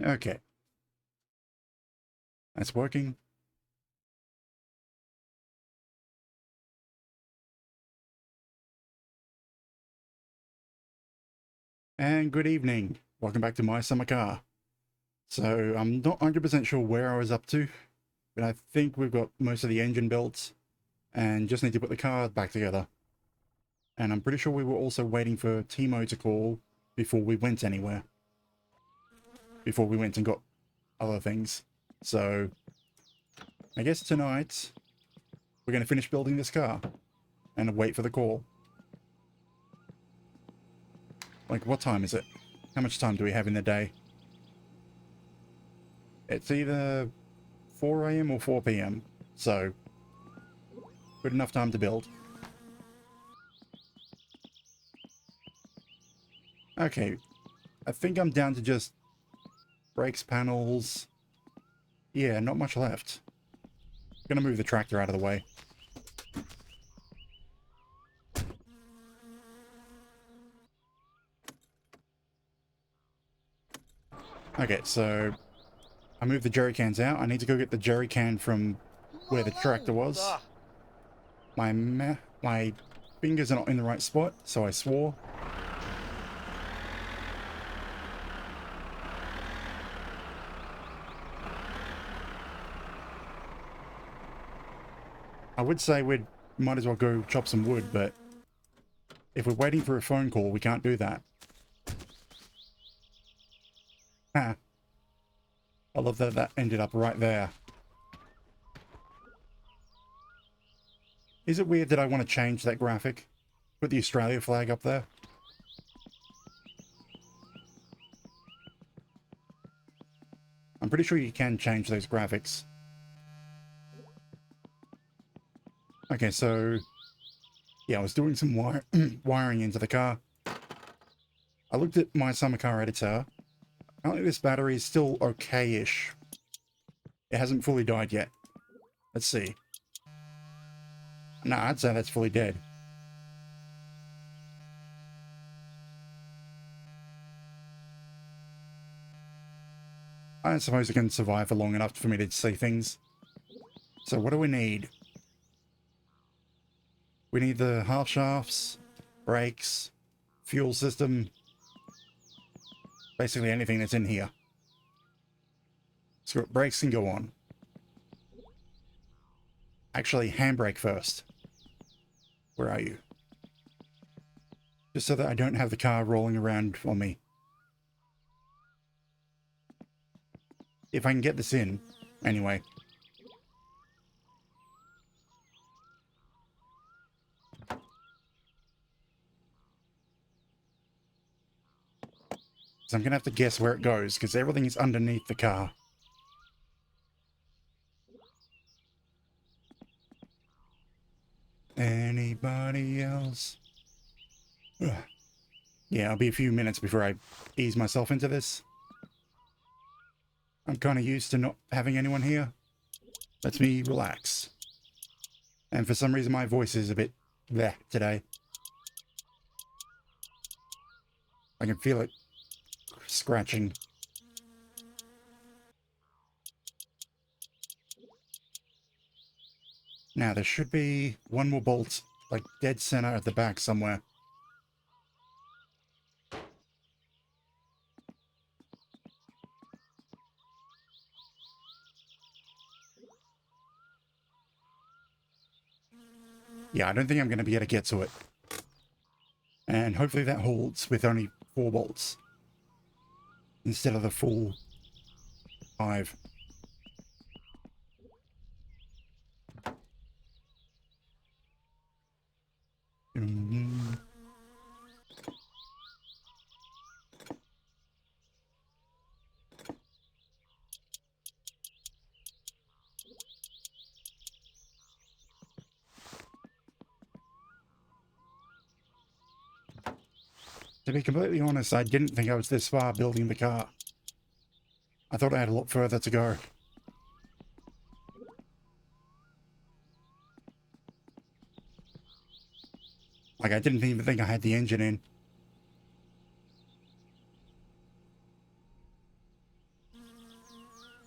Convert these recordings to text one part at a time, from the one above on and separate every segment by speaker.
Speaker 1: Okay. That's working. And good evening. Welcome back to my summer car. So I'm not 100% sure where I was up to, but I think we've got most of the engine built and just need to put the car back together. And I'm pretty sure we were also waiting for Timo to call before we went anywhere. Before we went and got other things. So I guess tonight we're going to finish building this car and wait for the call. Like, what time is it? How much time do we have in the day? It's either 4 a.m. or 4 p.m. So, good enough time to build. Okay, I think I'm down to just brakes, panels. Yeah, not much left. Gonna move the tractor out of the way. Okay, so I moved the jerry cans out. I need to go get the jerry can from where the tractor was. My fingers are not in the right spot, so I swore. I would say we might as well go chop some wood, but if we're waiting for a phone call, we can't do that. Ha! I love that that ended up right there. Is it weird that I want to change that graphic? Put the Australia flag up there? I'm pretty sure you can change those graphics. Okay, so... yeah, I was doing some wiring into the car. I looked at my summer car editor. Apparently this battery is still okay-ish. It hasn't fully died yet. Let's see. Nah, I'd say that's fully dead. I suppose it can survive for long enough for me to see things. So what do we need? We need the half shafts, brakes, fuel system, basically anything that's in here. So brakes can go on. Actually, handbrake first. Where are you? Just so that I don't have the car rolling around on me. If I can get this in, anyway. So I'm going to have to guess where it goes, because everything is underneath the car. Anybody else? Ugh. Yeah, it'll be a few minutes before I ease myself into this. I'm kind of used to not having anyone here. Lets me relax. And for some reason my voice is a bit bleh today. I can feel it scratching. Now, there should be one more bolt, like, dead center at the back somewhere. Yeah, I don't think I'm going to be able to get to it. And hopefully that holds with only 4 bolts. Instead of the full 5. To be completely honest, I didn't think I was this far building the car. I thought I had a lot further to go. Like, I didn't even think I had the engine in.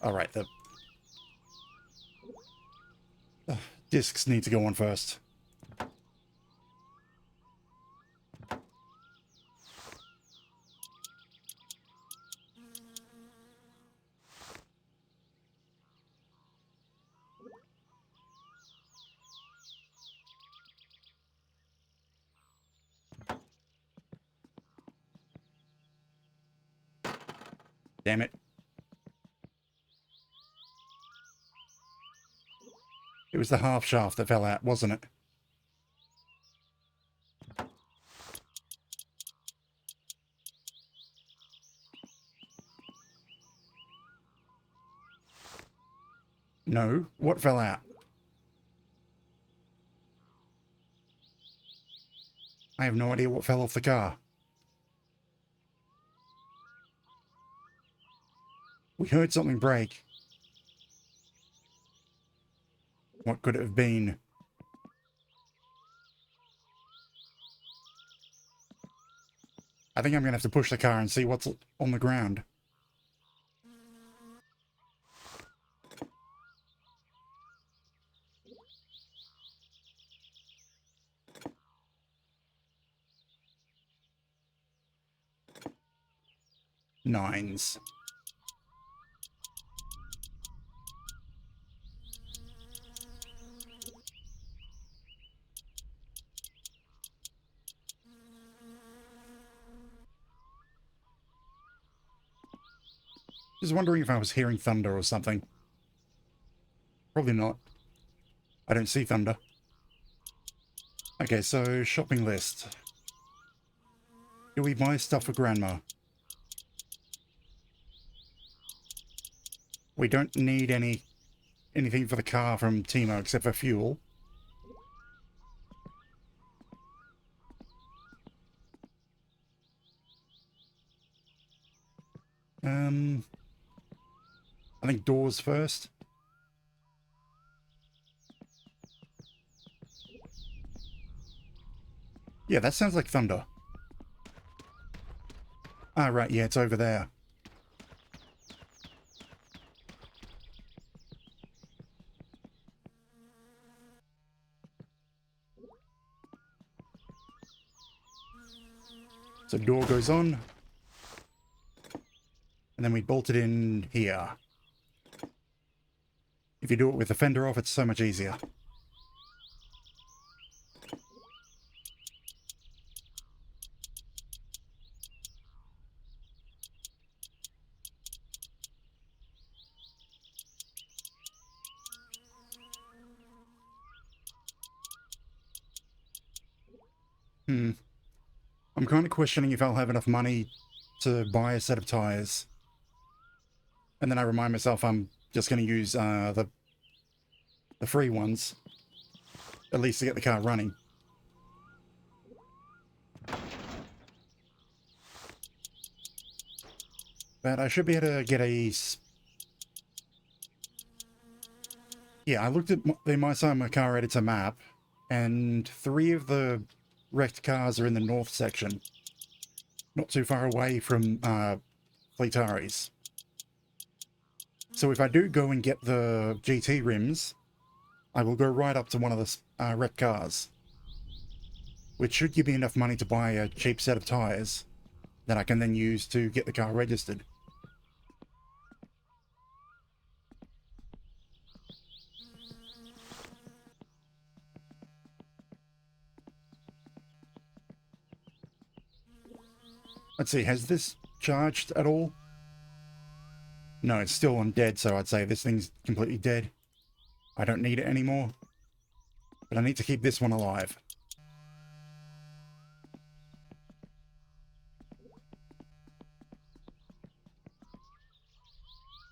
Speaker 1: Alright, the discs need to go on first. Damn it. It was the half shaft that fell out, wasn't it? No. What fell out? I have no idea what fell off the car. We heard something break. What could it have been? I think I'm going to have to push the car and see what's on the ground. Nines. Just wondering if I was hearing thunder or something. Probably not. I don't see thunder. Okay, so shopping list. Do we buy stuff for Grandma? We don't need anything for the car from Timo except for fuel. I think doors first. Yeah, that sounds like thunder. Ah, right, yeah, it's over there. So door goes on. And then we bolt it in here. If you do it with the fender off, it's so much easier. I'm kind of questioning if I'll have enough money to buy a set of tires. And then I remind myself I'm just going to use the free ones, at least to get the car running. But I should be able to get a... Yeah, I looked at the My Summer Car Editor map, and 3 of the wrecked cars are in the north section. Not too far away from Fleetaris. So if I do go and get the GT rims, I will go right up to one of the wrecked cars. Which should give me enough money to buy a cheap set of tyres that I can then use to get the car registered. Let's see, has this charged at all? No, it's still on dead, so I'd say this thing's completely dead. I don't need it anymore. But I need to keep this one alive.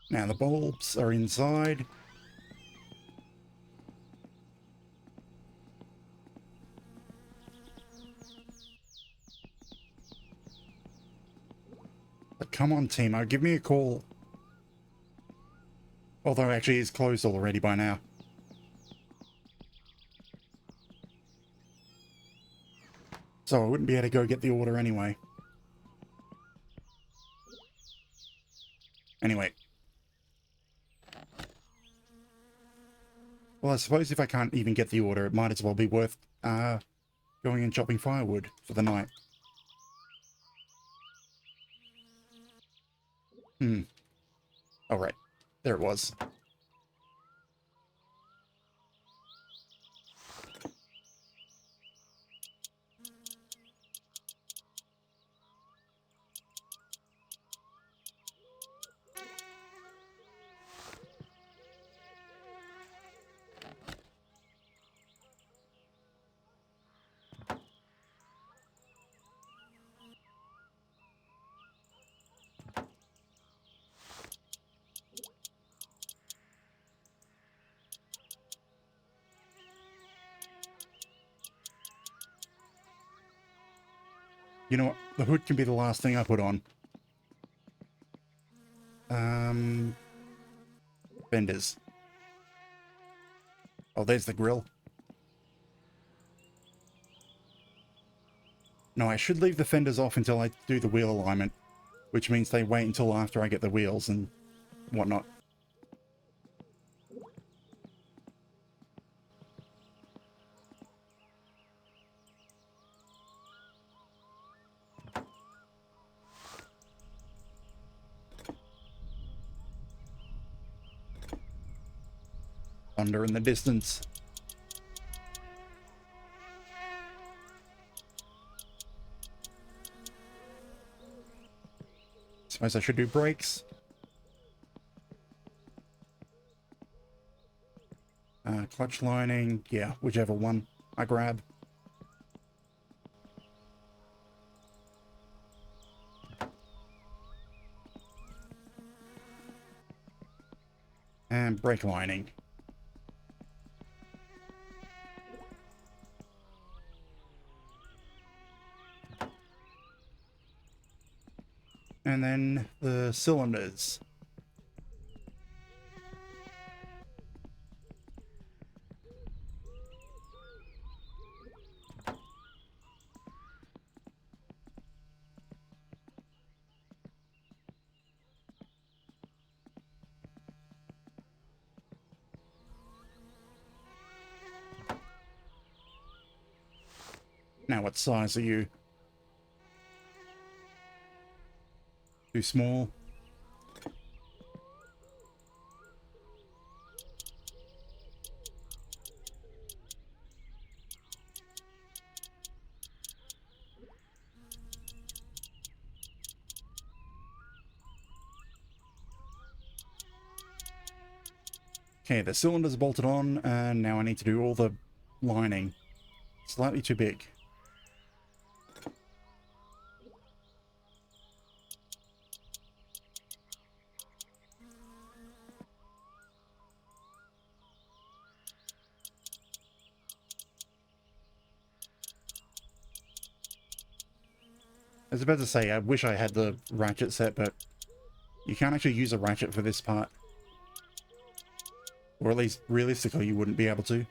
Speaker 1: Now the bulbs are inside. But come on, Timo, give me a call. Although actually it's closed already by now. So I wouldn't be able to go get the order anyway. Anyway. Well, I suppose if I can't even get the order, it might as well be worth going and chopping firewood for the night. Oh, right. There it was. You know what? The hood can be the last thing I put on. Fenders. Oh, there's the grill. No, I should leave the fenders off until I do the wheel alignment, which means they wait until after I get the wheels and whatnot. Thunder in the distance. Suppose I should do brakes. Clutch lining, yeah, whichever one I grab. And brake lining. And then the cylinders. Now what size are you? Too small? Okay, the cylinder's bolted on, and now I need to do all the lining. Slightly too big. I was about to say, I wish I had the ratchet set, but you can't actually use a ratchet for this part. Or at least, realistically, you wouldn't be able to.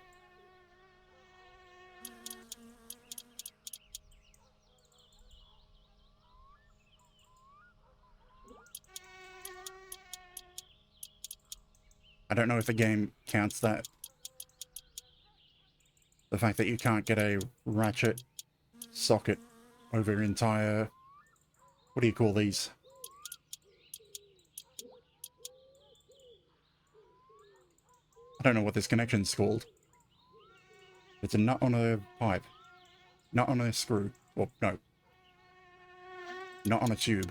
Speaker 1: I don't know if the game counts that. The fact that you can't get a ratchet socket over your entire... What do you call these? I don't know what this connection's called. It's a nut on a pipe. Nut on a screw. Well, no. Nut on a tube.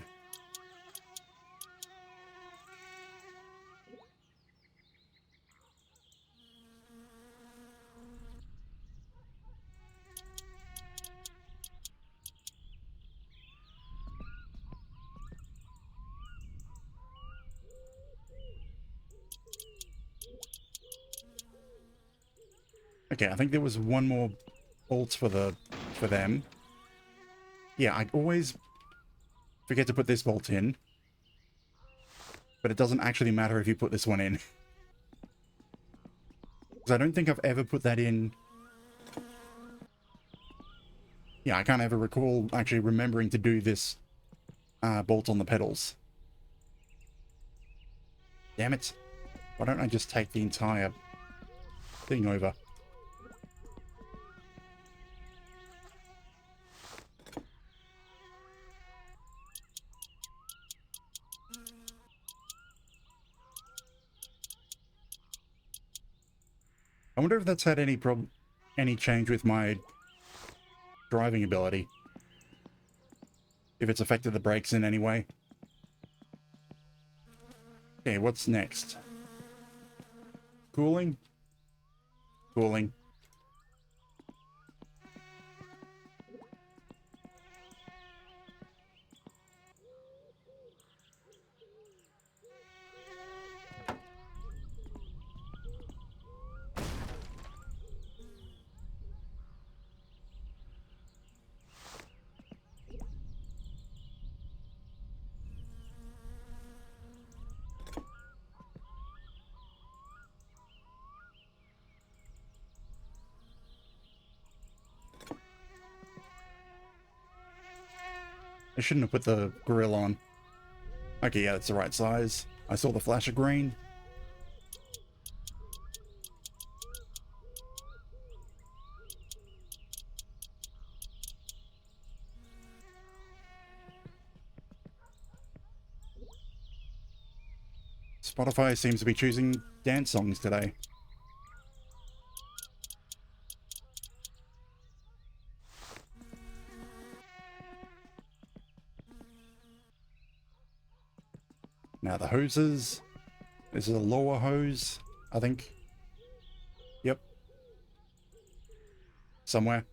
Speaker 1: Okay, I think there was one more bolt for them. Yeah, I always forget to put this bolt in. But it doesn't actually matter if you put this one in. Because I don't think I've ever put that in. Yeah, I can't ever recall actually remembering to do this bolt on the pedals. Damn it. Why don't I just take the entire thing over. I wonder if that's had any change with my driving ability. If it's affected the brakes in any way. Okay, what's next? Cooling? Cooling. I shouldn't have put the grill on. Okay, yeah, that's the right size. I saw the flash of green. Spotify seems to be choosing dance songs today. Now the hoses. This is a lower hose, I think. Yep. Somewhere.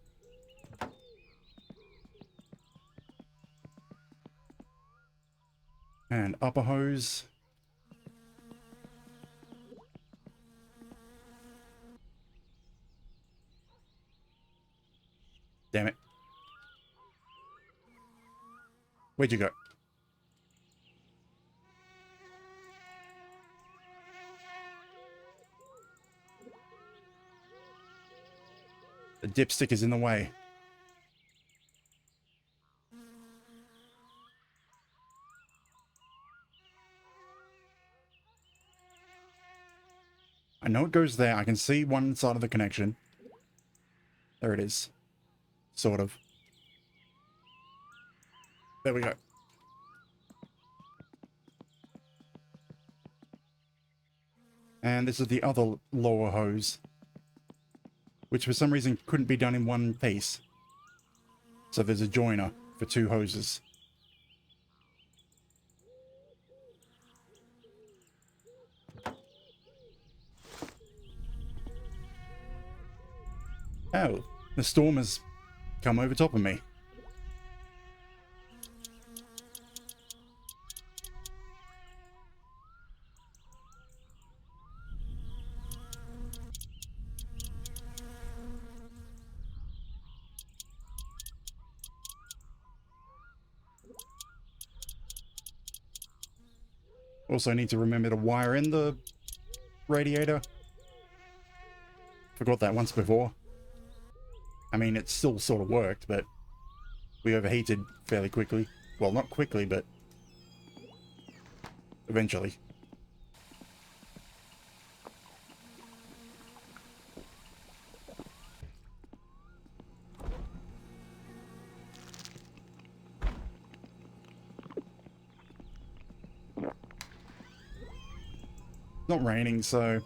Speaker 1: And upper hose. Damn it. Where'd you go? The dipstick is in the way. I know it goes there. I can see one side of the connection. There it is. Sort of. There we go. And this is the other lower hose, which for some reason couldn't be done in one piece. So there's a joiner for two hoses. Oh, the storm has come over top of me. Also need to remember to wire in the radiator. Forgot that once before. I mean, it still sort of worked, but we overheated fairly quickly. Well, not quickly, but eventually. Not raining, so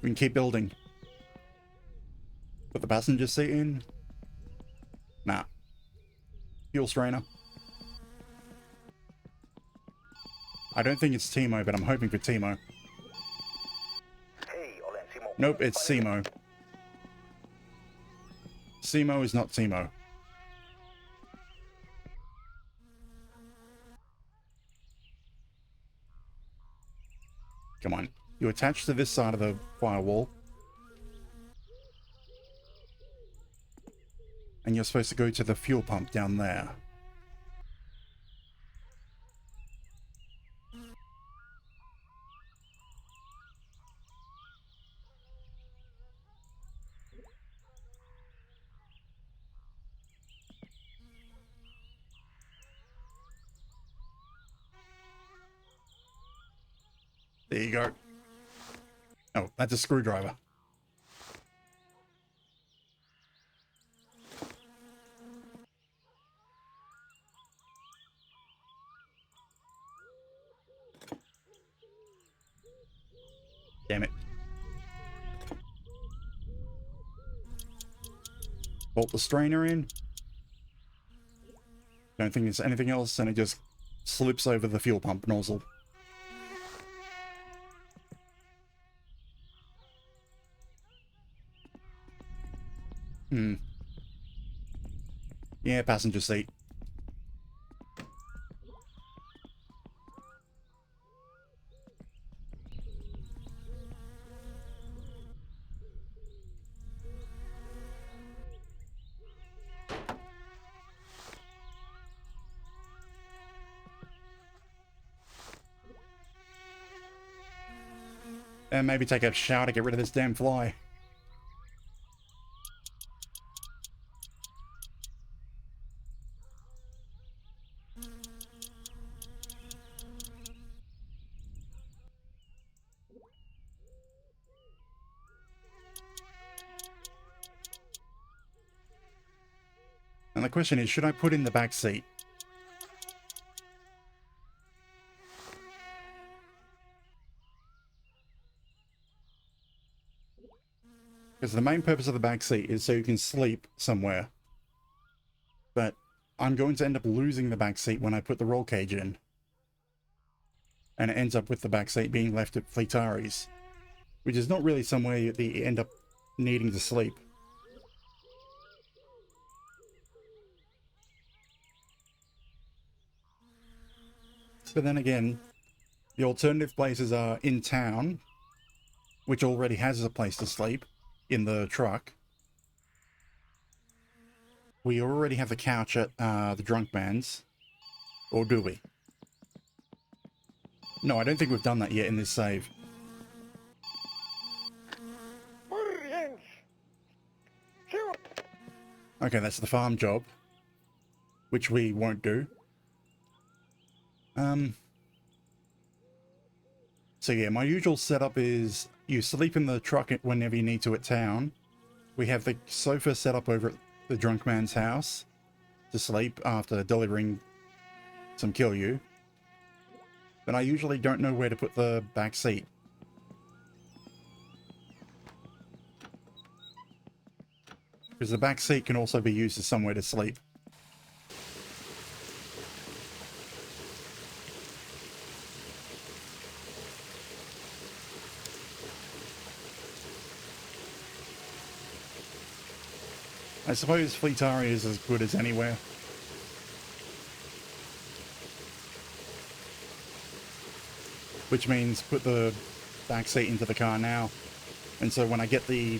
Speaker 1: we can keep building. Put the passenger seat in. Nah. Fuel strainer. I don't think it's Timo, but I'm hoping for Timo. Nope, it's Simo. Simo is not Timo. Come on. You attach to this side of the firewall. And you're supposed to go to the fuel pump down there. There you go. Oh, that's a screwdriver. Damn it. Bolt the strainer in. Don't think there's anything else, and it just slips over the fuel pump nozzle. Yeah, passenger seat. And maybe take a shower to get rid of this damn fly. And the question is, should I put in the back seat? Because the main purpose of the back seat is so you can sleep somewhere. But I'm going to end up losing the back seat when I put the roll cage in. And it ends up with the back seat being left at Fleetari's, which is not really somewhere you end up needing to sleep. But then again, the alternative places are in town, which already has a place to sleep in the truck. We already have the couch at the drunk man's. Or do we? No, I don't think we've done that yet in this save. Okay, that's the farm job, which we won't do. So yeah, my usual setup is you sleep in the truck whenever you need to at town. We have the sofa set up over at the drunk man's house to sleep after delivering some kill you. But I usually don't know where to put the back seat. Because the back seat can also be used as somewhere to sleep. I suppose Fleetari is as good as anywhere. Which means put the back seat into the car now. And so when I get the...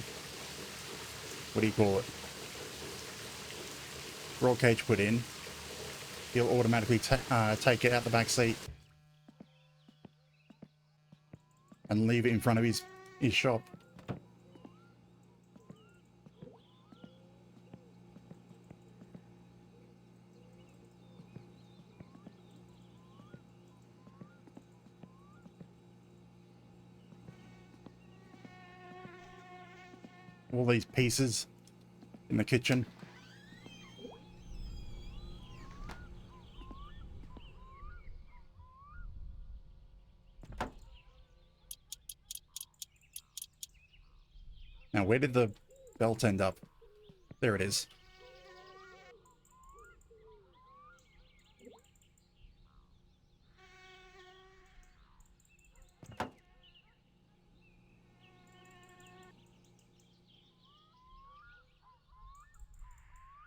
Speaker 1: what do you call it? Roll cage put in, he'll automatically take it out the back seat. And leave it in front of his shop. All these pieces in the kitchen. Now, where did the belt end up? There it is.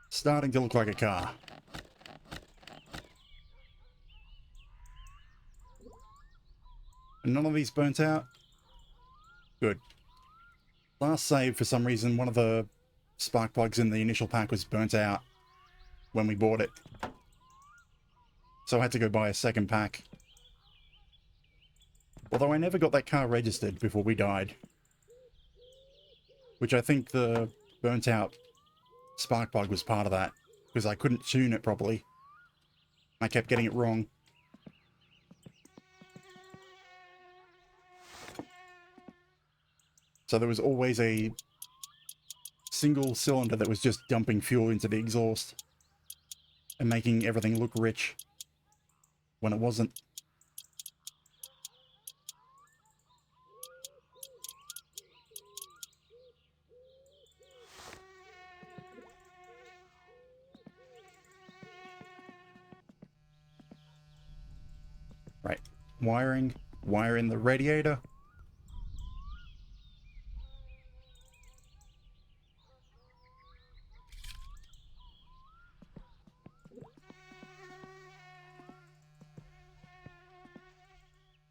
Speaker 1: Starting to look like a car. And none of these burnt out? Good. Last save, for some reason, one of the spark plugs in the initial pack was burnt out when we bought it. So I had to go buy a second pack. Although I never got that car registered before we died. Which I think the burnt out spark plug was part of that. Because I couldn't tune it properly. I kept getting it wrong. So there was always a single cylinder that was just dumping fuel into the exhaust and making everything look rich when it wasn't. Right, wire in the radiator.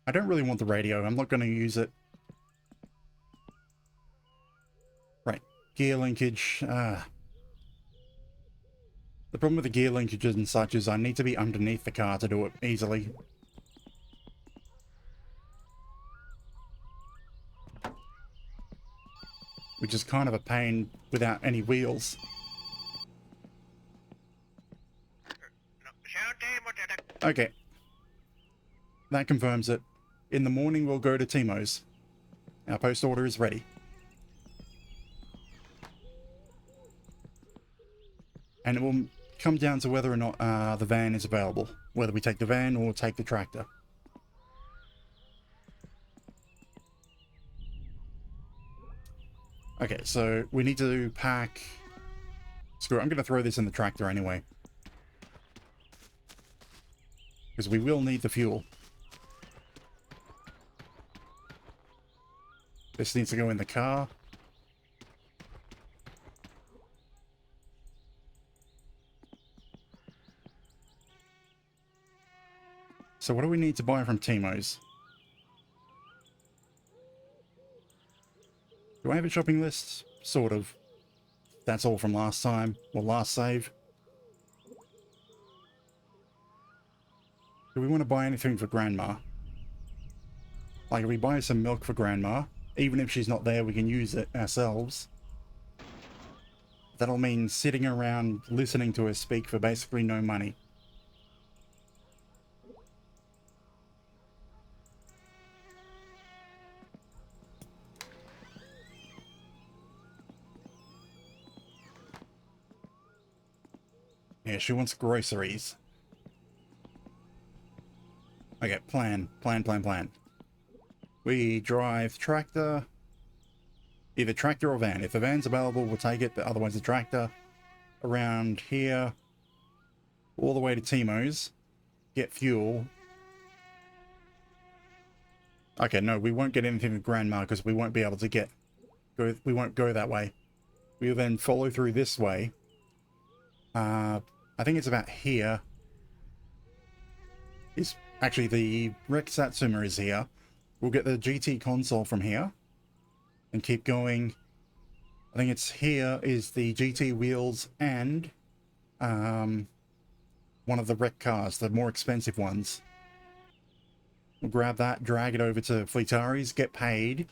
Speaker 1: I don't really want the radio. I'm not going to use it. Right, gear linkage. The problem with the gear linkages and such is I need to be underneath the car to do it easily. Which is kind of a pain without any wheels. Okay. That confirms it. In the morning, we'll go to Timo's. Our post order is ready. And it will come down to whether or not the van is available. Whether we take the van or take the tractor. Okay, so we need to pack... Screw it, I'm going to throw this in the tractor anyway. Because we will need the fuel. This needs to go in the car. So what do we need to buy from Timo's? Do I have a shopping list? Sort of. That's all from last time. Or last save. Do we want to buy anything for Grandma? Like, if we buy some milk for Grandma, even if she's not there, we can use it ourselves. That'll mean sitting around listening to her speak for basically no money. Yeah, she wants groceries. Okay, plan. We drive tractor. Either tractor or van. If the van's available, we'll take it, but otherwise the tractor. Around here. All the way to Timo's. Get fuel. Okay, no, we won't get anything with Grandma because we won't be able to get... we won't go that way. We'll then follow through this way. I think it's about here. Actually, the Rex Satsuma is here. We'll get the GT console from here. And keep going. I think it's here is the GT wheels and one of the wreck cars, the more expensive ones. We'll grab that, drag it over to Fleetari's, get paid,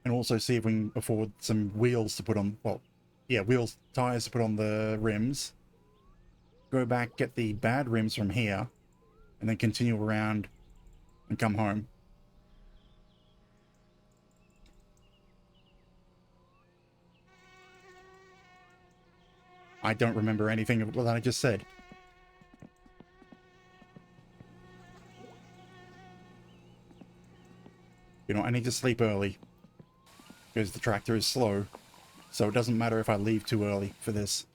Speaker 1: and also see if we can afford some wheels to put on, well, yeah, wheels, tires to put on the rims. Go back, get the bad rims from here, and then continue around and come home. I don't remember anything of what I just said. You know, I need to sleep early. Because the tractor is slow. So it doesn't matter if I leave too early for this.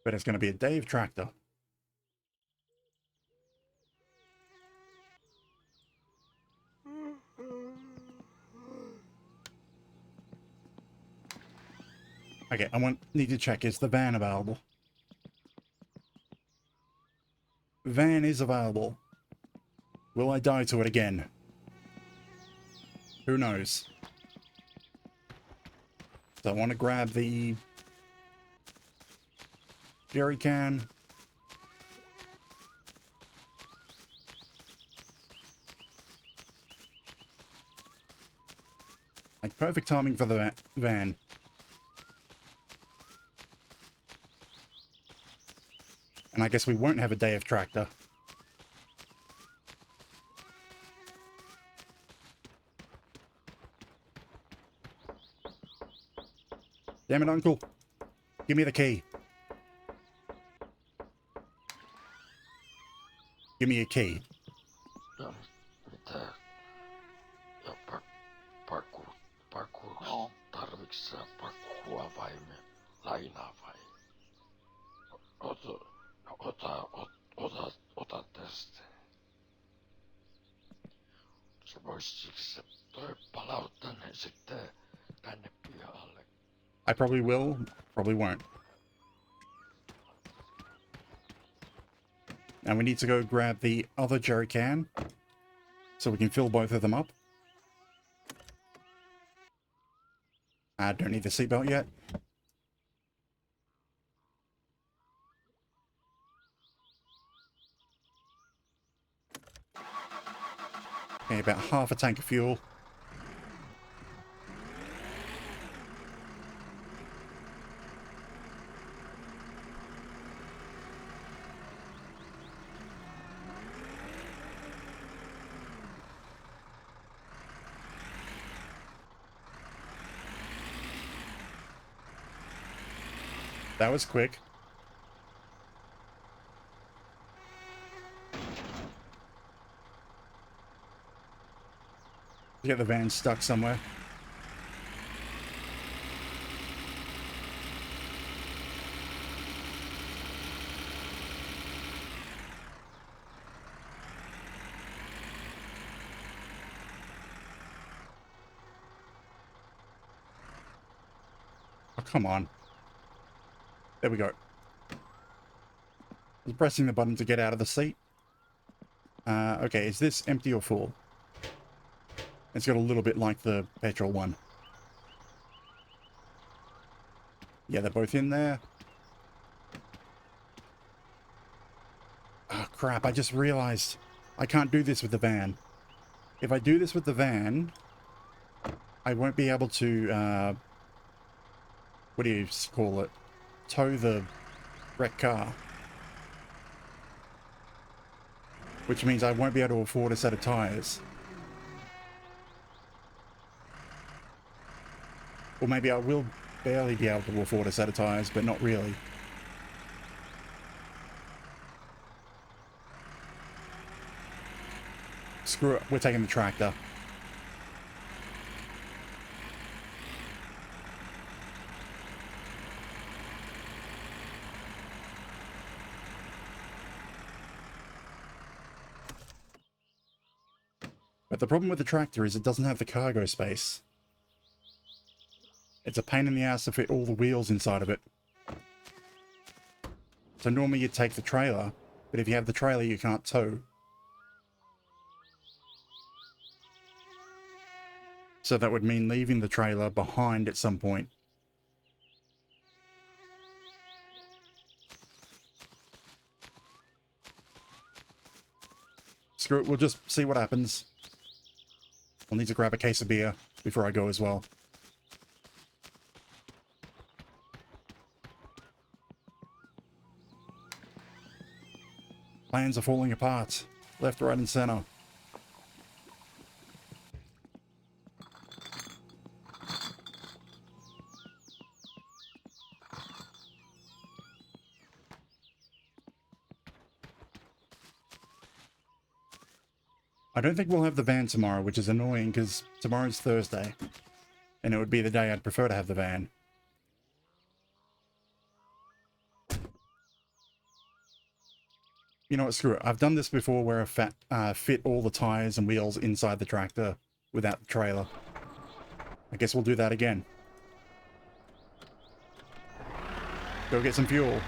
Speaker 1: But it's going to be a Dave tractor. Okay, need to check, is the van available? Van is available. Will I die to it again? Who knows? So I want to grab the jerry can. Like perfect timing for the van. And I guess we won't have a day of tractor. Damn it, Uncle. Give me the key. Give me a key.
Speaker 2: Ja, mitä? Ja parkour.
Speaker 3: No.
Speaker 2: Tarviks sä parkourua vai lainaa vai? Ota tästä. Se vois siksi toi palauttaa ne sitten tänne pihalle.
Speaker 1: I probably will, probably won't. And we need to go grab the other jerry can so we can fill both of them up. I don't need the seatbelt yet. Okay, about half a tank of fuel. That was quick. Get the van stuck somewhere. Oh, come on. There we go. I was pressing the button to get out of the seat. Okay, is this empty or full? It's got a little bit like the petrol one. Yeah, they're both in there. Oh, crap. I just realized I can't do this with the van. If I do this with the van, I won't be able to, what do you call it? Tow the wrecked car. Which means I won't be able to afford a set of tires. Or maybe I will barely be able to afford a set of tires, but not really. Screw it, we're taking the tractor. But the problem with the tractor is it doesn't have the cargo space. It's a pain in the ass to fit all the wheels inside of it. So normally you'd take the trailer, but if you have the trailer you can't tow. So that would mean leaving the trailer behind at some point. Screw it, we'll just see what happens. I'll need to grab a case of beer before I go as well. Plans are falling apart, left, right, and center. I don't think we'll have the van tomorrow, which is annoying because tomorrow's Thursday, and it would be the day I'd prefer to have the van. You know what, screw it. I've done this before where I fit all the tires and wheels inside the tractor without the trailer. I guess we'll do that again. Go get some fuel.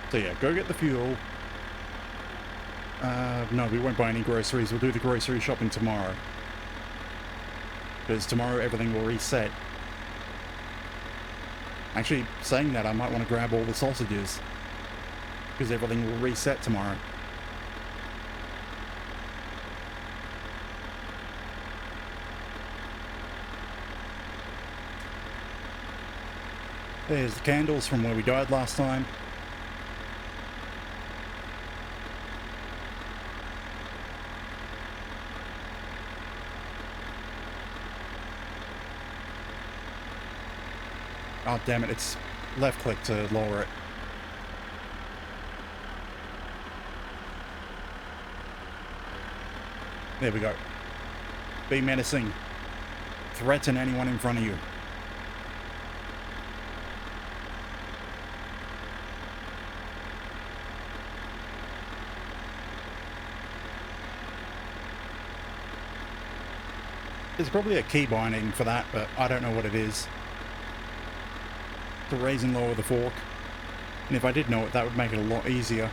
Speaker 1: So yeah, go get the fuel. No, we won't buy any groceries. We'll do the grocery shopping tomorrow. Because tomorrow everything will reset. Actually, saying that, I might want to grab all the sausages, because everything will reset tomorrow. There's the candles from where we died last time. Oh, damn it, it's left click to lower it. There we go. Be menacing. Threaten anyone in front of you. There's probably a key binding for that, but I don't know what it is. To raise and lower the fork. And if I did know it, that would make it a lot easier.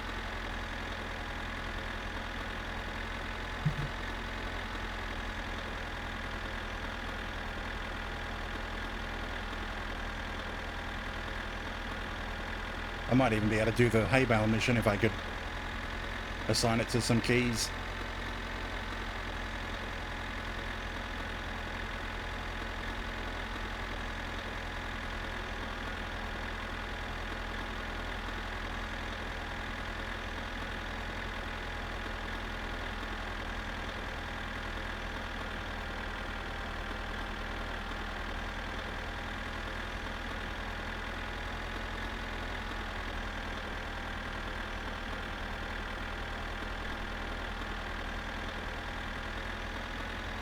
Speaker 1: I might even be able to do the hay bale mission if I could assign it to some keys.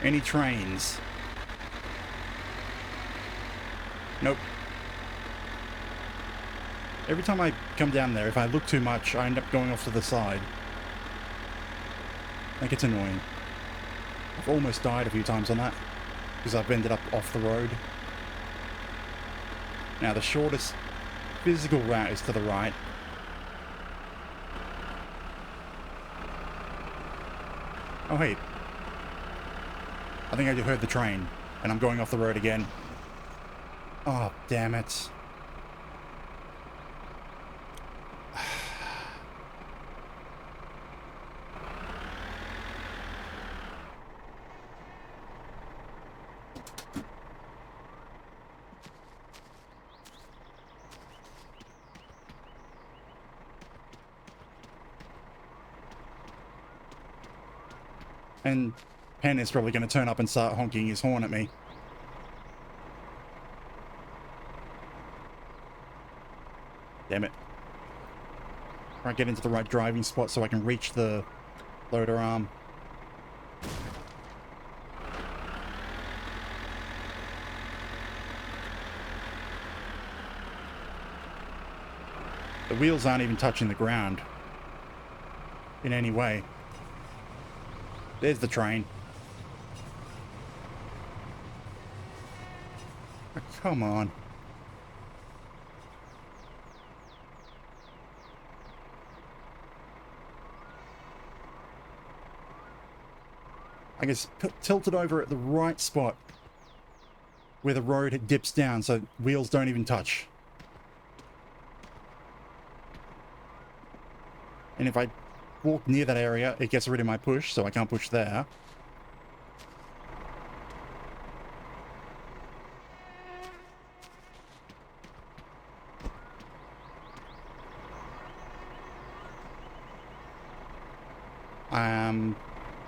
Speaker 1: Any trains? Nope. Every time I come down there, if I look too much, I end up going off to the side. Like, it's annoying. I've almost died a few times on that, because I've ended up off the road. Now, the shortest physical route is to the right. Oh, hey. I think I just heard the train, and I'm going off the road again. Oh, damn it. And Penn is probably going to turn up and start honking his horn at me. Damn it. Try and get into the right driving spot so I can reach the loader arm. The wheels aren't even touching the ground in any way. There's the train. Oh, come on. I guess tilt it over at the right spot where the road dips down so wheels don't even touch. And if I walk near that area, it gets rid of my push, so I can't push there.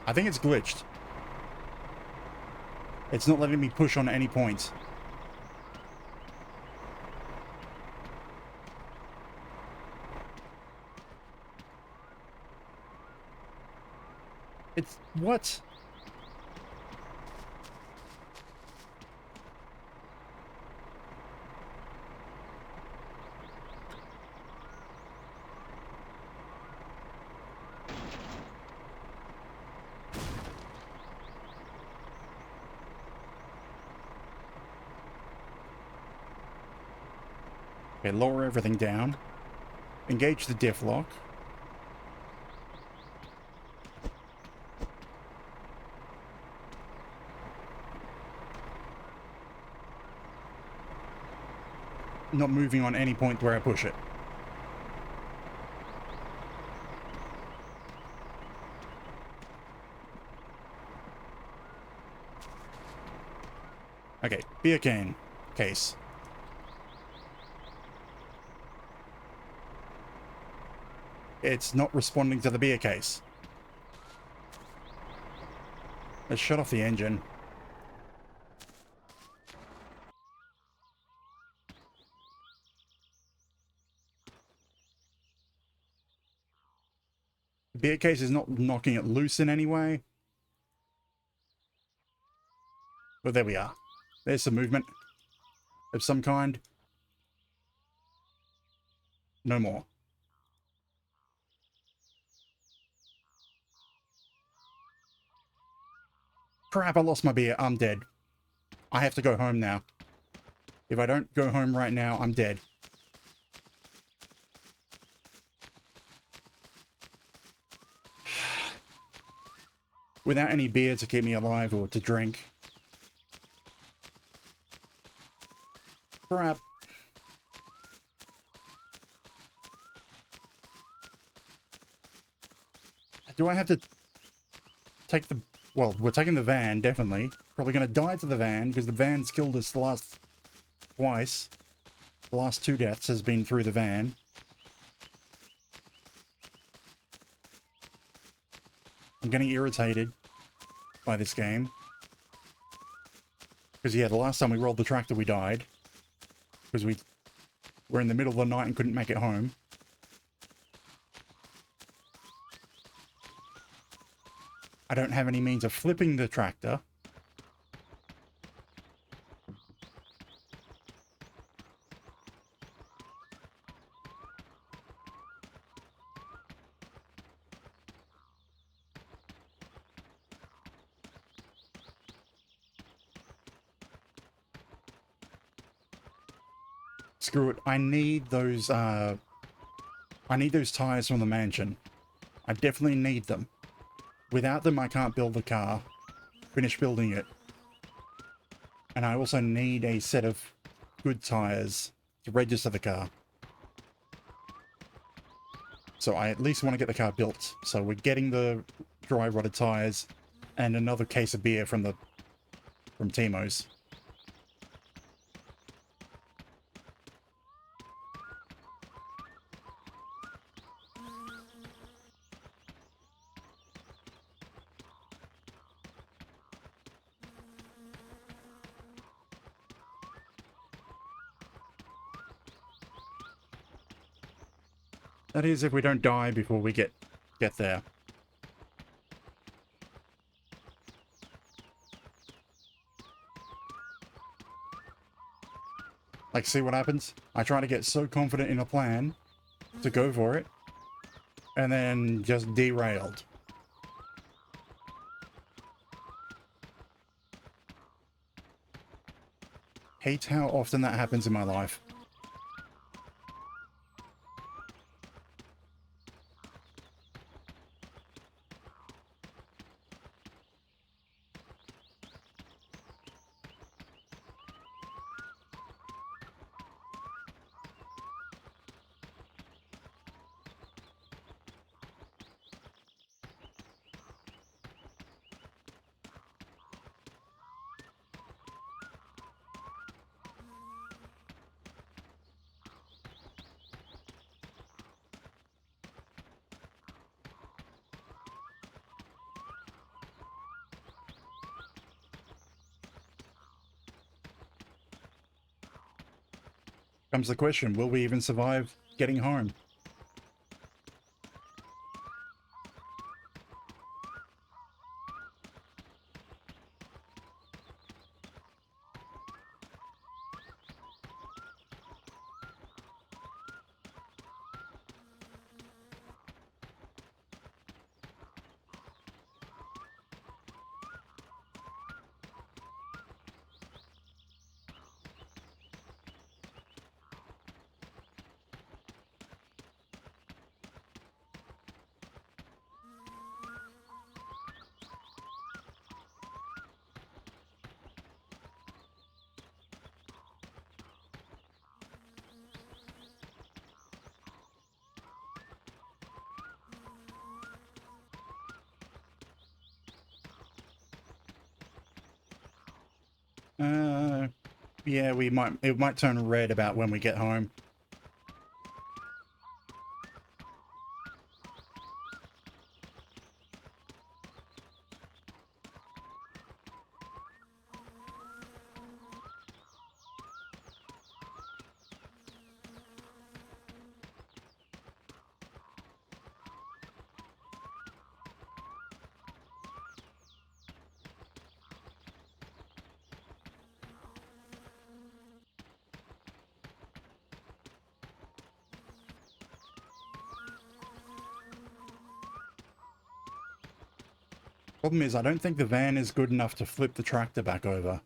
Speaker 1: I think it's glitched. It's not letting me push on any point. It's... what? Okay, lower everything down. Engage the diff lock. not moving on any point where I push it. Okay, beer can case. It's not responding to the beer case. Let's shut off the engine. The beer case is not knocking it loose in any way. But there we are. There's some movement of some kind. No more. Crap, I lost my beer. I'm dead. I have to go home now. If I don't go home right now, I'm dead. Without any beer to keep me alive or to drink. Crap. Do I have to take the... Well, we're taking the van, definitely. Probably going to die to the van, because the van's killed us the last... twice. The last 2 deaths has been through the van. I'm getting irritated by this game. Because, yeah, the last time we rolled the tractor, we died. Because we were in the middle of the night and couldn't make it home. I don't have any means of flipping the tractor. Screw it. I need those tires from the mansion. I definitely need them. Without them, I can't build the car. Finish building it. And I also need a set of good tires to register the car. So I at least want to get the car built. So we're getting the dry rotted tires and another case of beer from Timo's. That is if we don't die before we get there. Like, see what happens? I try to get so confident in a plan to go for it, and then just derailed. Hate how often that happens in my life. Comes the question, will we even survive getting home? Yeah, it might turn red about when we get home. Problem is, I don't think the van is good enough to flip the tractor back over.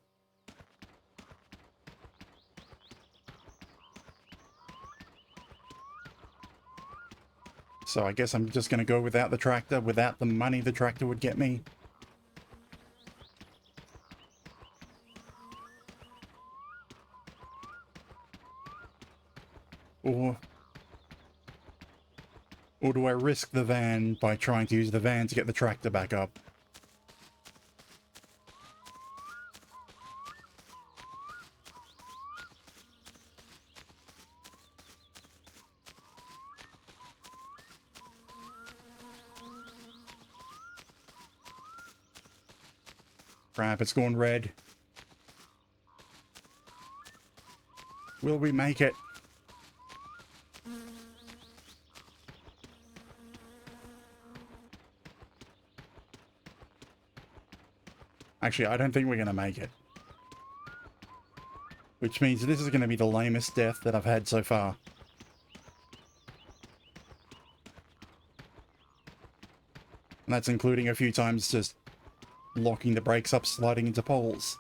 Speaker 1: So I guess I'm just going to go without the tractor, without the money the tractor would get me. Or do I risk the van by trying to use the van to get the tractor back up? Crap, it's gone red. Will we make it? Actually, I don't think we're going to make it. Which means this is going to be the lamest death that I've had so far. And that's including a few times just locking the brakes up, sliding into poles.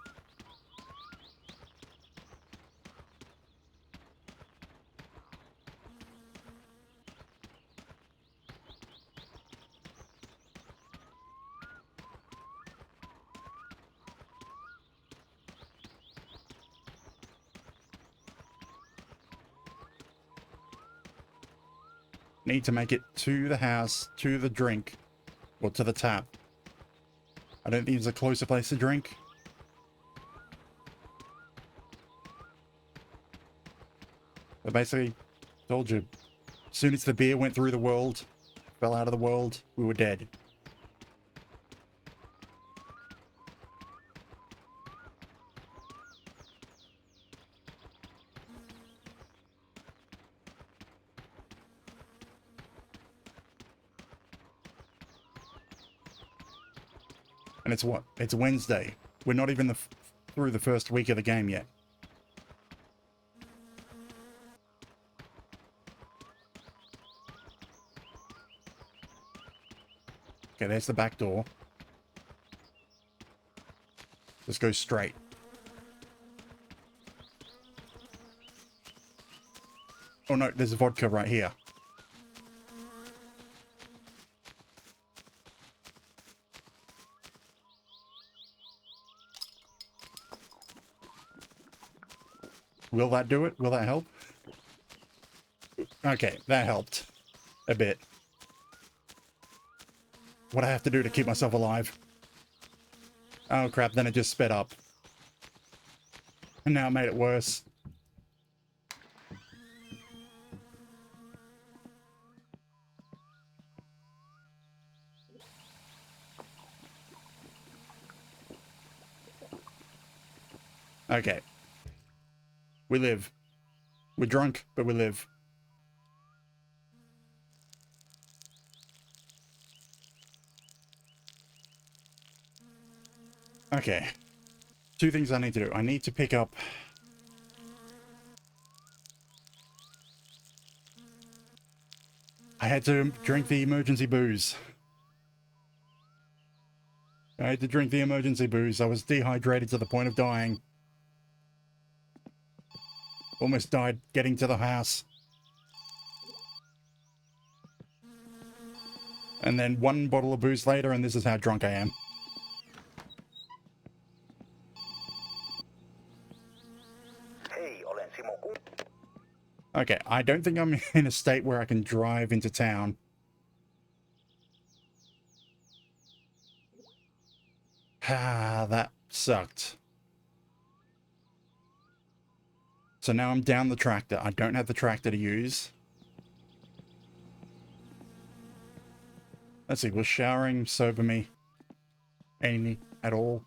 Speaker 1: Need to make it to the house, to the drink, or to the tap. I don't think there's a closer place to drink. But basically, told you, as soon as the beer went through the world, fell out of the world, we were dead. And it's what? It's Wednesday. We're not even through the first week of the game yet. Okay, there's the back door. Just go straight. Oh no, there's vodka right here. Will that do it? Will that help? Okay, that helped. A bit. What I have to do to keep myself alive. Oh crap, then it just sped up. And now it made it worse. Okay. We live. We're drunk, but we live. Okay. Two things I need to do. I need to pick up... I had to drink the emergency booze. I had to drink the emergency booze. I was dehydrated to the point of dying. Almost died getting to the house. And then one bottle of booze later, and this is how drunk I am. Okay, I don't think I'm in a state where I can drive into town. Ah, that sucked. So now I'm down the tractor. I don't have the tractor to use. Let's see, will showering sober me any at all?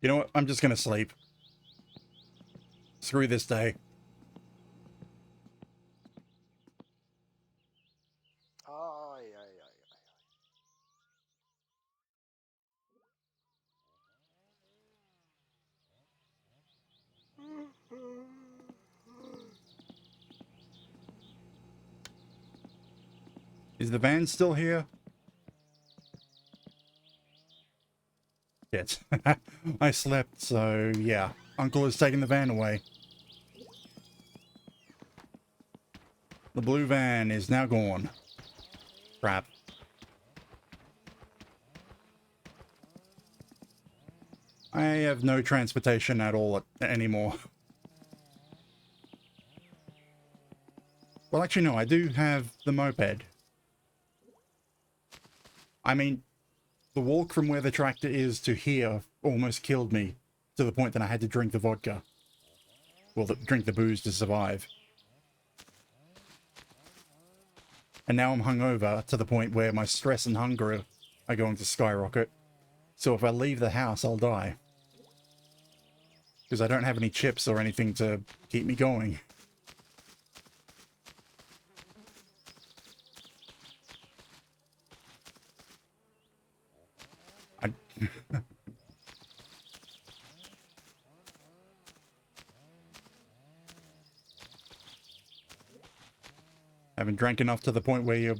Speaker 1: You know what? I'm just gonna sleep. Screw this day.
Speaker 3: Ay, ay, ay, ay.
Speaker 1: Is the van still here? Shit. I slept, so yeah. Uncle has taken the van away. The blue van is now gone. Crap. I have no transportation at all anymore. Well, actually, no, I do have the moped. I mean, the walk from where the tractor is to here almost killed me, to the point that I had to drink the vodka. Well, drink the booze to survive. And now I'm hungover to the point where my stress and hunger are going to skyrocket. So if I leave the house, I'll die. Because I don't have any chips or anything to keep me going. I... haven't drank enough to the point where your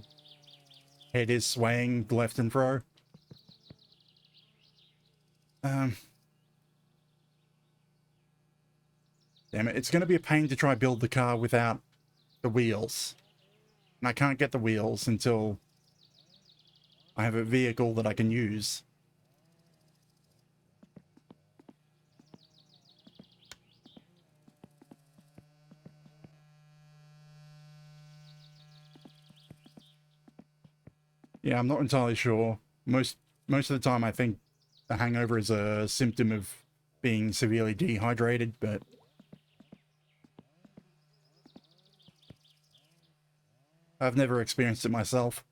Speaker 1: head is swaying left and fro. Damn it, it's going to be a pain to try build the car without the wheels. And I can't get the wheels until I have a vehicle that I can use. Yeah, I'm not entirely sure. Most of the time I think a hangover is a symptom of being severely dehydrated, but I've never experienced it myself.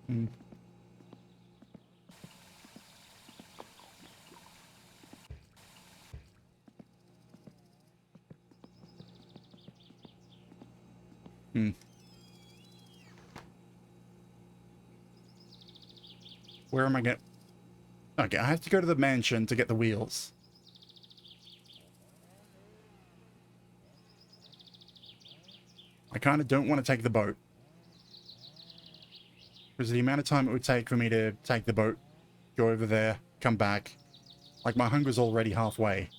Speaker 1: Hmm. Hmm. Where am I going? Okay, I have to go to the mansion to get the wheels. I kind of don't want to take the boat. Because the amount of time it would take for me to take the boat, go over there, come back. Like, my hunger's already halfway.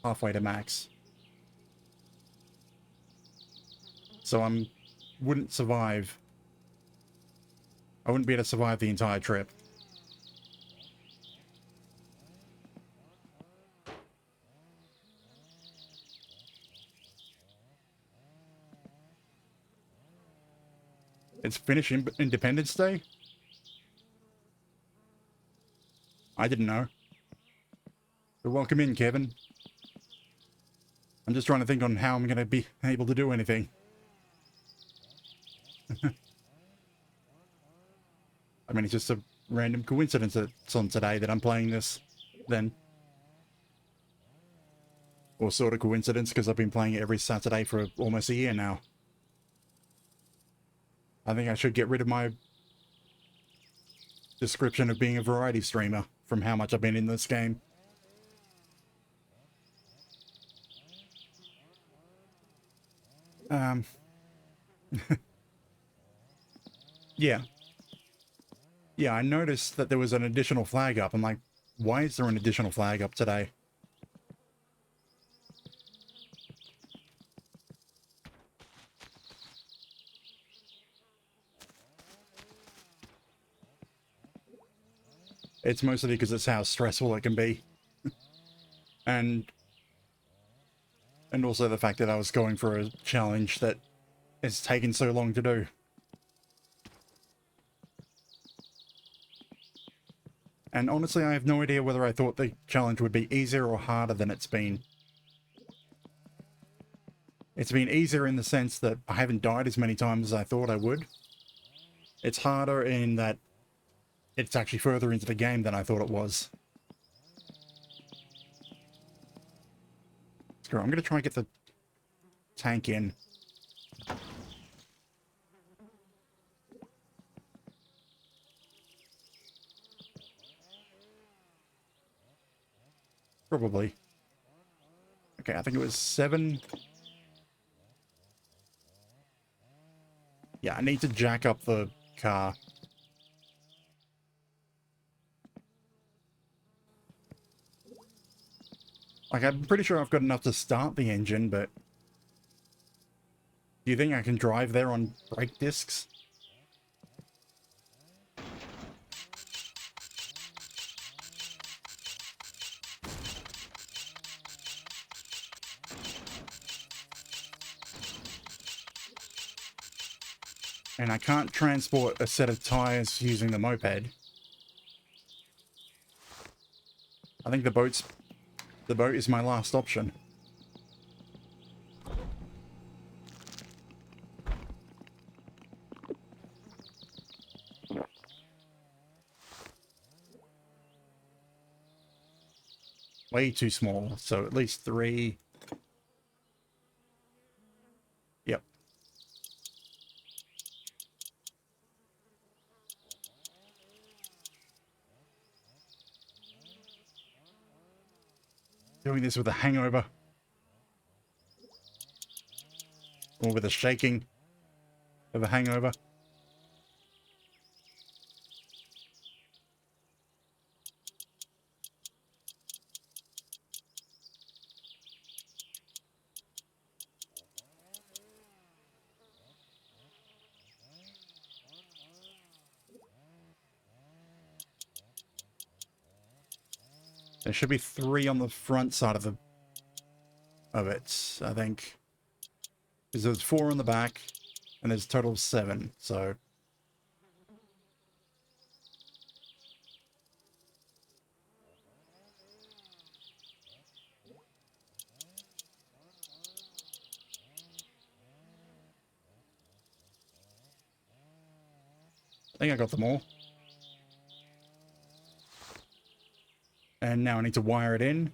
Speaker 1: Halfway to max. So wouldn't survive. I wouldn't be able to survive the entire trip. It's Finnish Independence Day? I didn't know. But welcome in, Kevin. I'm just trying to think on how I'm going to be able to do anything. I mean, it's just a random coincidence that it's on today that I'm playing this, then. Or sort of coincidence, because I've been playing it every Saturday for almost a year now. I think I should get rid of my description of being a variety streamer from how much I've been in this game. Um, yeah. Yeah, I noticed that there was an additional flag up. I'm like, why is there an additional flag up today? It's mostly because it's how stressful it can be. And also the fact that I was going for a challenge that it's taken so long to do. And honestly, I have no idea whether I thought the challenge would be easier or harder than it's been. It's been easier in the sense that I haven't died as many times as I thought I would. It's harder in that it's actually further into the game than I thought it was. Screw it, I'm going to try and get the tank in. Probably. Okay, I think it was 7. Yeah, I need to jack up the car. Like, I'm pretty sure I've got enough to start the engine, but... Do you think I can drive there on brake discs? And I can't transport a set of tires using the moped. I think the boat is my last option. Way too small, so at least 3. Yep. Doing this with a hangover. Or with a shaking of a hangover. There should be 3 on the front side of it, I think. Because there's 4 on the back, and there's a total of 7, so... I think I got them all. And now I need to wire it in.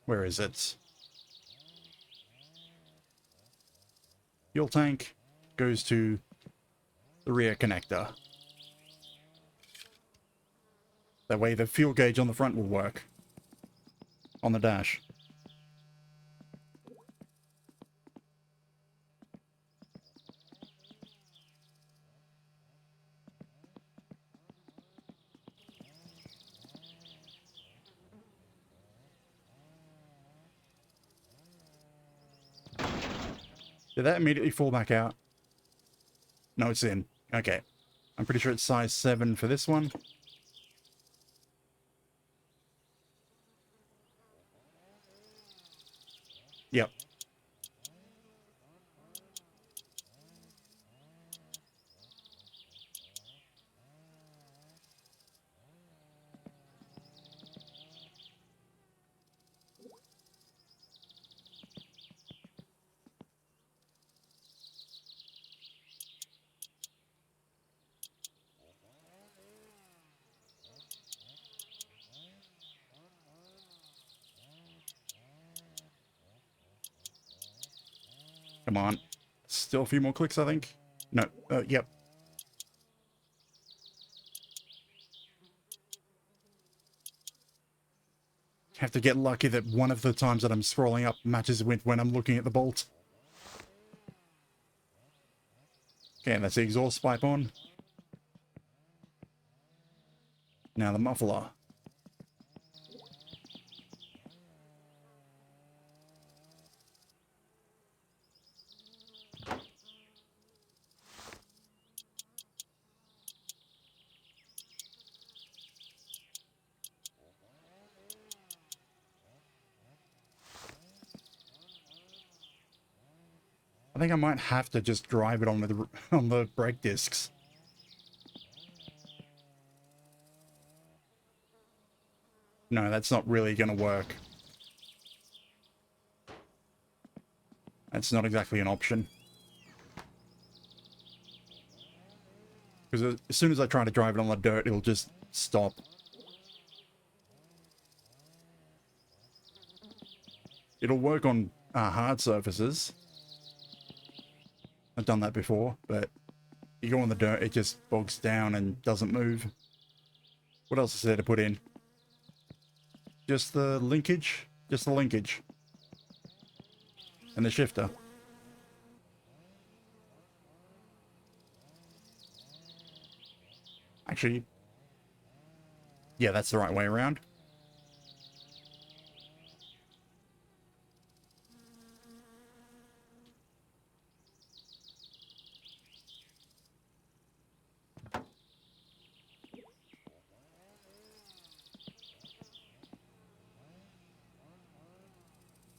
Speaker 1: Where is it? Fuel tank goes to the rear connector. That way the fuel gauge on the front will work. On the dash. Did that immediately fall back out? No, it's in. Okay. I'm pretty sure it's size 7 for this one. Yep. Come on. Still a few more clicks, I think. No. Yep. have to get lucky that one of the times that I'm scrolling up matches with when I'm looking at the bolt. Okay, that's the exhaust pipe on. Now the muffler. I think I might have to just drive it on the on the brake discs. No, that's not really going to work. That's not exactly an option. Because as soon as I try to drive it on the dirt, it'll just stop. It'll work on hard surfaces. I've done that before, but you go on the dirt, it just bogs down and doesn't move. What else is there to put in? Just the linkage? Just the linkage. And the shifter. Actually, yeah, that's the right way around.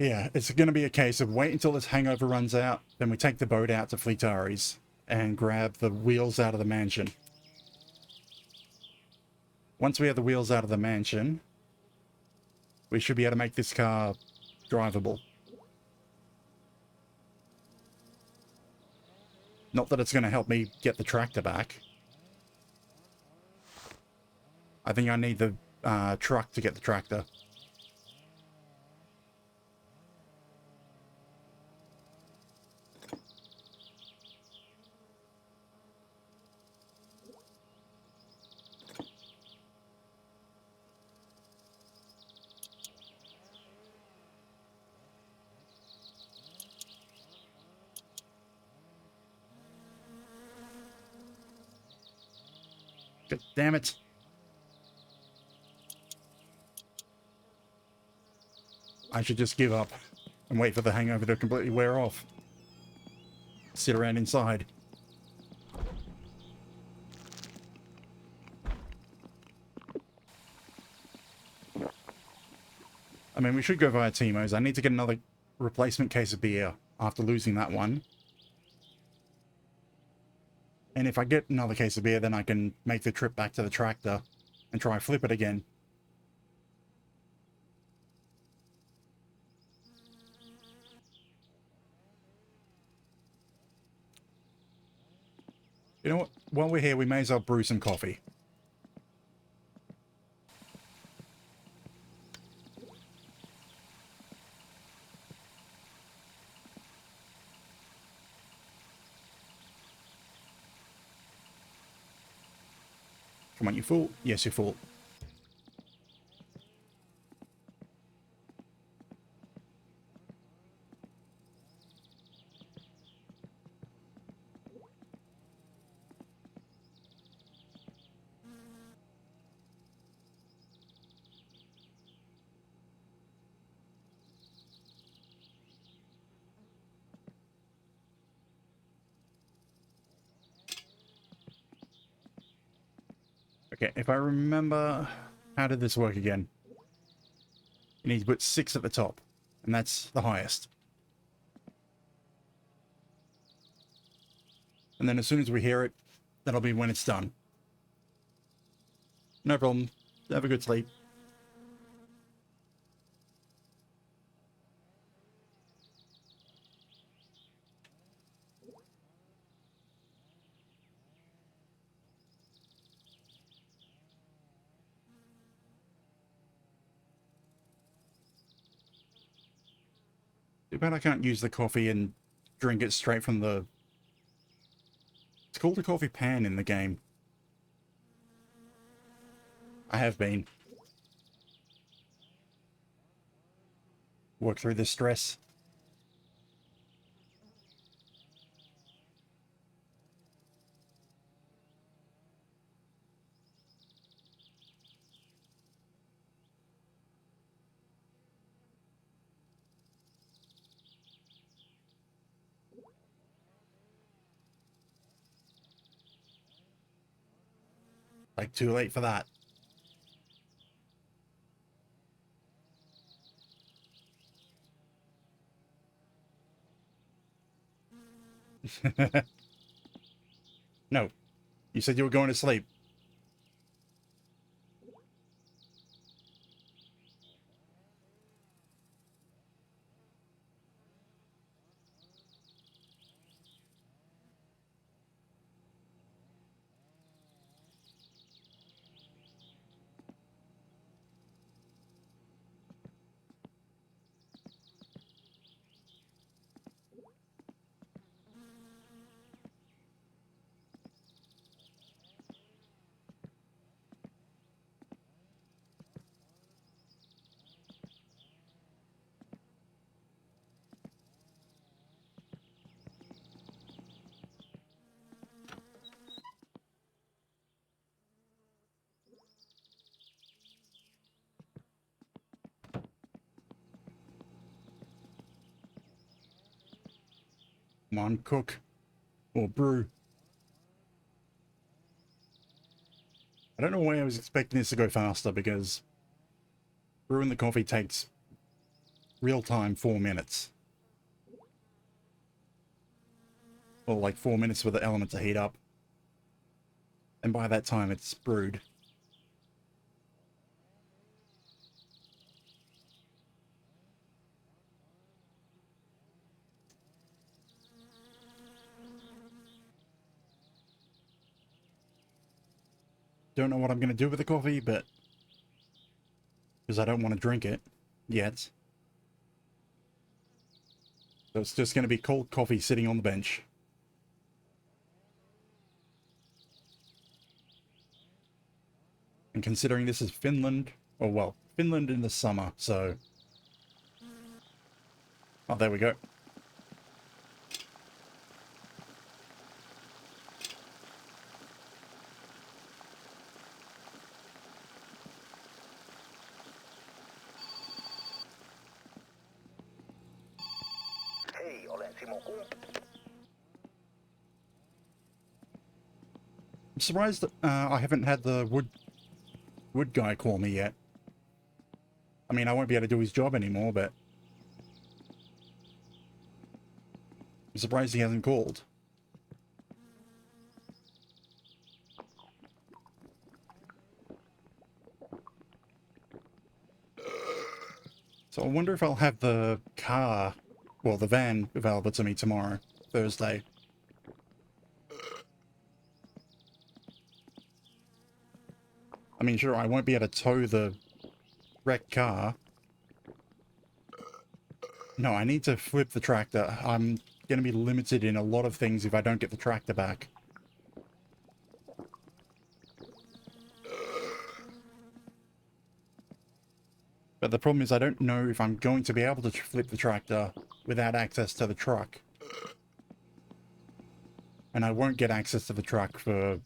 Speaker 1: Yeah, it's going to be a case of wait until this hangover runs out, then we take the boat out to Fleetari's and grab the wheels out of the mansion. Once we have the wheels out of the mansion, we should be able to make this car drivable. Not that it's going to help me get the tractor back. I think I need the truck to get the tractor. God damn it. I should just give up and wait for the hangover to completely wear off. Sit around inside. I mean, we should go via Timo's. I need to get another replacement case of beer after losing that one. And if I get another case of beer, then I can make the trip back to the tractor and try flip it again. You know what? While we're here, we may as well brew some coffee. Come on, you fool. Yes, you fool. Okay, if I remember, how did this work again? You need to put 6 at the top, and that's the highest. And then as soon as we hear it, that'll be when it's done. No problem. Have a good sleep. Too bad I can't use the coffee and drink it straight from the... It's called a coffee pan in the game. I have been. work through this stress. Like, too late for that. No, you said you were going to sleep. Come on, cook. Or brew. I don't know why I was expecting this to go faster, because brewing the coffee takes real time 4 minutes. Or like 4 minutes for the element to heat up. And by that time it's brewed. Don't know what I'm going to do with the coffee, but because I don't want to drink it yet. So it's just going to be cold coffee sitting on the bench. And considering this is Finland, or well, Finland in the summer, so... Oh, there we go.
Speaker 3: Hei, olen Simo Kump.
Speaker 1: I'm surprised that I haven't had the wood guy call me yet. I mean, I won't be able to do his job anymore, but... I'm surprised he hasn't called. So I wonder if I'll have the car, well, the van available to me tomorrow, Thursday. I mean, sure, I won't be able to tow the wrecked car. No, I need to flip the tractor. I'm going to be limited in a lot of things if I don't get the tractor back. But the problem is I don't know if I'm going to be able to flip the tractor without access to the truck. And I won't get access to the truck for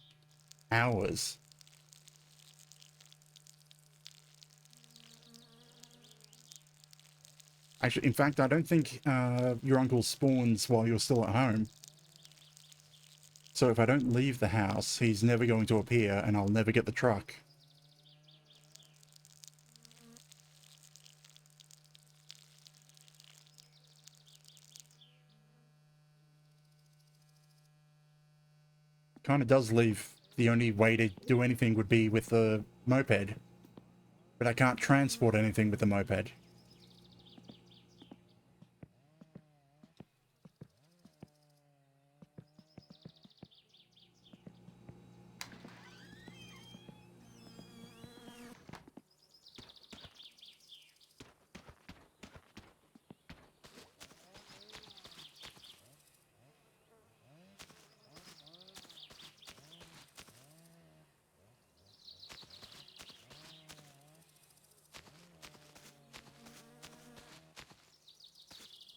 Speaker 1: hours. Actually, in fact, I don't think your uncle spawns while you're still at home. So if I don't leave the house, he's never going to appear and I'll never get the truck. Kind of does leave the only way to do anything would be with the moped. But I can't transport anything with the moped.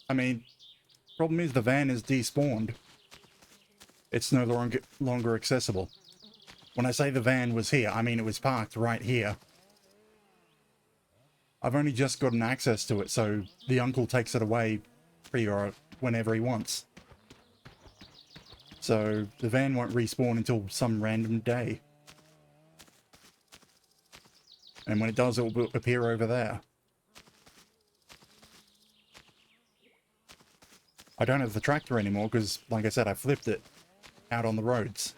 Speaker 1: I mean, problem is the van is despawned. It's no longer accessible. When I say the van was here, I mean it was parked right here. I've only just gotten access to it, so the uncle takes it away free or whenever he wants. So the van won't respawn until some random day. And when it does, it will appear over there. I don't have the tractor anymore because, like I said, I flipped it out on the roads.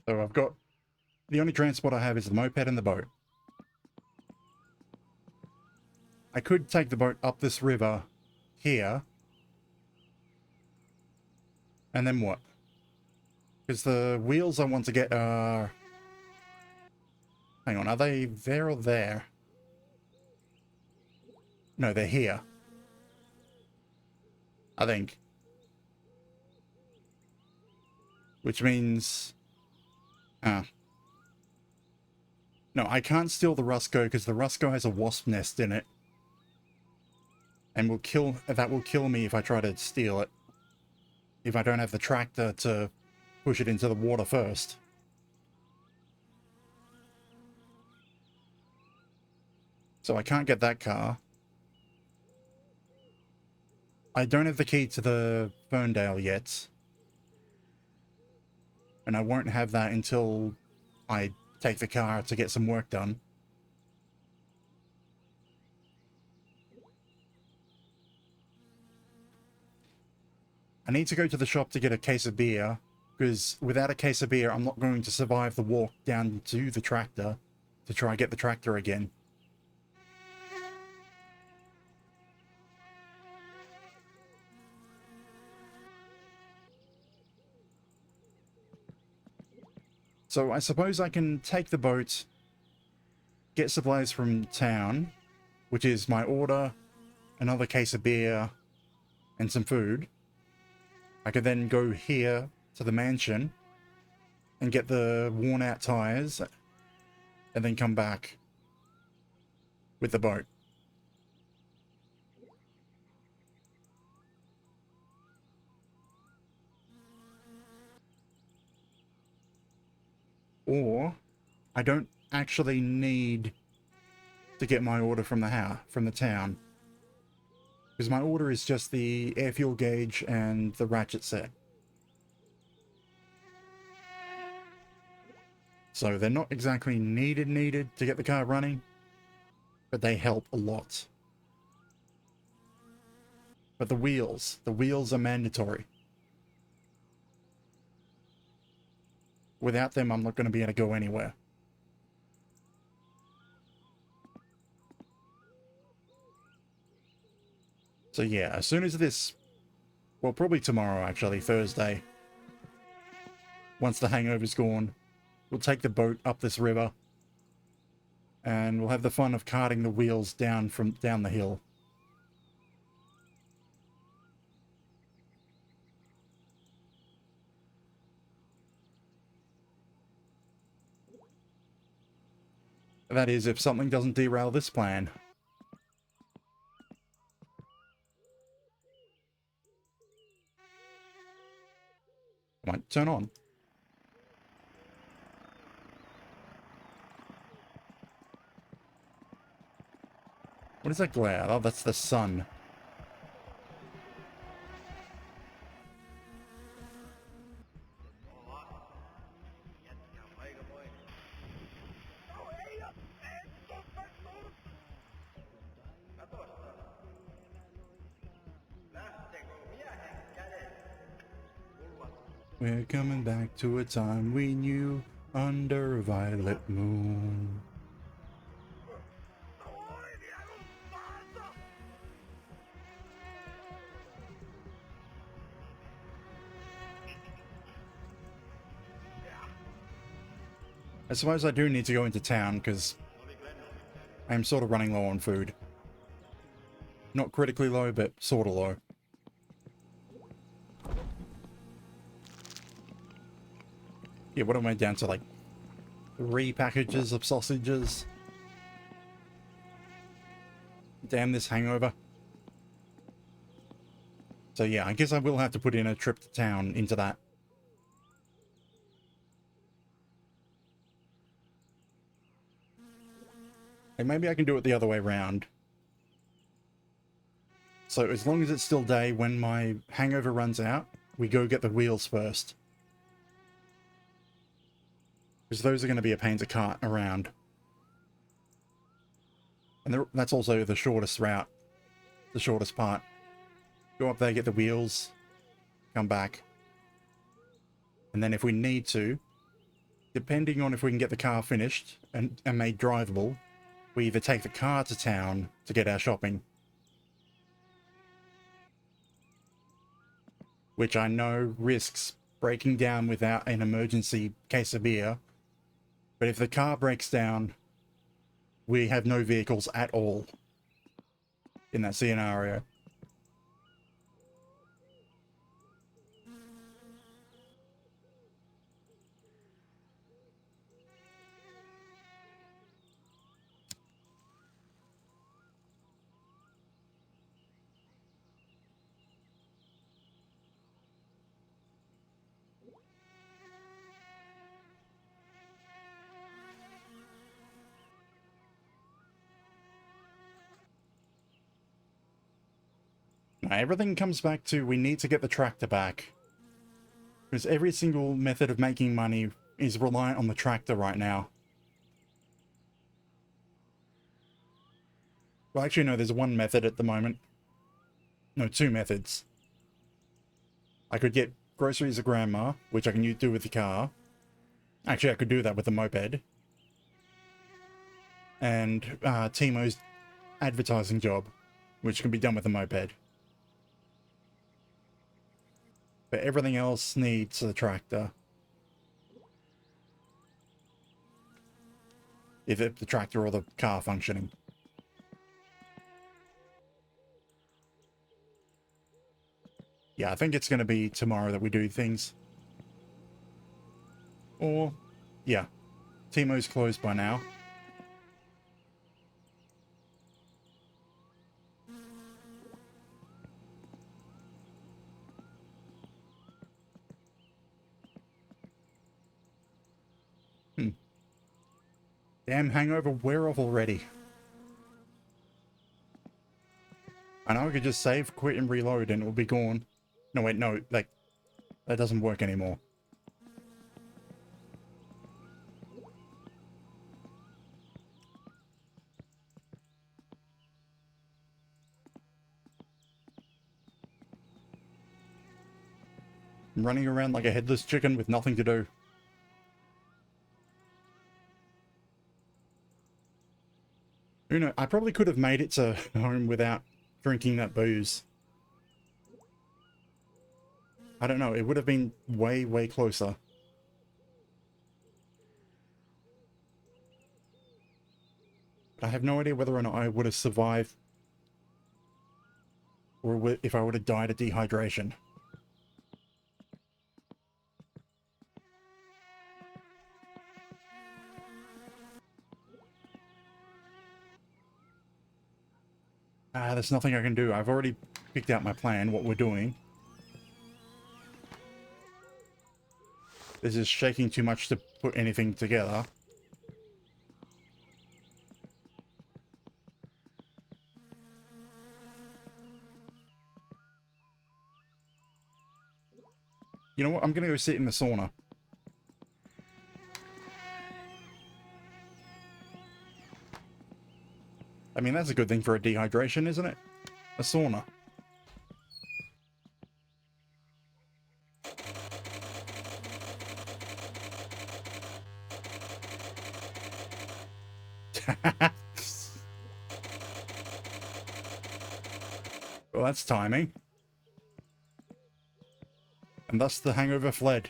Speaker 1: So I've got, the only transport I have is the moped and the boat. I could take the boat up this river here. And then what? Because the wheels I want to get are... Hang on, are they there or there? No, they're here. I think. Which means... No, I can't steal the Rusco because the Rusco has a wasp nest in it. And that will kill me if I try to steal it. If I don't have the tractor to push it into the water first. So I can't get that car. I don't have the key to the Ferndale yet. And I won't have that until I take the car to get some work done. I need to go to the shop to get a case of beer, because without a case of beer, I'm not going to survive the walk down to the tractor to try and get the tractor again. So I suppose I can take the boat, get supplies from town, which is my order, another case of beer, and some food. I could then go here to the mansion and get the worn out tires and then come back with the boat. Or I don't actually need to get my order from the town. Because my order is just the air fuel gauge and the ratchet set. So they're not exactly needed to get the car running, but they help a lot. But the wheels are mandatory. Without them, I'm not going to be able to go anywhere. So yeah, as soon as this, well, probably tomorrow actually, Thursday, once the hangover's gone, we'll take the boat up this river and we'll have the fun of carting the wheels down the hill. That is, if something doesn't derail this plan. Come on, turn on. What is that glare? Oh, that's the sun. We're coming back to a time we knew under a violet moon. I suppose I do need to go into town because I'm sort of running low on food. Not critically low, but sort of low. Yeah, what am I down to, like 3 packages of sausages? Damn this hangover. So yeah, I guess I will have to put in a trip to town into that. And maybe I can do it the other way around. So as long as it's still day when my hangover runs out, we go get the wheels first. Because those are going to be a pain to cart around. And that's also the shortest route. The shortest part. Go up there, get the wheels, come back. And then if we need to, depending on if we can get the car finished and made drivable, we either take the car to town to get our shopping. Which I know risks breaking down without an emergency case of beer. But if the car breaks down, we have no vehicles at all in that scenario. Now, everything comes back to we need to get the tractor back. Because every single method of making money is reliant on the tractor right now. Well, actually, no, there's one method at the moment. No, 2 methods. I could get groceries of grandma, which I can do with the car. Actually, I could do that with the moped. And Timo's advertising job, which can be done with the moped. But everything else needs a tractor. Either the tractor or the car functioning. Yeah, I think it's going to be tomorrow that we do things. Or, yeah, Timo's closed by now. Damn hangover, wear off already. I know I could just save, quit, and reload and it will be gone. No, wait, no, like, that doesn't work anymore. I'm running around like a headless chicken with nothing to do. Who knows? I probably could have made it to home without drinking that booze. I don't know, it would have been way, way closer. I have no idea whether or not I would have survived or if I would have died of dehydration. There's nothing I can do. I've already picked out my plan, what we're doing. This is shaking too much to put anything together. You know what? I'm gonna go sit in the sauna. I mean, that's a good thing for a dehydration, isn't it? A sauna. Well, that's timing. And thus the hangover fled.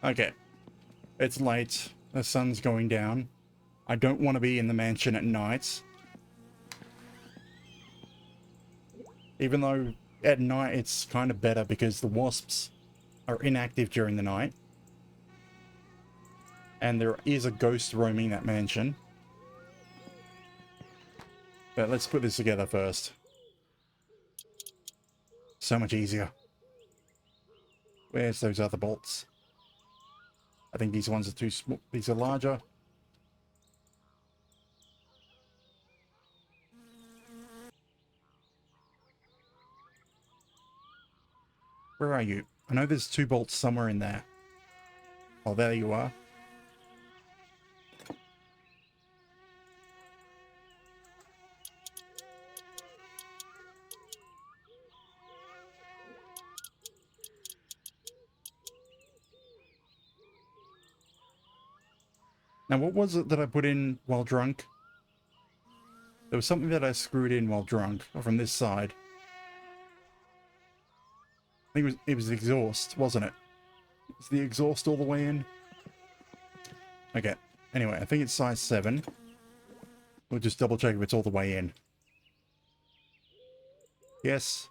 Speaker 1: Okay. It's late. The sun's going down. I don't want to be in the mansion at night. Even though at night it's kind of better because the wasps are inactive during the night. And there is a ghost roaming that mansion. But let's put this together first. So much easier. Where's those other bolts? I think these ones are too small. These are larger. Where are you? I know there's 2 bolts somewhere in there. Oh, there you are. Now, what was it that I put in while drunk? There was something that I screwed in while drunk, from this side. I think it was the exhaust, wasn't it? Is the exhaust all the way in? Okay. Anyway, I think it's size 7. We'll just double check if it's all the way in. Yes.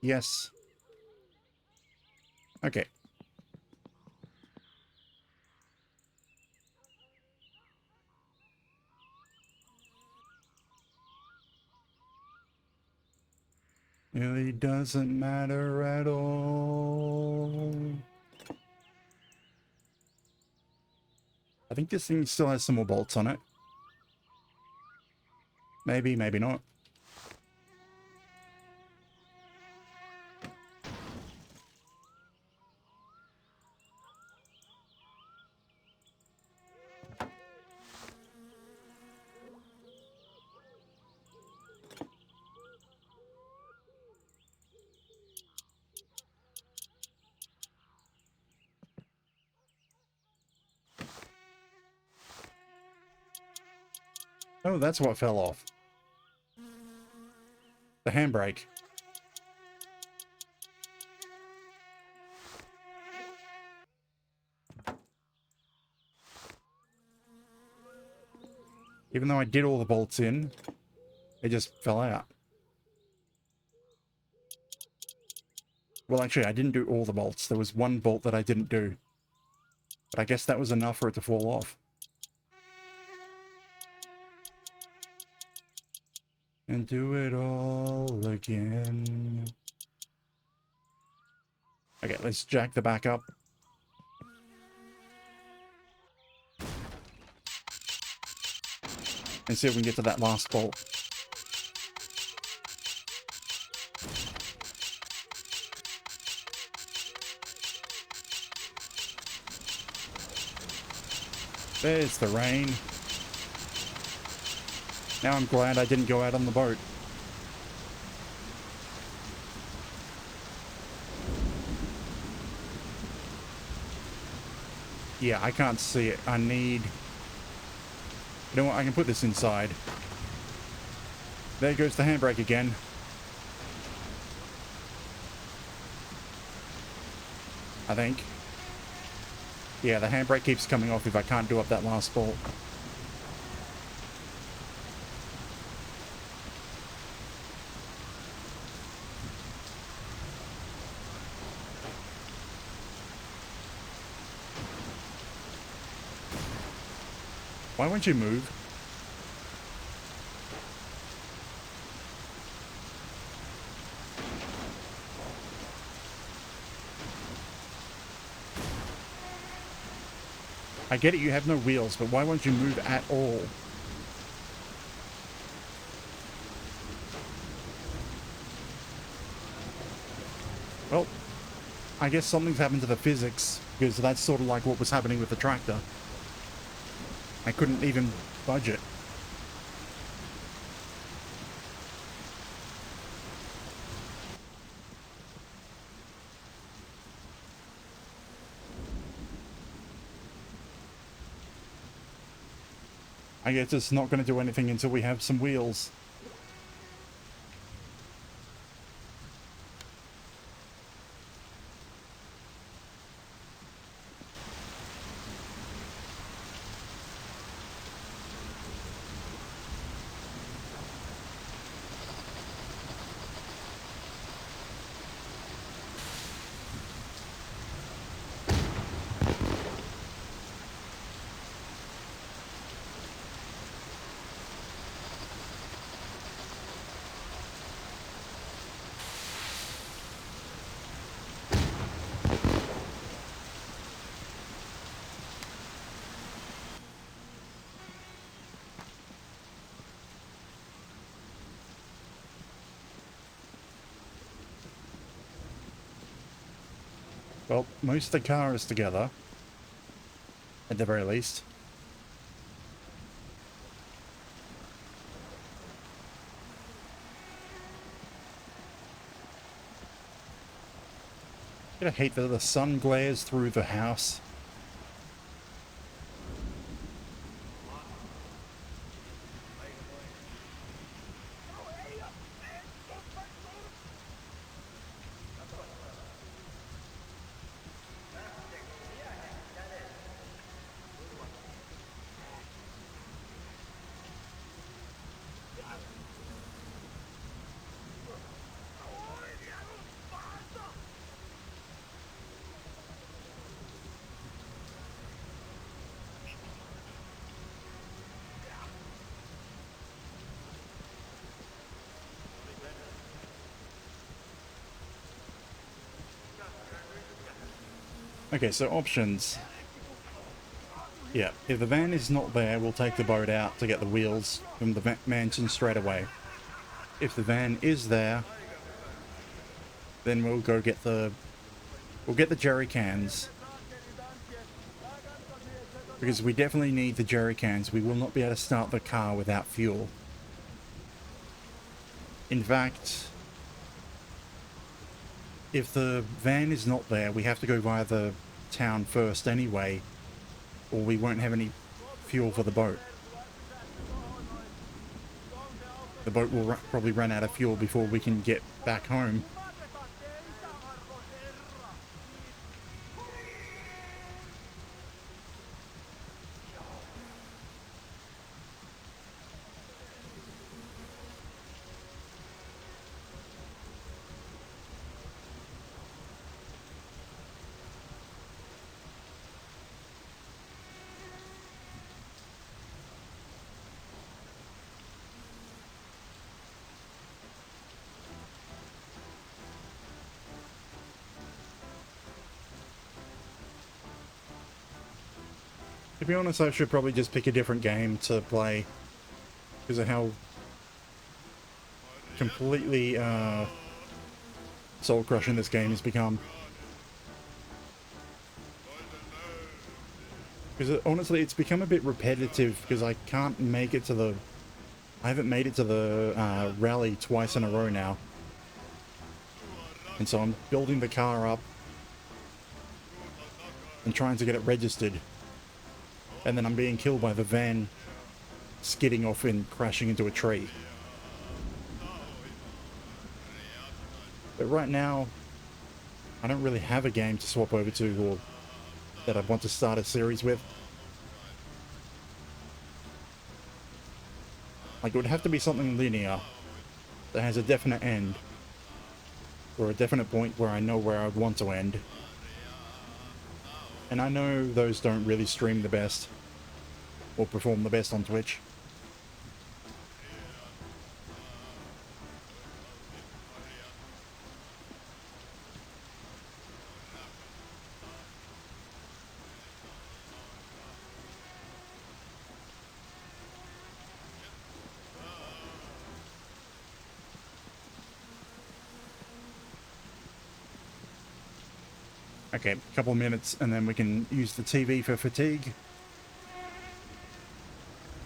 Speaker 1: Yes. Okay. Really doesn't matter at all. I think this thing still has some more bolts on it. Maybe, maybe not. Oh, that's what fell off. The handbrake. Even though I did all the bolts in, it just fell out. Well, actually, I didn't do all the bolts. There was one bolt that I didn't do. But I guess that was enough for it to fall off. And do it all again. Okay, let's jack the back up. And see if we can get to that last bolt. There's the rain. Now I'm glad I didn't go out on the boat. Yeah, I can't see it. I need... You know what? I can put this inside. There goes the handbrake again. I think. Yeah, the handbrake keeps coming off if I can't do up that last bolt. Why won't you move? I get it, you have no wheels, but why won't you move at all? Well, I guess something's happened to the physics, because that's sort of like what was happening with the tractor. I couldn't even budge it. I guess it's not going to do anything until we have some wheels. Well, most of the car is together, at the very least. I hate that the sun glares through the house. Okay, so options. Yeah, if the van is not there, we'll take the boat out to get the wheels from the mansion straight away. If the van is there, then we'll go get we'll get the jerry cans. Because we definitely need the jerry cans. We will not be able to start the car without fuel. In fact, if the van is not there, we have to go via the town first anyway, or we won't have any fuel for the boat. The boat will probably run out of fuel before we can get back home. To be honest, I should probably just pick a different game to play because of how completely soul-crushing this game has become. Because honestly, it's become a bit repetitive because I can't make it to the... I haven't made it to the rally twice in a row now. And so I'm building the car up and trying to get it registered. And then I'm being killed by the van skidding off and crashing into a tree. But right now, I don't really have a game to swap over to or that I want to start a series with. Like, it would have to be something linear that has a definite end, or a definite point where I know where I would want to end. And I know those don't really stream the best or perform the best on Twitch. Okay, a couple of minutes and then we can use the TV for fatigue.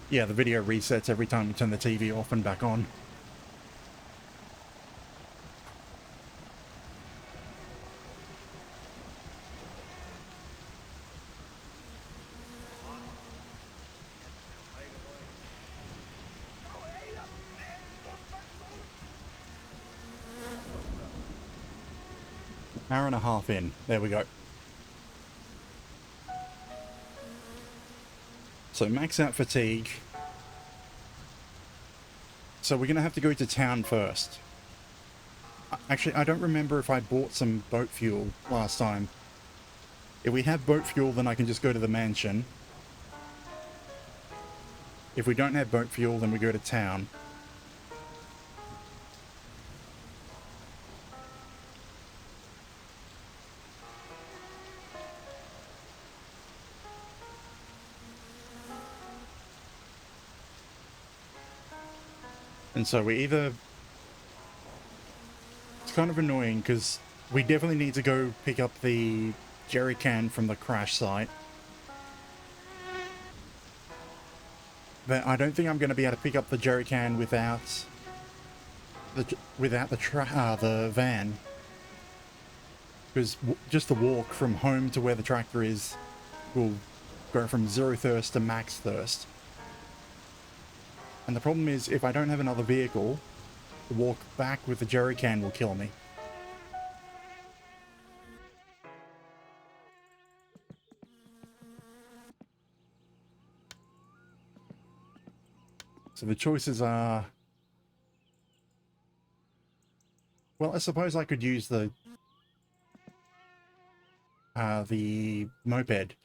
Speaker 1: Yeah, the video resets every time we turn the TV off and back on. Hour and a half in. There we go. So max out fatigue. So we're going to have to go to town first. Actually, I don't remember if I bought some boat fuel last time. If we have boat fuel, then I can just go to the mansion. If we don't have boat fuel, then we go to town. And so we either... It's kind of annoying because we definitely need to go pick up the jerry can from the crash site. But I don't think I'm going to be able to pick up the jerry can without the van. Because just the walk from home to where the tractor is will go from 0 thirst to max thirst. And the problem is, if I don't have another vehicle, the walk back with the jerry can will kill me. So the choices are... Well, I suppose I could use the moped.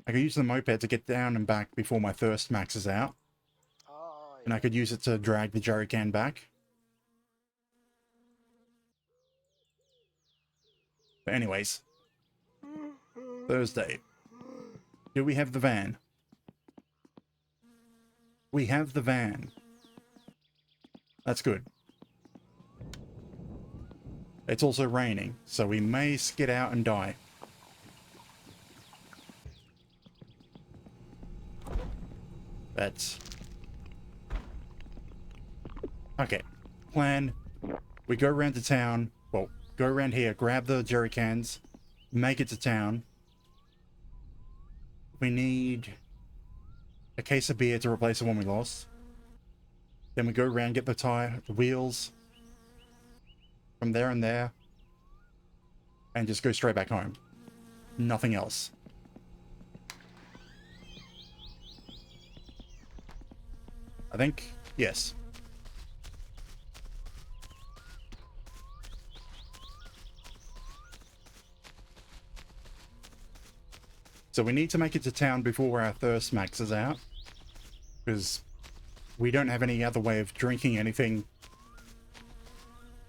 Speaker 1: I could use the moped to get down and back before my thirst maxes out. And I could use it to drag the jerry can back. But anyways. Thursday. Do we have the van? We have the van. That's good. It's also raining, so we may skid out and die. That's... Okay. Plan. We go around to town. Well, go around here, grab the jerry cans, make it to town. We need a case of beer to replace the one we lost. Then we go around, get the wheels from there and there, and just go straight back home. Nothing else. I think, yes. So we need to make it to town before our thirst maxes out, because we don't have any other way of drinking anything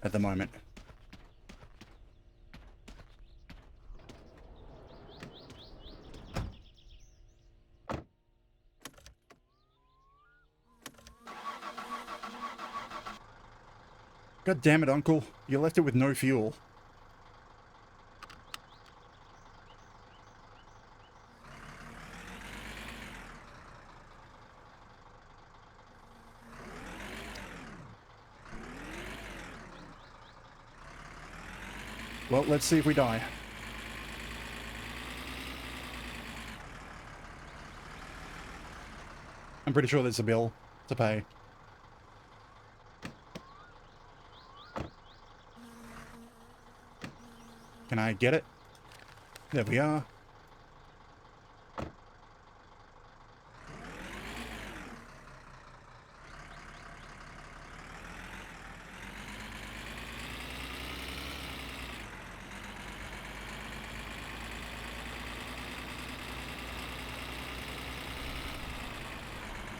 Speaker 1: at the moment. God damn it, Uncle. You left it with no fuel. Well, let's see if we die. I'm pretty sure there's a bill to pay. Can I get it? There we are.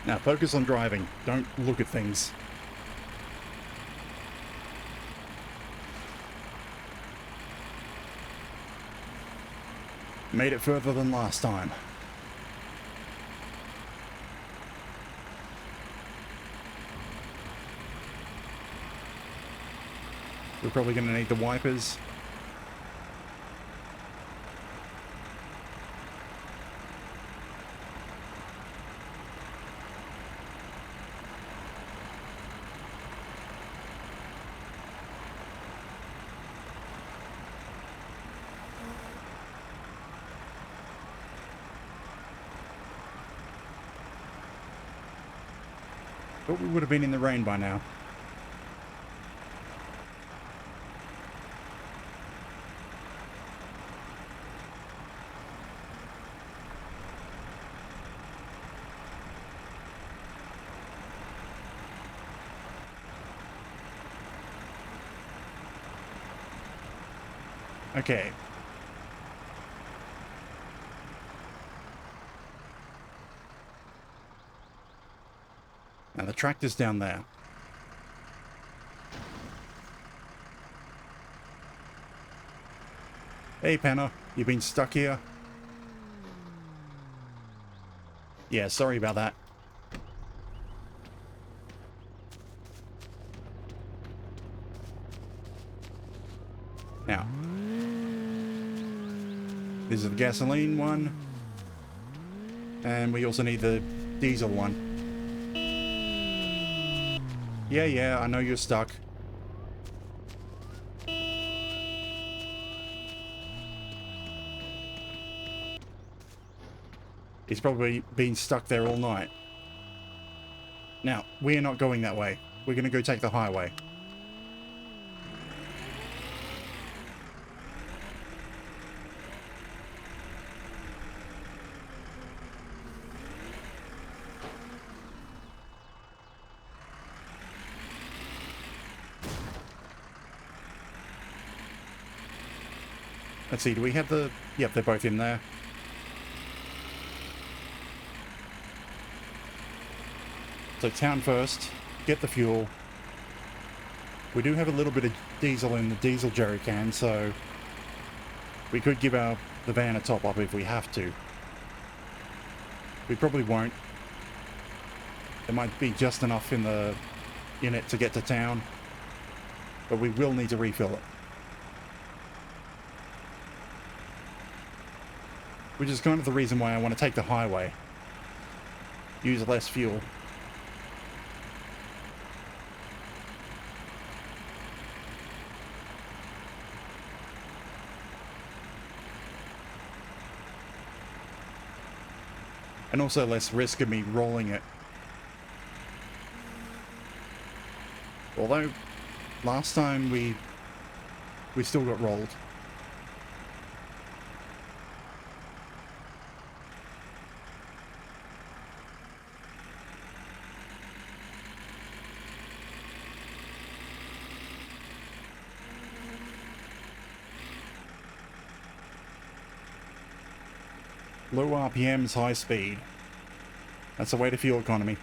Speaker 1: Now focus on driving. Don't look at things. Made it further than last time. We're probably going to need the wipers. Thought we would have been in the rain by now. Okay. Now the tractor's down there. Hey, Panna, you been stuck here? Yeah, sorry about that. Now, this is the gasoline one. And we also need the diesel one. Yeah, I know you're stuck. He's probably been stuck there all night. Now, we're not going that way. We're going to go take the highway. Let's see, do we have the... Yep, they're both in there. So town first, get the fuel. We do have a little bit of diesel in the diesel jerry can, so we could give the van a top up if we have to. We probably won't. There might be just enough in it to get to town, but we will need to refill it. Which is kind of the reason why I want to take the highway. Use less fuel. And also less risk of me rolling it. Although, last time we still got rolled. Low RPMs, high speed. That's the way to fuel economy.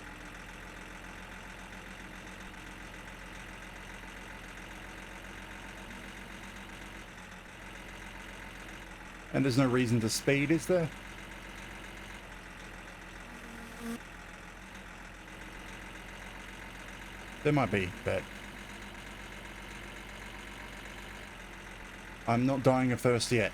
Speaker 1: And there's no reason to speed, is there? There might be, but I'm not dying of thirst yet.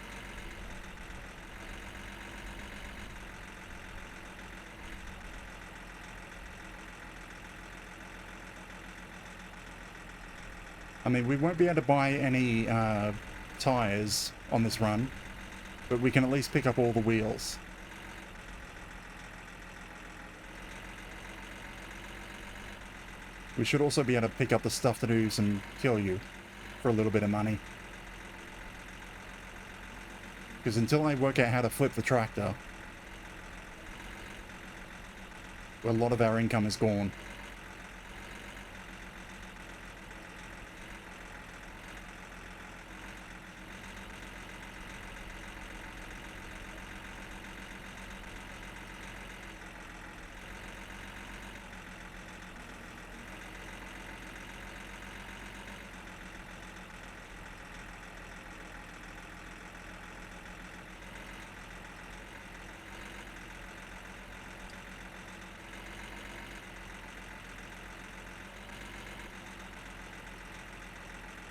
Speaker 1: I mean, we won't be able to buy any tires on this run, but we can at least pick up all the wheels. We should also be able to pick up the stuff to do some kill you for a little bit of money. Because until I work out how to flip the tractor, a lot of our income is gone.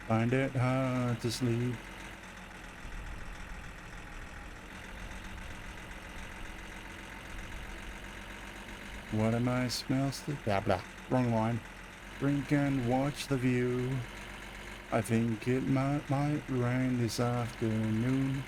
Speaker 1: Find it hard to sleep. What am I smells to... Blah, blah. Wrong line. Drink and watch the view. I think it might rain this afternoon.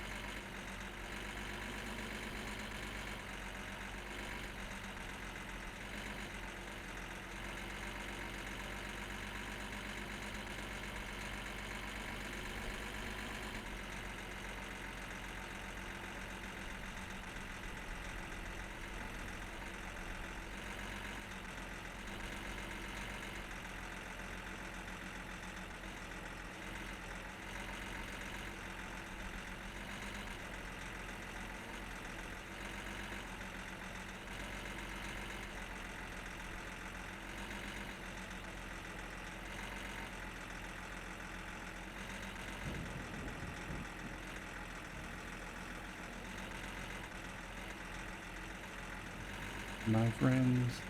Speaker 1: my friends.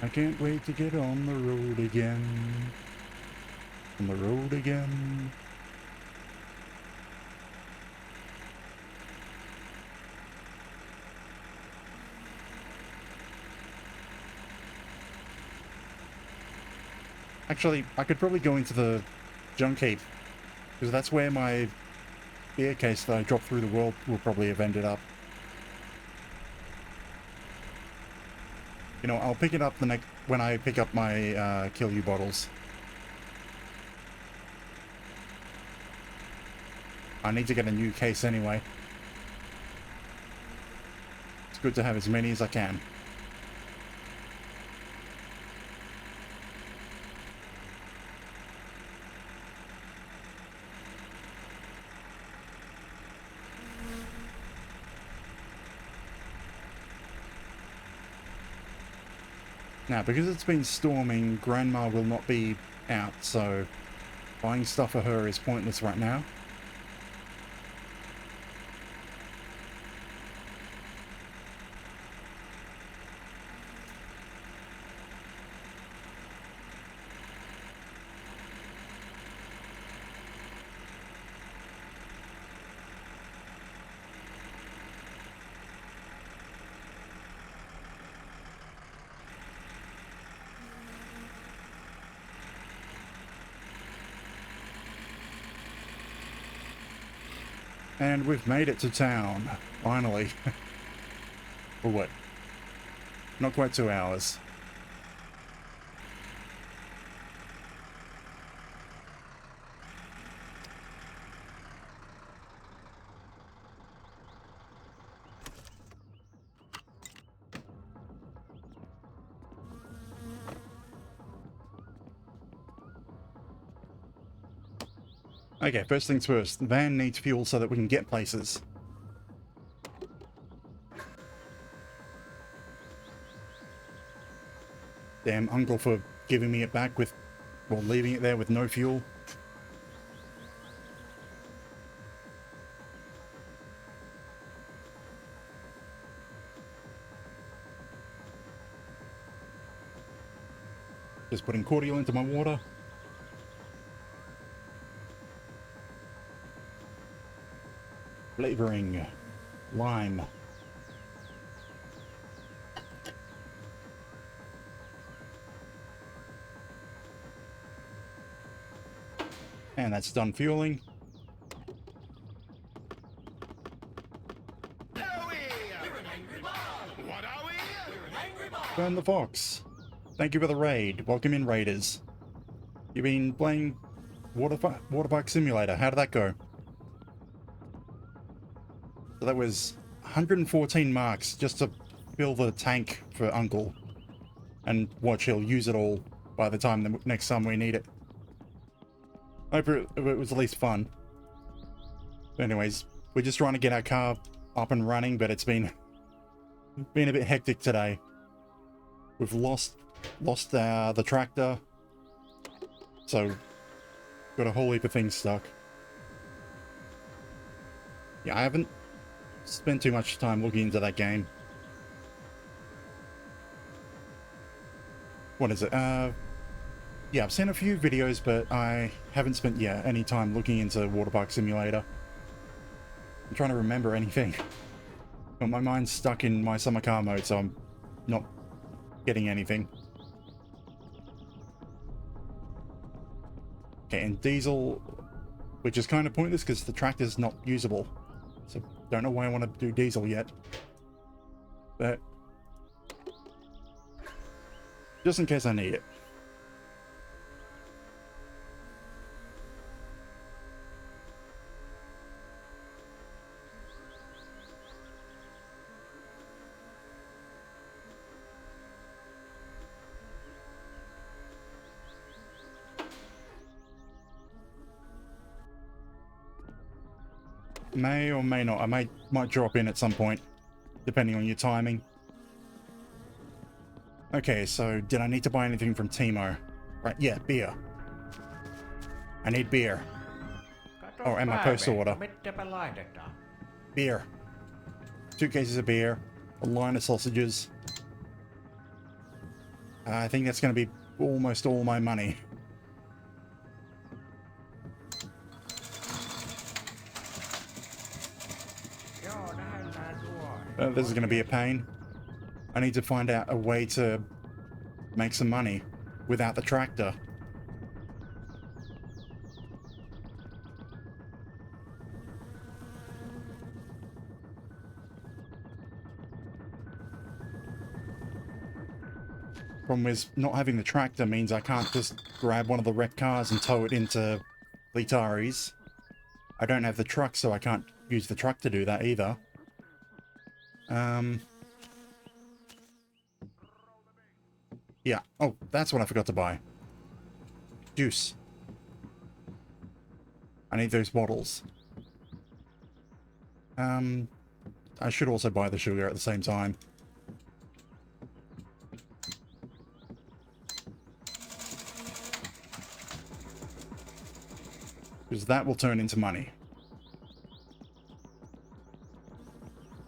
Speaker 1: I can't wait to get on the road again. On the road again. Actually, I could probably go into the junk heap, because that's where my beer case that I dropped through the world will probably have ended up. You know, I'll pick it up the next when I pick up my kill you bottles. I need to get a new case anyway. It's good to have as many as I can. Now, because it's been storming, Grandma will not be out, so buying stuff for her is pointless right now. And we've made it to town, finally. Or what? Not quite 2 hours. Okay, first things first. The van needs fuel so that we can get places. Damn uncle for giving me it back with, well, leaving it there with no fuel. Just putting cordial into my water. Flavoring. Lime. And that's done fueling. Burn the fox. Thank you for the raid. Welcome in, raiders. You've been playing Water Park Simulator. How did that go? So that was 114 marks just to fill the tank for Uncle. And watch, he'll use it all by the time the next time we need it. I hope it was at least fun. But anyways, we're just trying to get our car up and running, but it's been a bit hectic today. We've lost the tractor, so got a whole heap of things stuck. Yeah, I haven't spent too much time looking into that game. What is it? Yeah, I've seen a few videos, but I haven't spent, yeah, any time looking into Water Park Simulator. I'm trying to remember anything. But my mind's stuck in my summer car mode, so I'm not getting anything. Okay, and diesel, which is kind of pointless because the tractor's not usable. So don't know why I want to do diesel yet. But just in case I need it. May or may not. I might drop in at some point, depending on your timing. Okay, so did I need to buy anything from Timo? Right, yeah, beer. I need beer. Oh, and my postal order. Beer. 2 cases of beer, a line of sausages. I think that's going to be almost all my money. This is going to be a pain. I need to find out a way to make some money without the tractor. Problem is, not having the tractor means I can't just grab one of the wrecked cars and tow it into Litari's. I don't have the truck, so I can't use the truck to do that either. Yeah. Oh, that's what I forgot to buy. Juice. I need those bottles. I should also buy the sugar at the same time. Because that will turn into money.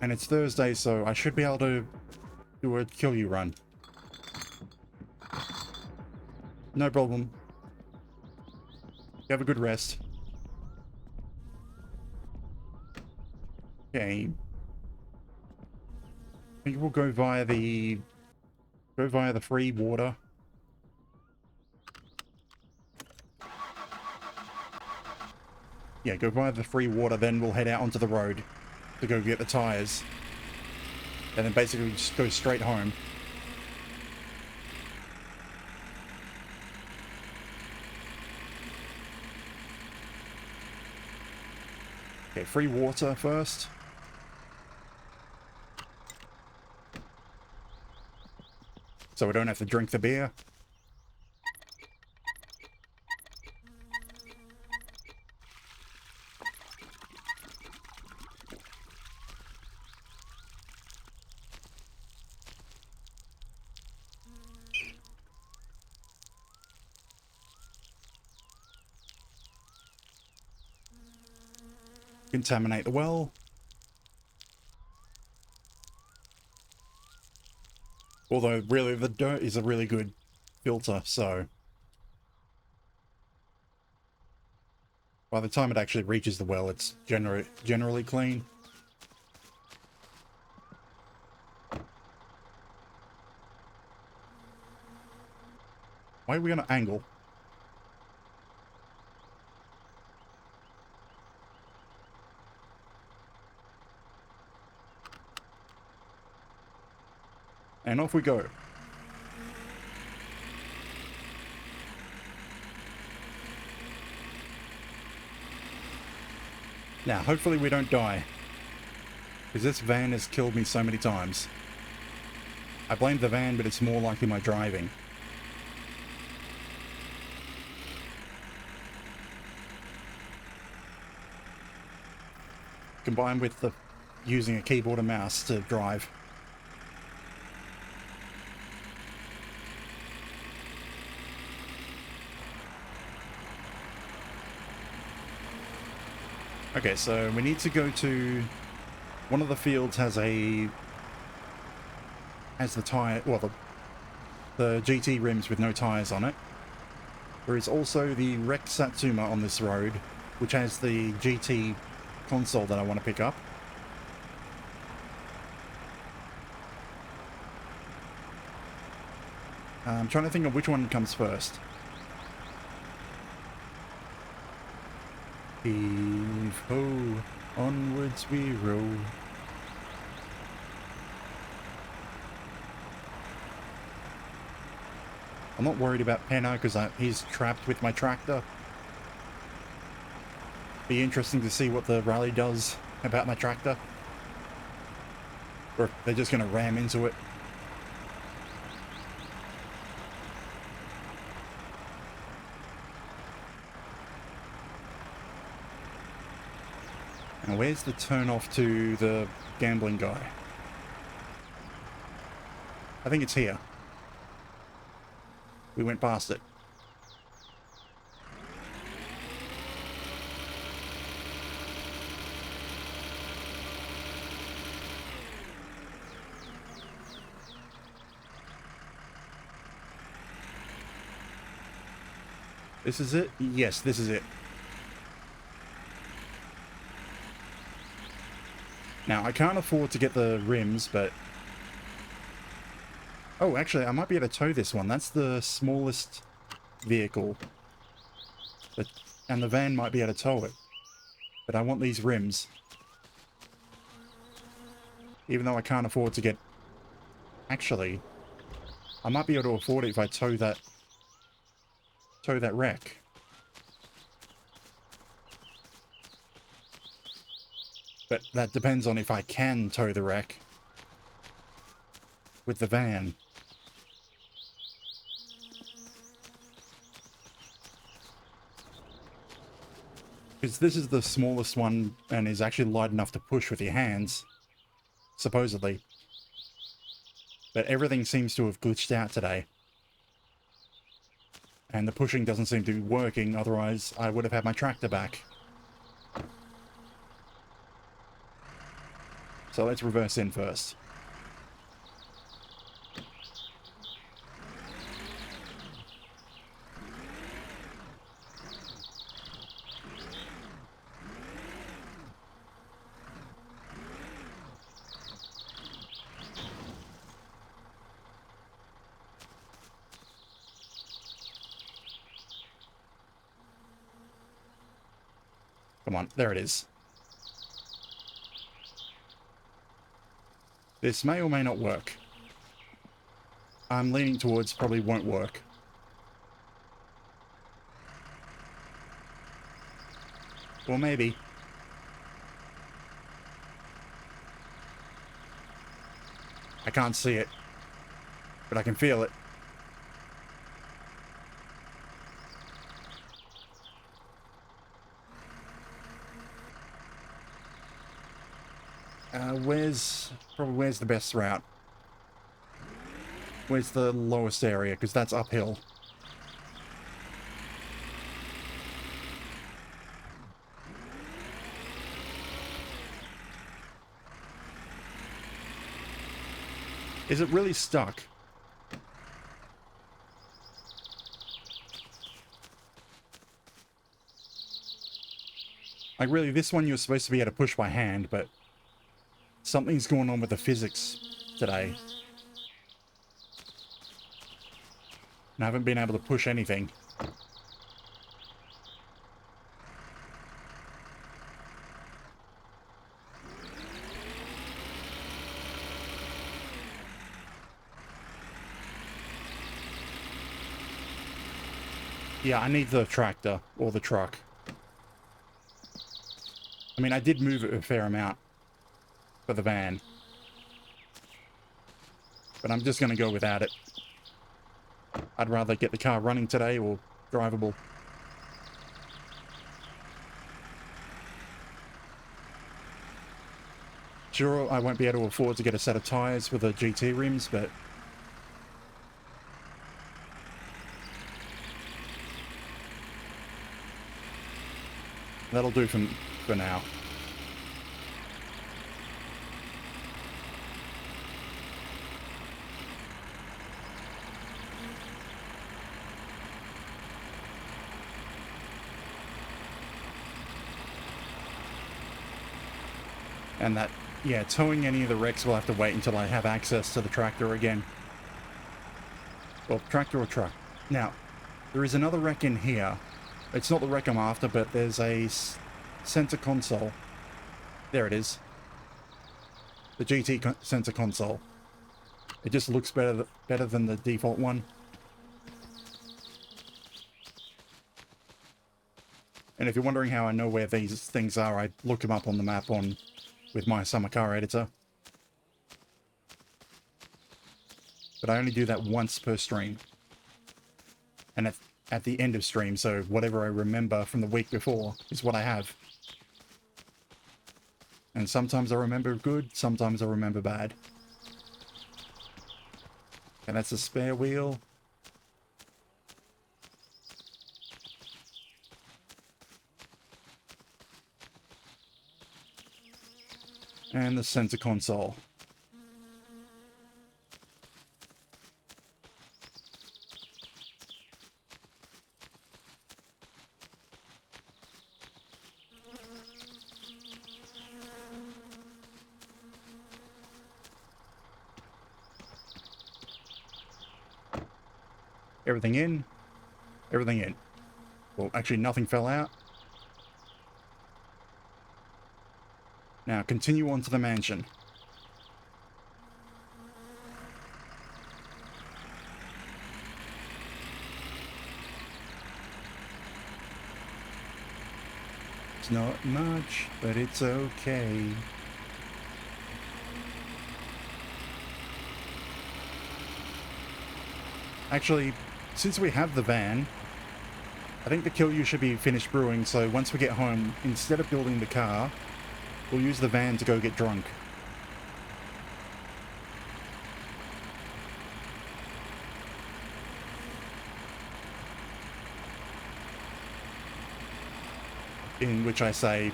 Speaker 1: And it's Thursday, so I should be able to do a kill you run. No problem. You have a good rest. Okay. I think we'll go via the free water. Yeah, go via the free water, then we'll head out onto the road to go get the tires. And then basically just go straight home. Okay, free water first. So we don't have to drink the beer. Contaminate the well. Although, really, the dirt is a really good filter, so by the time it actually reaches the well, it's generally clean. Why are we gonna angle? And off we go. Now, hopefully we don't die. Because this van has killed me so many times. I blame the van, but it's more likely my driving. Combined with the using a keyboard and mouse to drive. Okay, so we need to go to one of the fields has the tire, well, the GT rims with no tires on it. There is also the wrecked Satsuma on this road, which has the GT console that I want to pick up. I'm trying to think of which one comes first. Heave ho, onwards we roll. I'm not worried about Penna because he's trapped with my tractor. Be interesting to see what the rally does about my tractor. Or if they're just going to ram into it. Now where's the turn off to the gambling guy? I think it's here. We went past it. This is it? Yes, this is it. Now, I can't afford to get the rims, but... Oh, actually, I might be able to tow this one. That's the smallest vehicle. And the van might be able to tow it. But I want these rims. Even though I can't afford to get... Actually, I might be able to afford it if I tow that wreck. But that depends on if I can tow the wreck with the van. Because this is the smallest one and is actually light enough to push with your hands, supposedly. But everything seems to have glitched out today. And the pushing doesn't seem to be working, otherwise I would have had my tractor back. So let's reverse in first. Come on, there it is. This may or may not work. I'm leaning towards probably won't work. Or maybe. I can't see it, but I can feel it. Where's the best route? Where's the lowest area? Because that's uphill. Is it really stuck? Like really, this one you're supposed to be able to push by hand, but something's going on with the physics today. And I haven't been able to push anything. Yeah, I need the tractor or the truck. I mean, I did move it a fair amount for the van. But I'm just going to go without it. I'd rather get the car running today or drivable. Sure, I won't be able to afford to get a set of tyres with the GT rims, but... that'll do for now. And that, yeah, towing any of the wrecks will have to wait until I have access to the tractor again. Well, tractor or truck. Now, there is another wreck in here. It's not the wreck I'm after, but there's a center console. There it is. The GT center console. It just looks better than the default one. And if you're wondering how I know where these things are, I look them up on the map with my Summer Car Editor. But I only do that once per stream. And at the end of stream, so whatever I remember from the week before is what I have. And sometimes I remember good, sometimes I remember bad. And that's a spare wheel. And the center console. Everything in. Everything in. Well, actually, nothing fell out. Now, continue on to the mansion. It's not much, but it's okay. Actually, since we have the van, I think the Kilyu should be finished brewing, so once we get home, instead of building the car, we'll use the van to go get drunk. In which I say,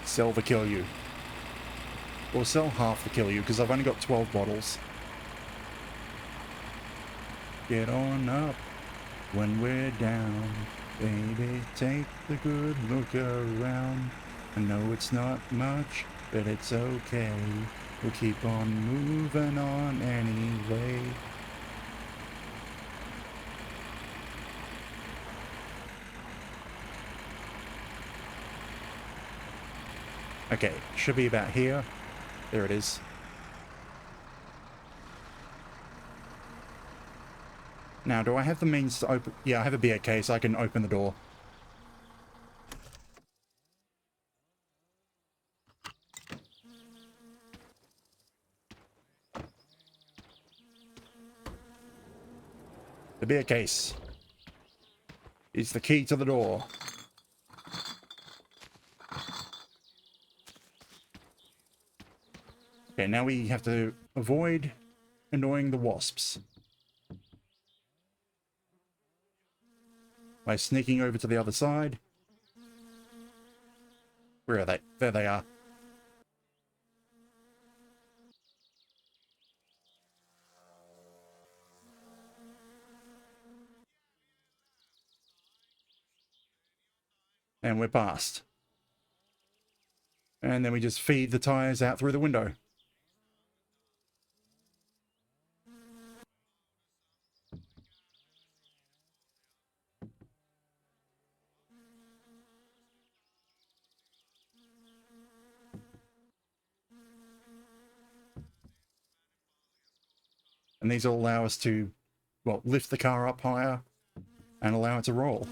Speaker 1: sell the Kilyu. Or sell half the Kilyu, because I've only got 12 bottles. Get on up when we're down. Baby, take the good look around. I know it's not much, but it's okay. We'll keep on moving on anyway. Okay, should be about here. There it is. Now, do I have the means to open? Yeah, I have a beer case. I can open the door. The beer case is the key to the door. Okay, now we have to avoid annoying the wasps by sneaking over to the other side. Where are they? There they are. And we're past. And then we just feed the tires out through the window. And these will allow us to, well, lift the car up higher and allow it to roll.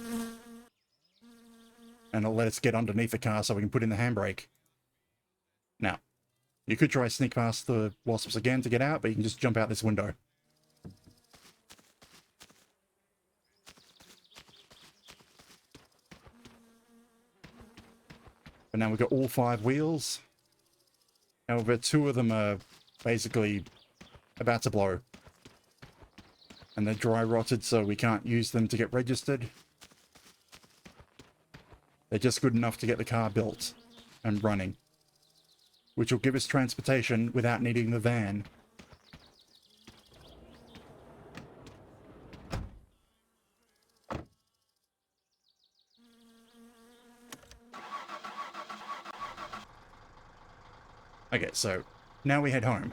Speaker 1: And it'll let us get underneath the car so we can put in the handbrake. Now, you could try sneak past the wasps again to get out, but you can just jump out this window. But now we've got all 5 wheels. However, 2 of them are basically about to blow. And they're dry rotted, so we can't use them to get registered. They're just good enough to get the car built and running, which will give us transportation without needing the van. Okay, so now we head home.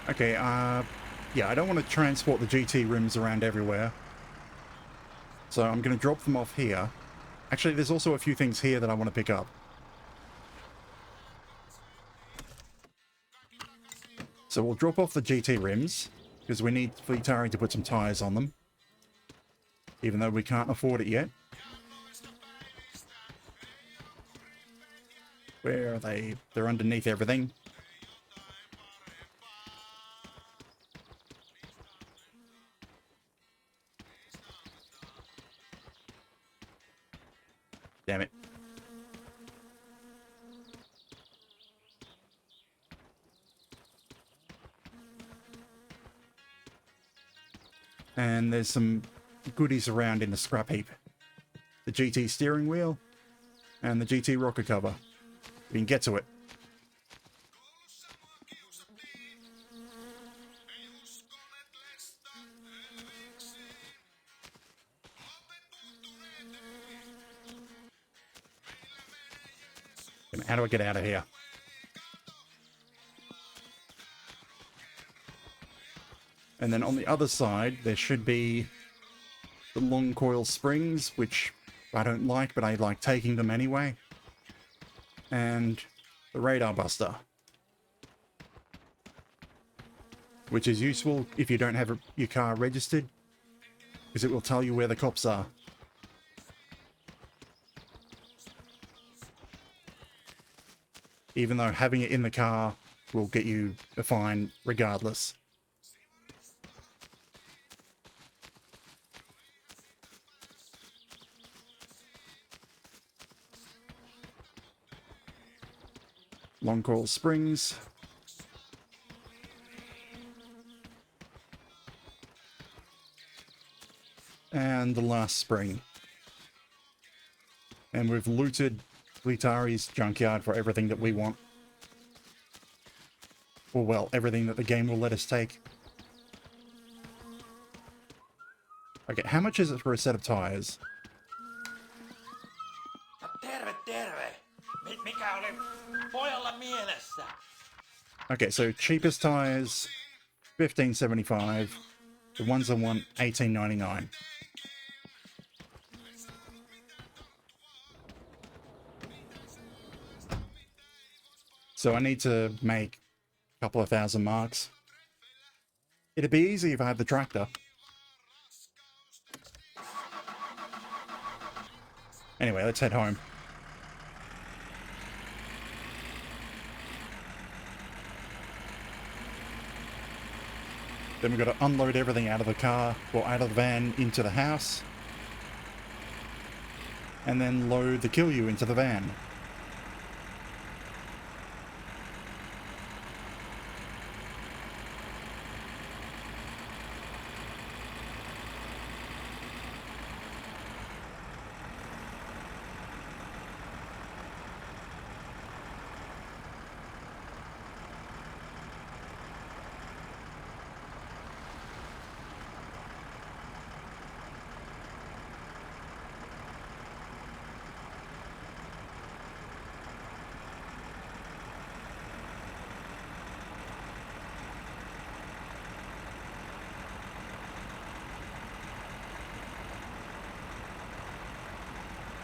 Speaker 1: Okay, yeah, I don't want to transport the GT rims around everywhere. So I'm going to drop them off here. Actually, there's also a few things here that I want to pick up. So we'll drop off the GT rims, because we need Fleetari to put some tyres on them. Even though we can't afford it yet. Where are they? They're underneath everything. Damn it. And there's some goodies around in the scrap heap. the GT steering wheel, and the GT rocker cover. We can get to it. And how do I get out of here? And then on the other side, there should be the long coil springs, which I don't like, but I like taking them anyway. And the radar buster, which is useful if you don't have your car registered, because it will tell you where the cops are. Even though having it in the car will get you a fine regardless. Long coil springs. And the last spring. And we've looted Litari's junkyard for everything that we want. Or, well, everything that the game will let us take. Okay, how much is it for a set of tires?
Speaker 2: Terve, terve! Mikä oli pojalla mielessä?
Speaker 1: Okay, so cheapest tires, $15.75. The ones I want, $18.99. So I need to make a couple of thousand marks. It'd be easy if I had the tractor. Anyway, let's head home. Then we've got to unload everything out of the car, or out of the van into the house. And then load the Killu into the van.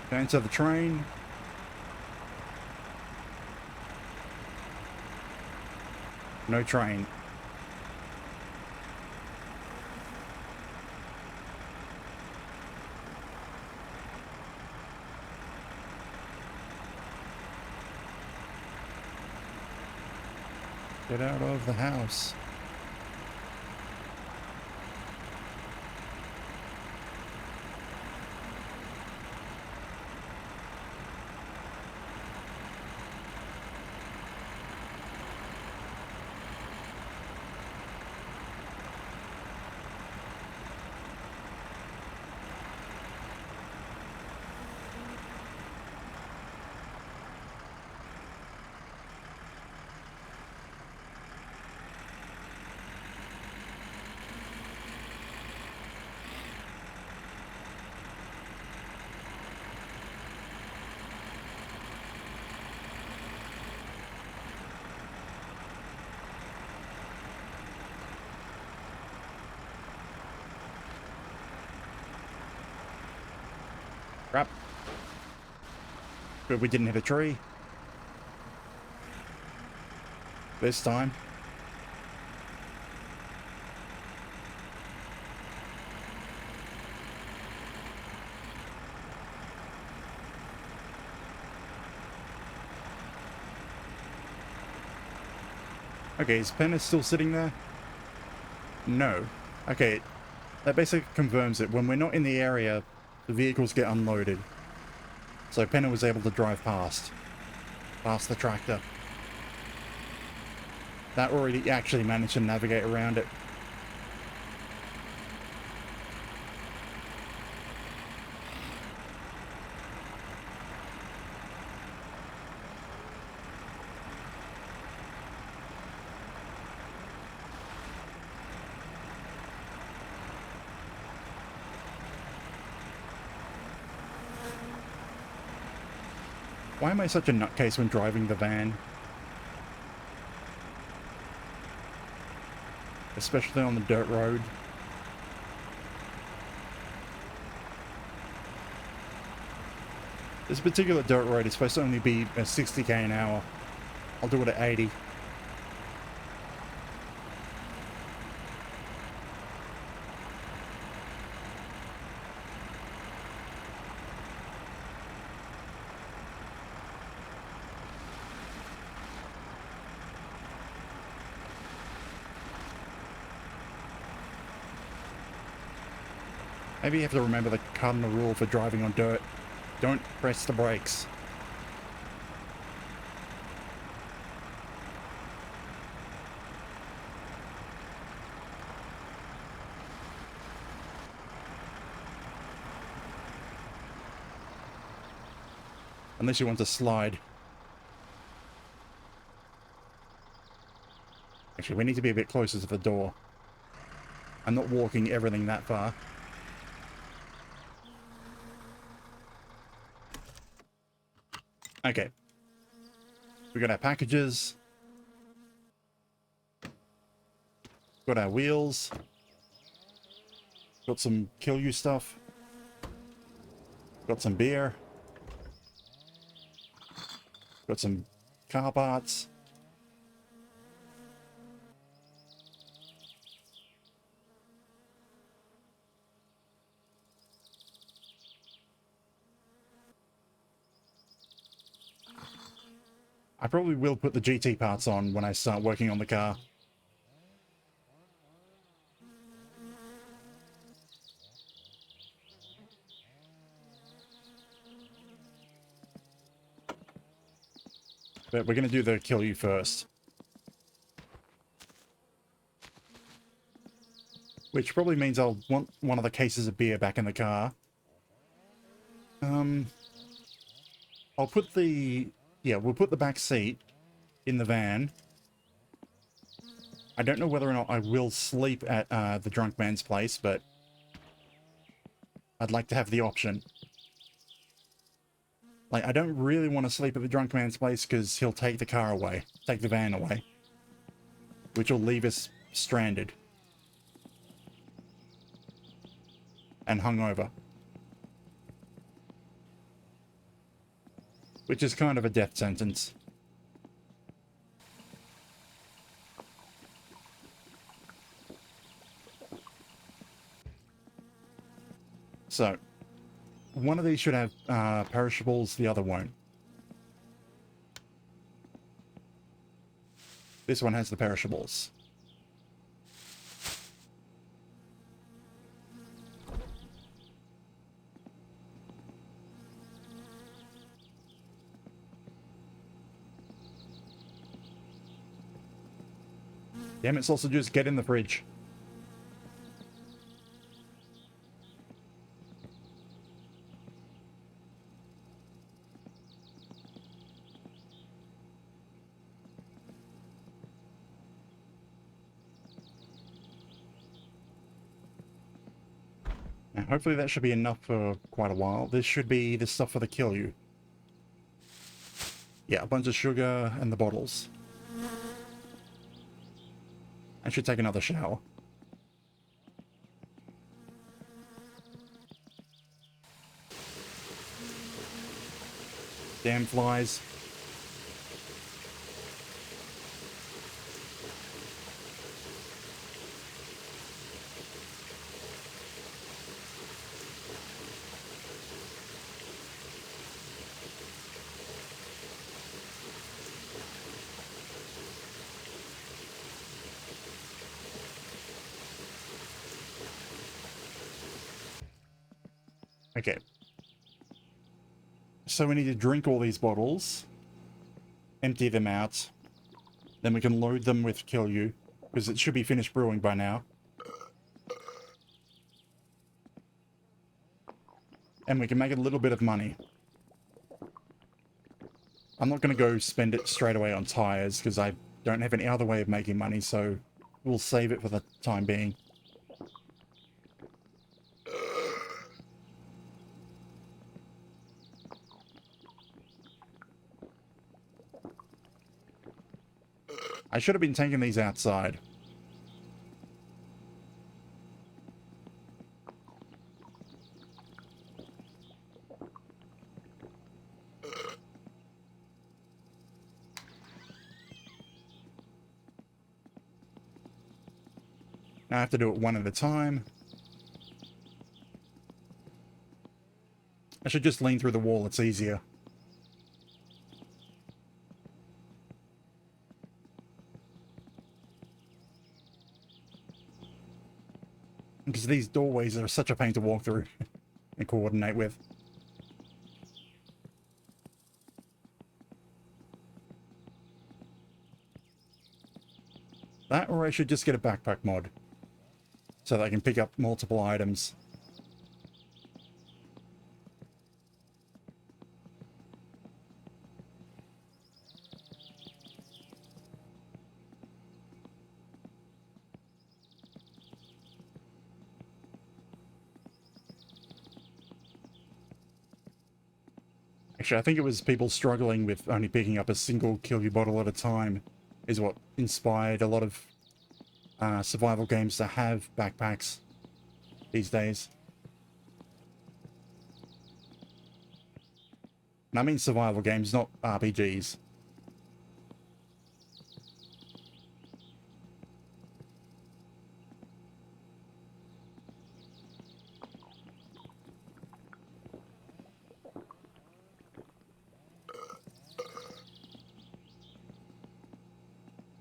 Speaker 1: Go into the train. No train. Get out of the house. Crap. Good we didn't hit a tree. This time. Okay, is Penna still sitting there? No. Okay, that basically confirms it. When we're not in the area, the vehicles get unloaded. So Penna was able to drive past the tractor. That already actually managed to navigate around it. Why am I such a nutcase when driving the van? Especially on the dirt road. This particular dirt road is supposed to only be 60k an hour. I'll do it at 80. Maybe you have to remember the cardinal rule for driving on dirt. Don't press the brakes. Unless you want to slide. Actually, we need to be a bit closer to the door. I'm not walking everything that far. Okay. We got our packages. Got our wheels. Got some kill you stuff. Got some beer. Got some car parts. I probably will put the GT parts on when I start working on the car. But we're going to do the kill you first. Which probably means I'll want one of the cases of beer back in the car. I'll put the... Yeah, we'll put the back seat in the van. I don't know whether or not I will sleep at the drunk man's place, but I'd like to have the option. Like, I don't really want to sleep at the drunk man's place because he'll take the car away, take the van away, which will leave us stranded and hungover. Which is kind of a death sentence. So, one of these should have perishables, the other won't. This one has the perishables. Damn it, sausages, get in the fridge. Now, hopefully that should be enough for quite a while. This should be the stuff for the kill you. Yeah, a bunch of sugar and the bottles. I should take another shower. Damn flies. Okay. So we need to drink all these bottles, empty them out, then we can load them with kill you, because it should be finished brewing by now. And we can make a little bit of money. I'm not going to go spend it straight away on tires, because I don't have any other way of making money, so we'll save it for the time being. I should have been taking these outside. Now I have to do it one at a time. I should just lean through the wall, it's easier. Because these doorways are such a pain to walk through and coordinate with. That, or I should just get a backpack mod, so that I can pick up multiple items. Actually, I think it was people struggling with only picking up a single kill you bottle at a time is what inspired a lot of survival games to have backpacks these days. And I mean survival games, not RPGs.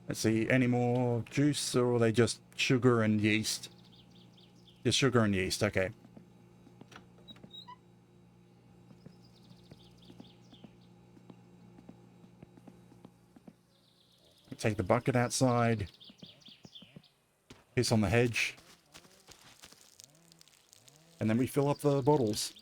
Speaker 1: Let's see, any more juice, or are they just sugar and yeast? Just sugar and yeast, okay. Take the bucket outside. Piss on the hedge. And then we fill up the bottles.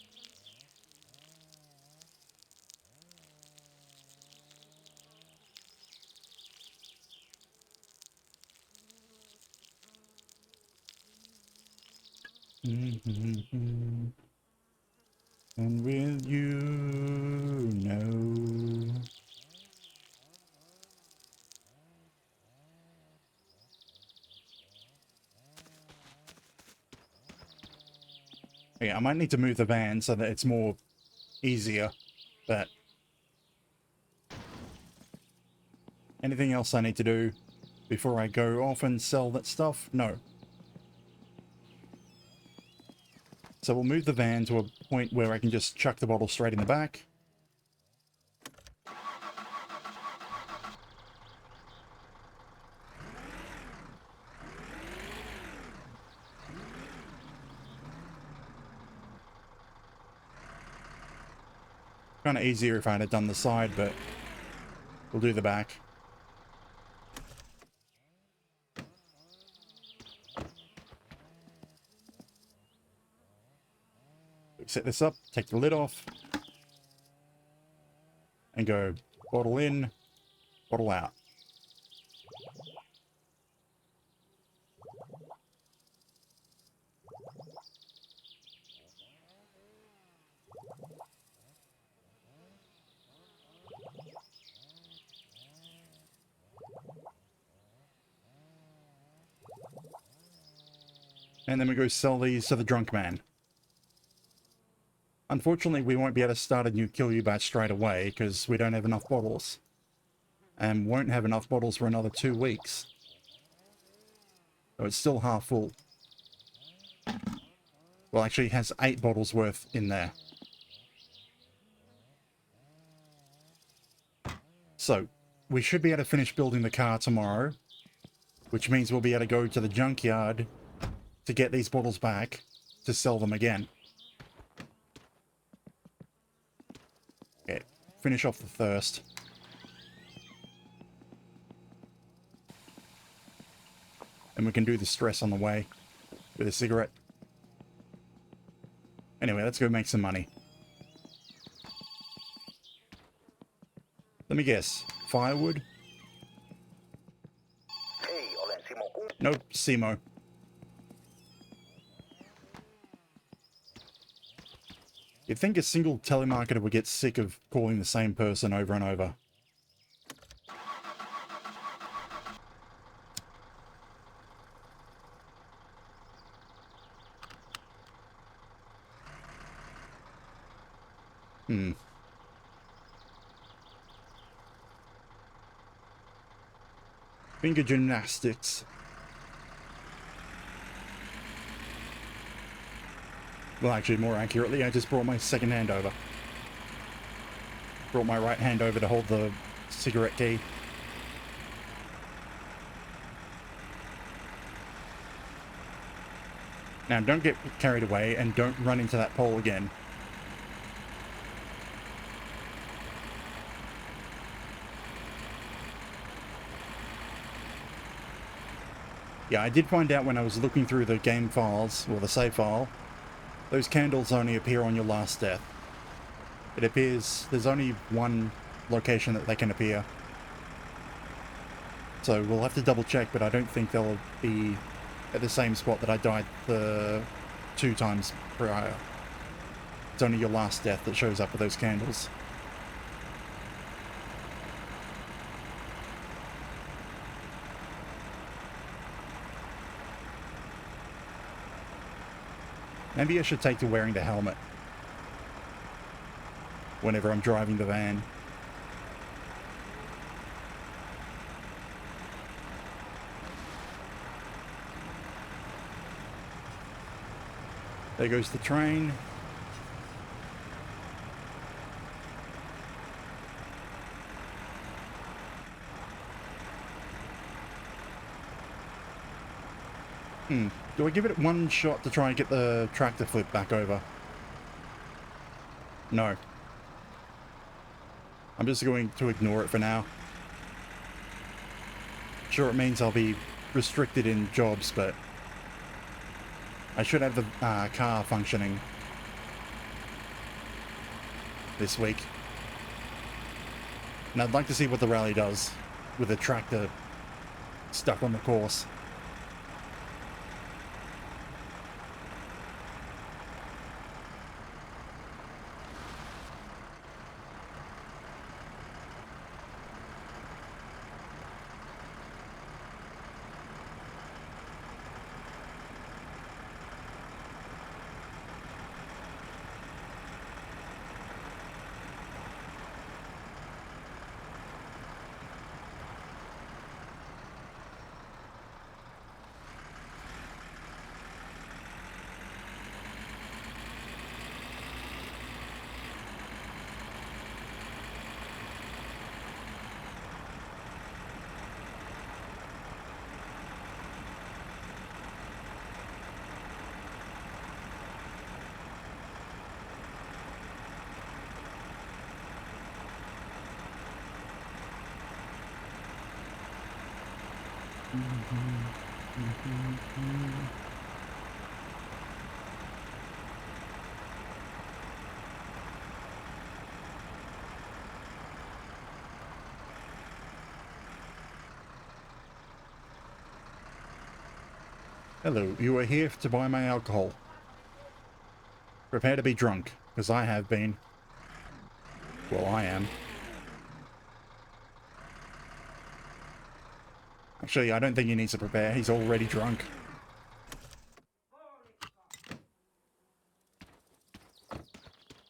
Speaker 1: And with you, no. Yeah, I might need to move the van so that it's more easier, but anything else I need to do before I go off and sell that stuff? No. So we'll move the van to a point where I can just chuck the bottle straight in the back. Kind of easier if I had done the side, but we'll do the back. Set this up, take the lid off, and go bottle in, bottle out. And then we go sell these to the drunk man. Unfortunately, we won't be able to start a new kill you batch straight away because we don't have enough bottles. And won't have enough bottles for another 2 weeks. So it's still half full. Well, actually, it has 8 bottles worth in there. So, we should be able to finish building the car tomorrow, which means we'll be able to go to the junkyard to get these bottles back to sell them again. Okay, finish off the thirst. And we can do the stress on the way with a cigarette. Anyway, let's go make some money. Let me guess. Firewood?
Speaker 3: Hei, olen Simo Kump.
Speaker 1: Nope, Simo. You'd think a single telemarketer would get sick of calling the same person over and over. Hmm. Finger gymnastics. Well, actually, more accurately, I just brought my second hand over. Brought my right hand over to hold the cigarette key. Now, don't get carried away and don't run into that pole again. Yeah, I did find out when I was looking through the game files, or the save file, those candles only appear on your last death. It appears there's only one location that they can appear. So we'll have to double check, but I don't think they'll be at the same spot that I died the 2 times prior. It's only your last death that shows up with those candles. Maybe I should take to wearing the helmet whenever I'm driving the van. There goes the train. Do I give it one shot to try and get the tractor flip back over? No. I'm just going to ignore it for now. Sure, it means I'll be restricted in jobs, but I should have the car functioning this week. And I'd like to see what the rally does with the tractor stuck on the course. Hello, you are here to buy my alcohol. Prepare to be drunk, because I have been. Well, I am. Actually, I don't think he needs to prepare. He's already drunk.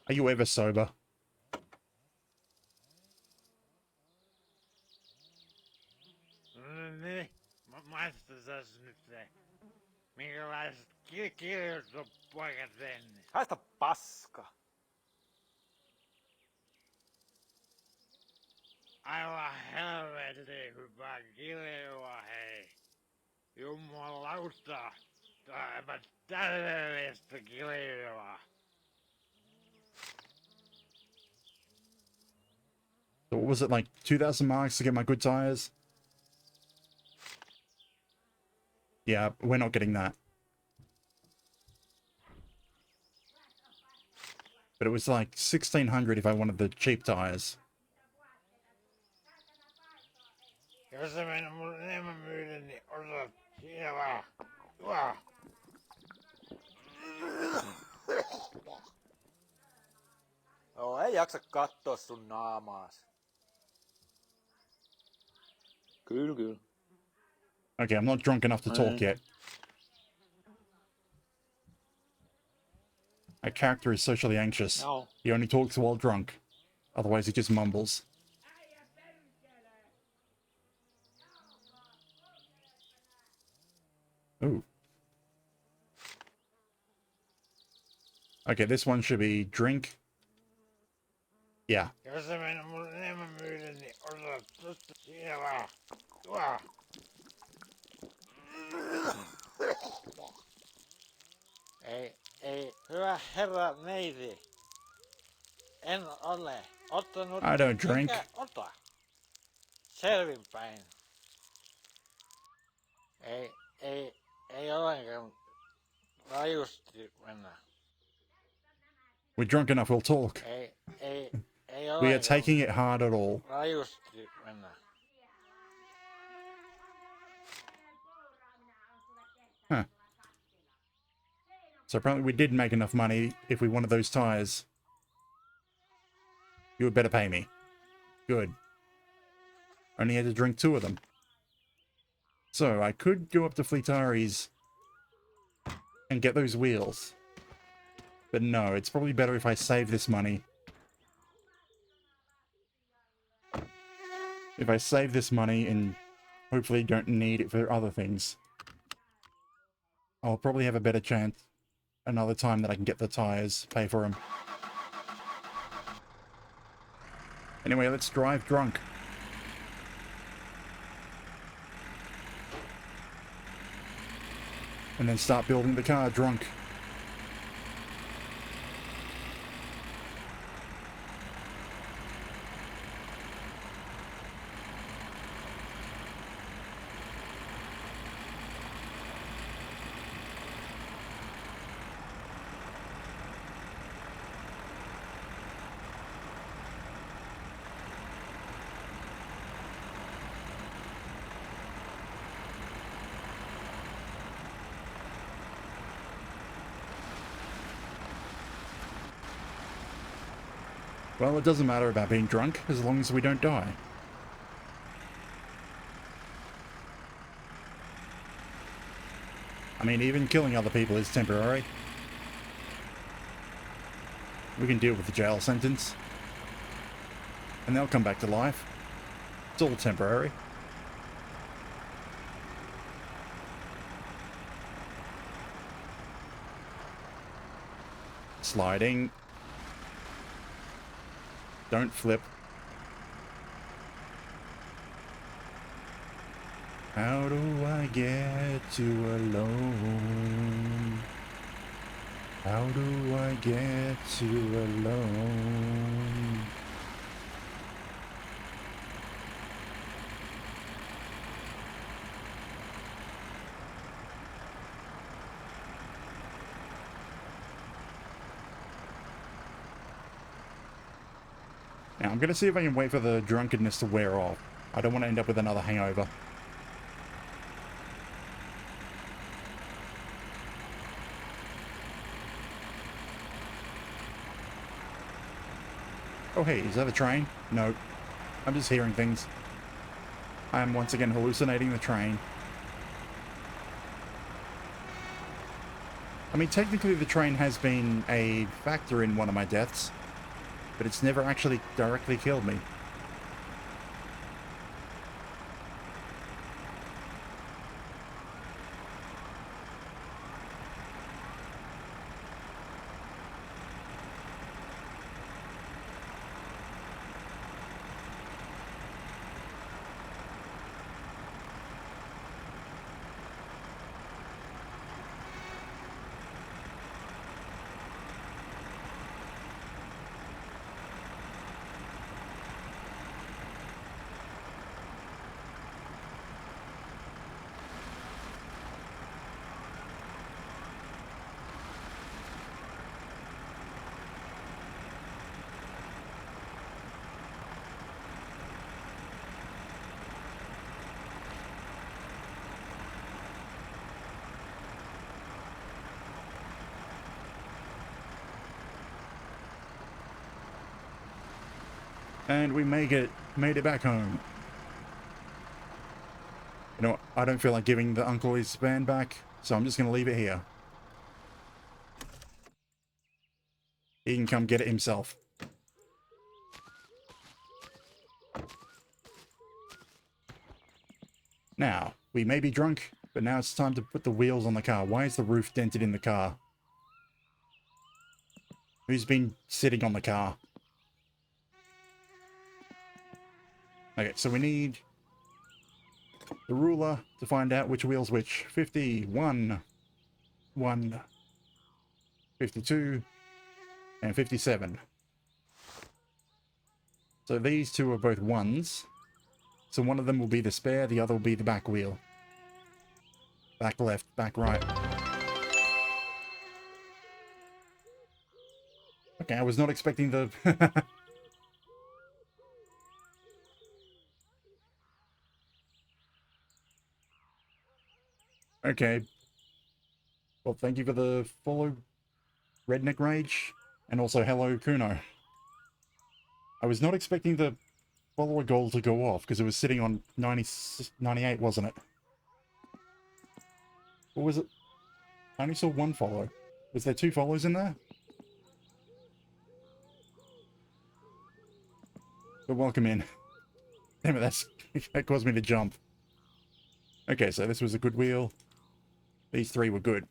Speaker 1: Are you ever sober?
Speaker 4: Niin, maistetaan nyt se. Minkälaiset kirjat on poika tehnyt?
Speaker 5: Haista paska.
Speaker 4: Aivan helvetin hyvä kirjoa, hei. Jumalauta. Aivan täydellistä kirjoa.
Speaker 1: So what was it, like 2,000 marks to get my good tires? Yeah, we're not getting that. But it was like 1,600 if I wanted the cheap tires.
Speaker 4: Jos sä mennä mun enemmän myydä, niin osaat siinä vaan. Juo.
Speaker 5: Joo, ei jaksa kattoo sun naamaas. Kyllä.
Speaker 1: Okay, I'm not drunk enough to talk yet. Our character is socially anxious.
Speaker 5: No.
Speaker 1: He only talks while drunk. Otherwise, he just mumbles. Ooh. Okay, this one should be drink. Yeah.
Speaker 4: Jos sä mennä mulle enemmän myydä, niin osaat tosta siinä vaan. Tuo. Ei, hyvä herra neiti. En ole ottanut...
Speaker 1: I don't drink.
Speaker 4: Enkä ota. Selvinpäin. Ei ollenkaan rajusti mennä.
Speaker 1: We're drunk enough, we'll talk.
Speaker 4: Ei
Speaker 1: We are
Speaker 4: ollenkaan
Speaker 1: taking it hard at all.
Speaker 4: rajusti mennä.
Speaker 1: Huh. So apparently we did make enough money if we wanted those tires. You would better pay me. Good. Only had to drink 2 of them. So I could go up to Fleetari's and get those wheels. But no, it's probably better if I save this money. If I save this money and hopefully don't need it for other things. I'll probably have a better chance another time that I can get the tires, pay for them. Anyway, let's drive drunk. And then start building the car drunk. Well, it doesn't matter about being drunk, as long as we don't die. I mean, even killing other people is temporary. We can deal with the jail sentence. And they'll come back to life. It's all temporary. Sliding. Don't flip. How do I get you alone? How do I get you alone? Now, I'm going to see if I can wait for the drunkenness to wear off. I don't want to end up with another hangover. Oh hey, is that a train? No. I'm just hearing things. I am once again hallucinating the train. I mean, technically the train has been a factor in one of my deaths, but it's never actually directly killed me. And we made it back home. You know, I don't feel like giving the uncle his van back, so I'm just going to leave it here. He can come get it himself. Now, we may be drunk, but now it's time to put the wheels on the car. Why is the roof dented in the car? Who's been sitting on the car? Okay, so we need the ruler to find out which wheel's which. 51, 1, 52, and 57. So these two are both ones. So one of them will be the spare, the other will be the back wheel. Back left, back right. Okay, I was not expecting the... Okay. Well, thank you for the follow, Redneck Rage, and also hello, Kuno. I was not expecting the follower goal to go off, because it was sitting on 98, wasn't it? Or was it? I only saw one follow. Was there 2 follows in there? But welcome in. Damn it, that caused me to jump. Okay, so this was a good wheel. These 3 were good.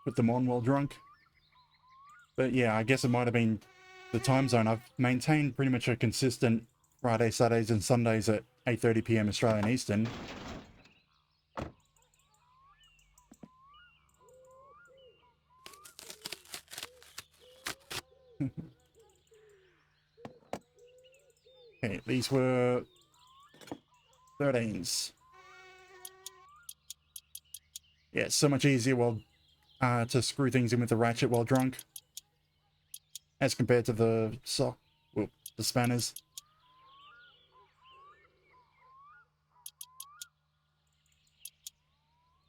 Speaker 1: Put them on while drunk. But yeah, I guess it might have been the time zone. I've maintained pretty much a consistent Friday, Saturdays, and Sundays at 8:30 PM Australian Eastern. Okay, these were 13s. Yeah, it's so much easier while to screw things in with the ratchet while drunk, as compared to the the spanners.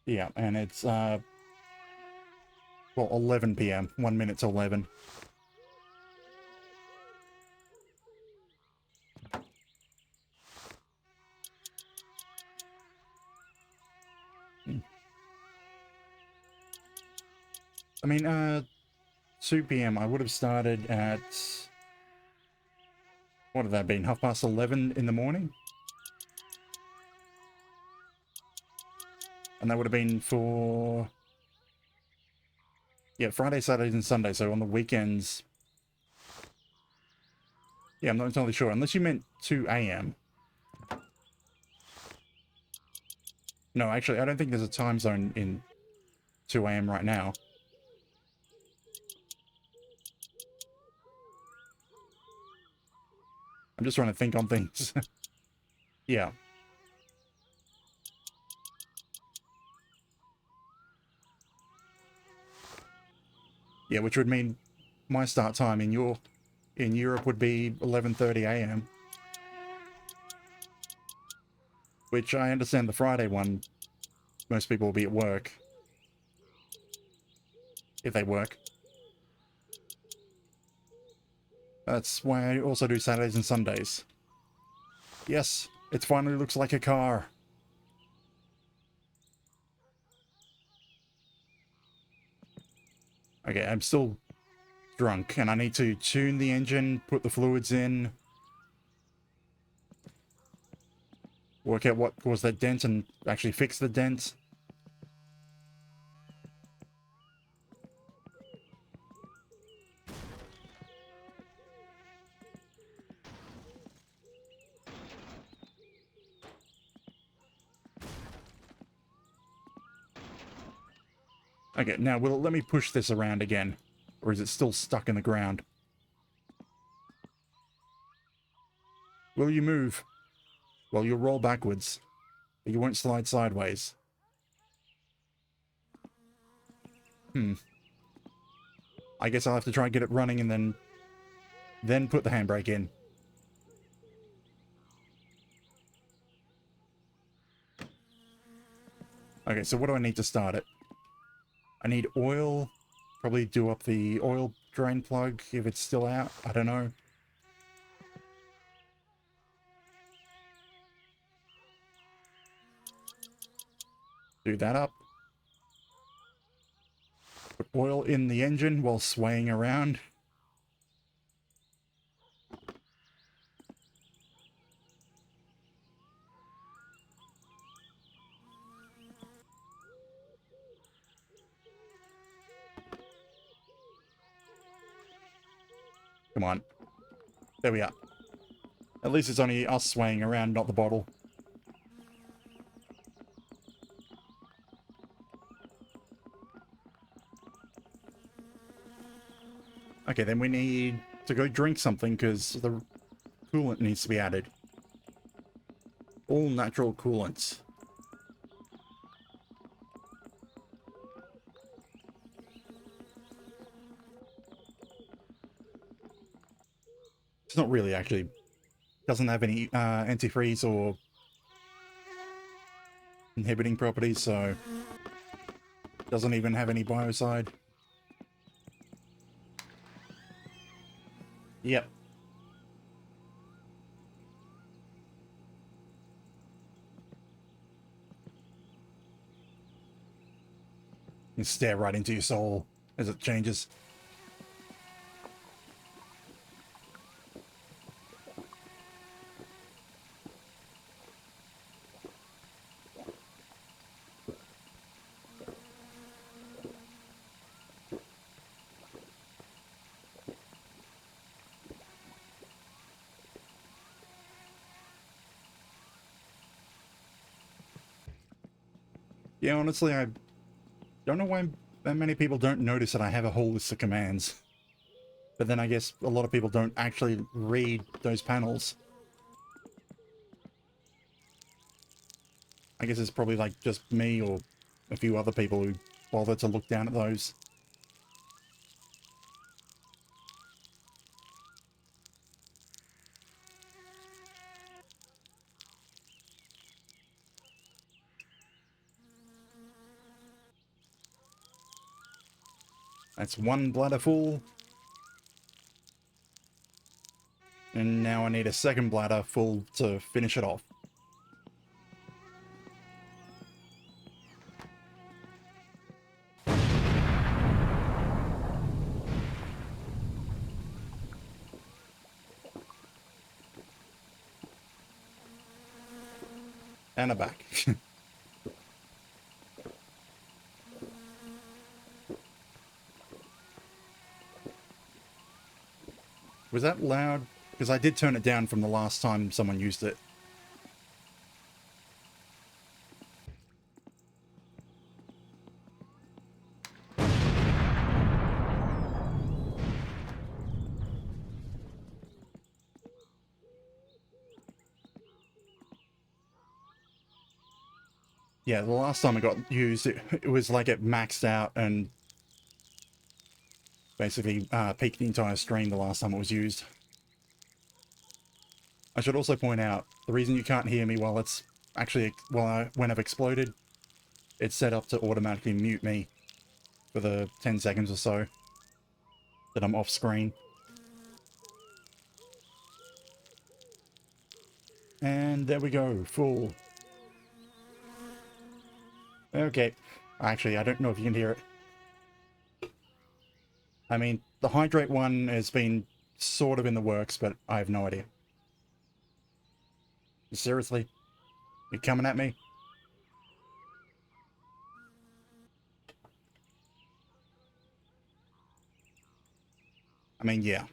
Speaker 1: Yeah, and it's well, 11 PM, 1 minute to 11. I mean, 2 PM, I would have started at, what would that been, 11:30 in the morning? And that would have been for, yeah, Friday, Saturdays, and Sundays, so on the weekends. Yeah, I'm not entirely sure, unless you meant 2 AM. No, actually, I don't think there's a time zone in 2 AM right now. I'm just trying to think on things. Yeah. Yeah, which would mean my start time in Europe would be 11:30 AM. Which I understand the Friday one, most people will be at work. If they work. That's why I also do Saturdays and Sundays. Yes, it finally looks like a car. Okay, I'm still drunk, and I need to tune the engine, put the fluids in, work out what caused that dent, and actually fix the dent. Okay, now will it let me push this around again? Or is it still stuck in the ground? Will you move? Well, you'll roll backwards, but you won't slide sideways. I guess I'll have to try and get it running and then put the handbrake in. Okay, so what do I need to start it? I need oil. Probably do up the oil drain plug if it's still out. I don't know. Do that up. oil in the engine while swaying around. Come on. There we are. At least it's only us swaying around, not the bottle. Okay, then we need to go drink something because the coolant needs to be added. All natural coolants. It's not really actually. Doesn't have any antifreeze or inhibiting properties, so doesn't even have any biocide. Yep. You stare right into your soul as it changes. Yeah, honestly, I don't know why that many people don't notice that I have a whole list of commands. But then I guess a lot of people don't actually read those panels. I guess it's probably like just me or a few other people who bother to look down at those. That's one bladder full. And now I need a second bladder full to finish it off. And I'm back. Was that loud? Because I did turn it down from the last time someone used it. Yeah, the last time it got used, it was like it maxed out and basically peaked the entire stream the last time it was used. I should also point out, the reason you can't hear me while it's actually, when I've exploded, it's set up to automatically mute me for the 10 seconds or so that I'm off screen. And there we go, full. Okay. Actually, I don't know if you can hear it. I mean, the hydrate one has been sort of in the works, but I have no idea. Seriously? You're coming at me? I mean, yeah.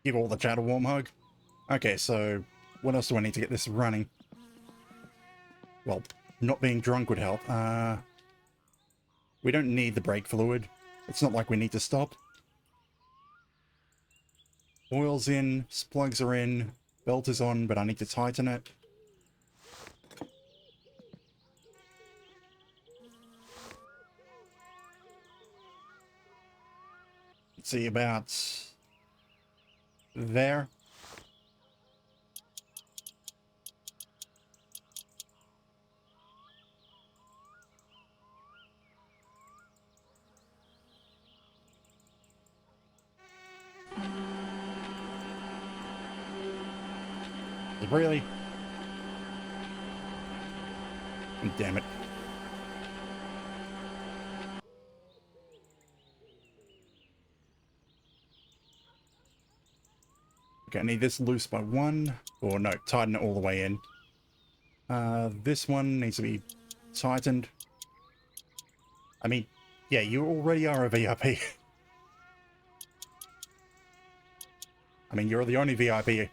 Speaker 1: Give all the chat a warm hug. Okay, so what else do I need to get this running? Well, not being drunk would help. We don't need the brake fluid. It's not like we need to stop. Oil's in, plugs are in, belt is on, but I need to tighten it. Let's see, about there. Really? Damn it. Okay, I need this loose by 1. Or no, tighten it all the way in. This one needs to be tightened. I mean, yeah, you already are a VIP. I mean, you're the only VIP.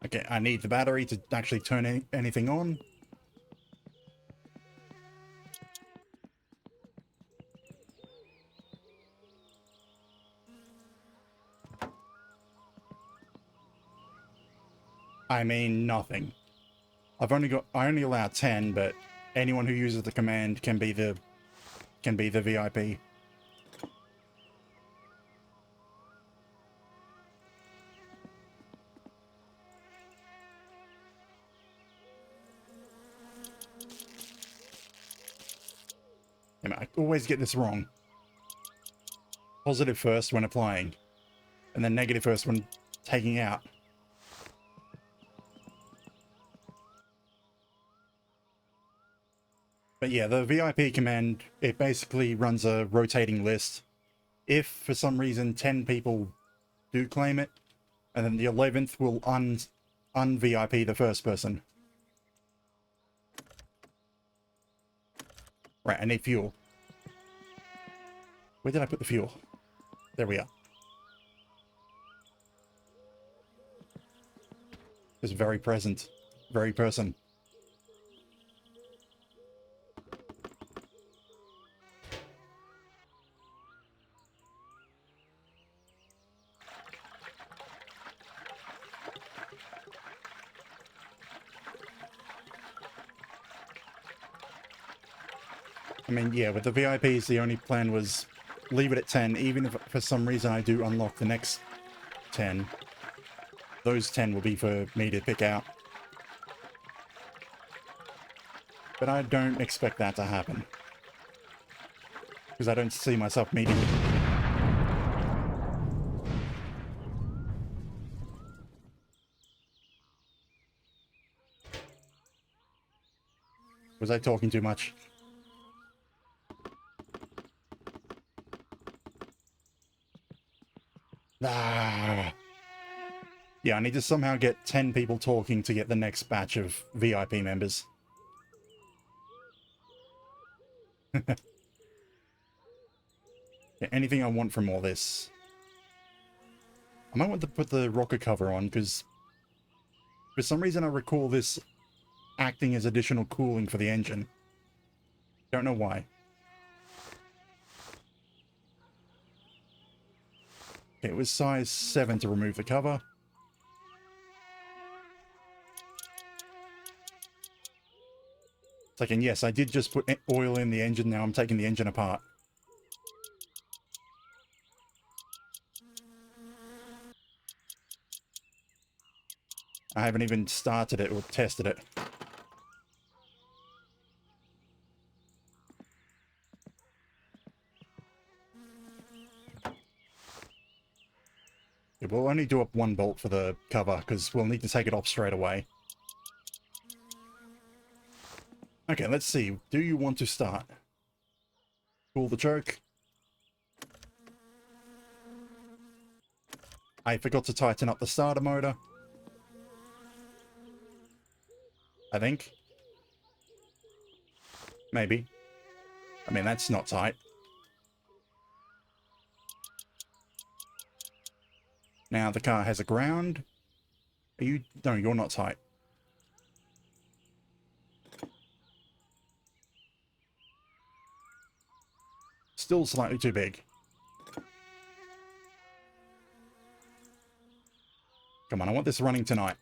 Speaker 1: Okay, I need the battery to actually turn anything on. I mean, nothing. I only allow 10, but anyone who uses the command can be the VIP. And I always get this wrong. Positive first when applying, and then negative first when taking out. But yeah, the VIP command, it basically runs a rotating list. If for some reason 10 people do claim it, and then the 11th will un-VIP the first person. Right, I need fuel. Where did I put the fuel? There we are. It's very present. Very person. I mean, yeah, with the VIPs, the only plan was leave it at 10, even if for some reason I do unlock the next 10. Those 10 will be for me to pick out. But I don't expect that to happen. Because I don't see myself meeting. Was I talking too much? Ah. Yeah, I need to somehow get 10 people talking to get the next batch of VIP members. Yeah, anything I want from all this. I might want to put the rocker cover on, because for some reason I recall this acting as additional cooling for the engine. Don't know why. Okay, it was size 7 to remove the cover. It's like, and yes, I did just put oil in the engine, now I'm taking the engine apart. I haven't even started it or tested it. Yeah, we'll only do up 1 bolt for the cover, because we'll need to take it off straight away. Okay, let's see. Do you want to start? Pull the choke. I forgot to tighten up the starter motor. I think. Maybe. I mean, that's not tight. Now the car has a ground. Are you... No, you're not tight. Still slightly too big. Come on, I want this running tonight.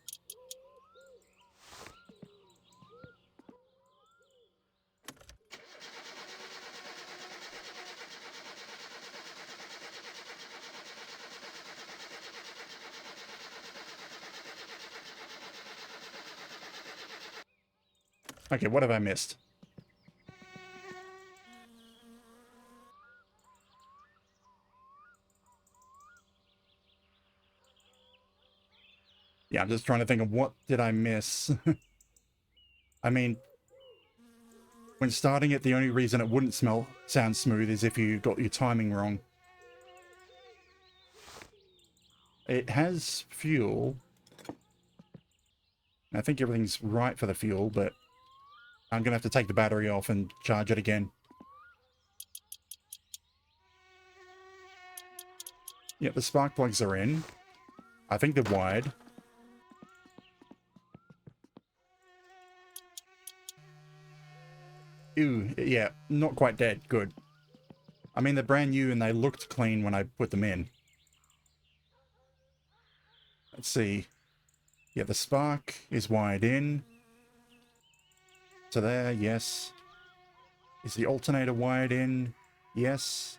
Speaker 1: Okay, what have I missed? Yeah, I'm just trying to think of what did I miss. I mean, when starting it, the only reason it wouldn't sound smooth is if you got your timing wrong. It has fuel. I think everything's right for the fuel, but I'm going to have to take the battery off and charge it again. Yeah, the spark plugs are in. I think they're wired. Ew, yeah, not quite dead. Good. I mean, they're brand new and they looked clean when I put them in. Let's see. Yeah, the spark is wired in. So there, yes. Is the alternator wired in? Yes.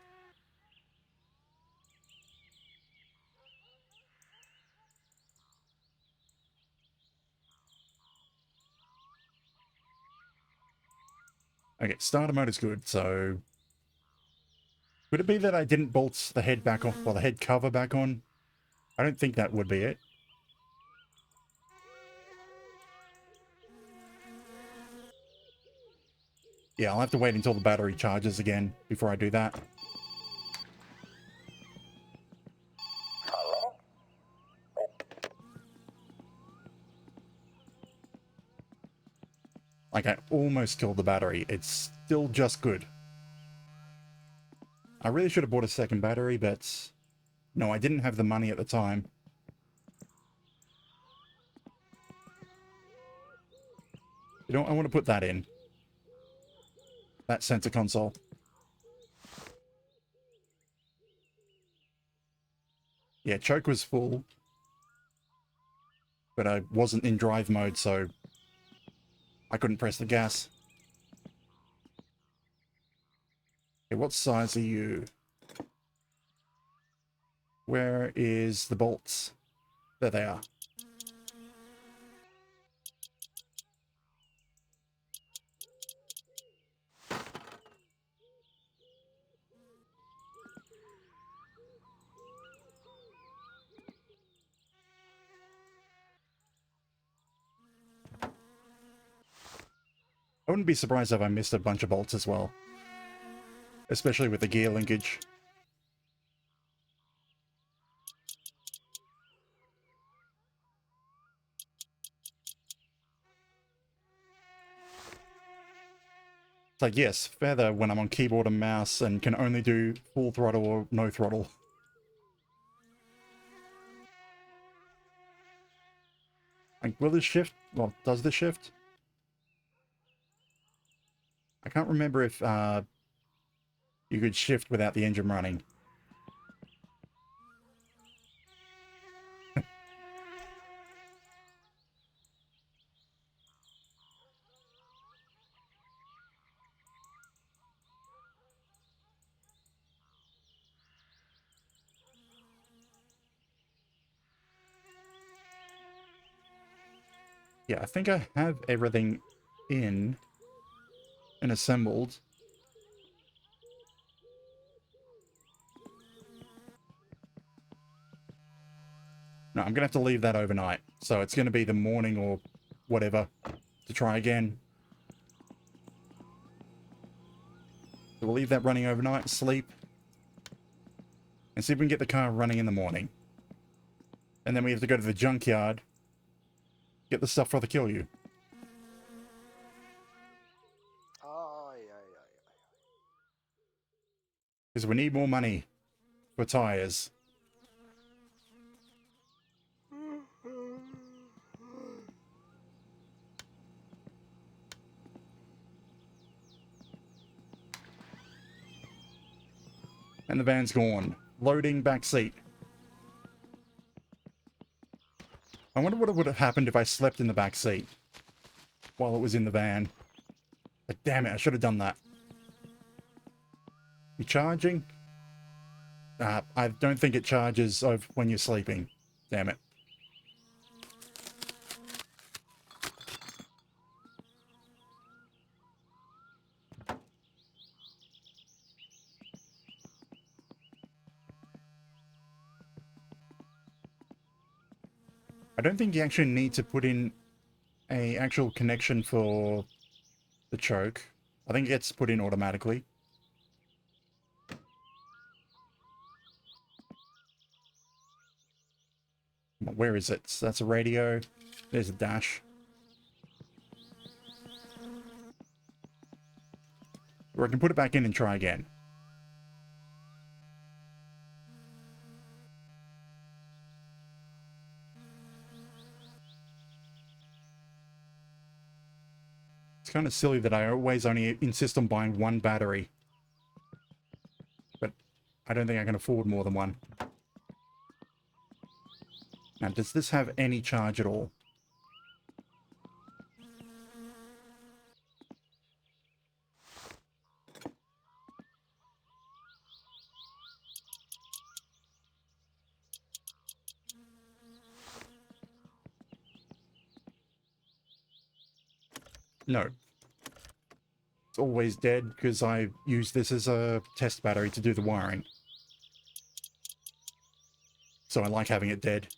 Speaker 1: Okay, starter mode is good, so... Would it be that I didn't bolt the head back on, or the head cover back on? I don't think that would be it. Yeah, I'll have to wait until the battery charges again before I do that.
Speaker 3: Halo?
Speaker 1: Like, I almost killed the battery. It's still just good. I really should have bought a second battery, but... No, I didn't have the money at the time. You know what? I want to put that in. That center console. Yeah, choke was full. But I wasn't in drive mode, so... I couldn't press the gas. Okay, what size are you? Where is the bolts? There they are. I wouldn't be surprised if I missed a bunch of bolts as well. Especially with the gear linkage. It's like, yes, feather when I'm on keyboard and mouse and can only do full throttle or no throttle. Like, will this shift? Well, does this shift? I can't remember if you could shift without the engine running. Yeah, I think I have everything in and assembled. No, I'm going to have to leave that overnight. So it's going to be the morning or whatever to try again. So we'll leave that running overnight, sleep, and see if we can get the car running in the morning. And then we have to go to the junkyard, get the stuff for the kill you.
Speaker 5: Ai, ai, ai.
Speaker 1: Because we need more money for tires. And the van's gone. Loading back seat. I wonder what would have happened if I slept in the back seat while it was in the van. But damn it, I should have done that. You charging? I don't think it charges when you're sleeping. Damn it. I don't think you actually need to put in a actual connection for the choke. I think it gets put in automatically. Where is it? So that's a radio. There's a dash. Or I can put it back in and try again. It's kind of silly that I always only insist on buying one battery. But I don't think I can afford more than one. Now, does this have any charge at all? No. It's always dead because I use this as a test battery to do the wiring. So I like having it dead.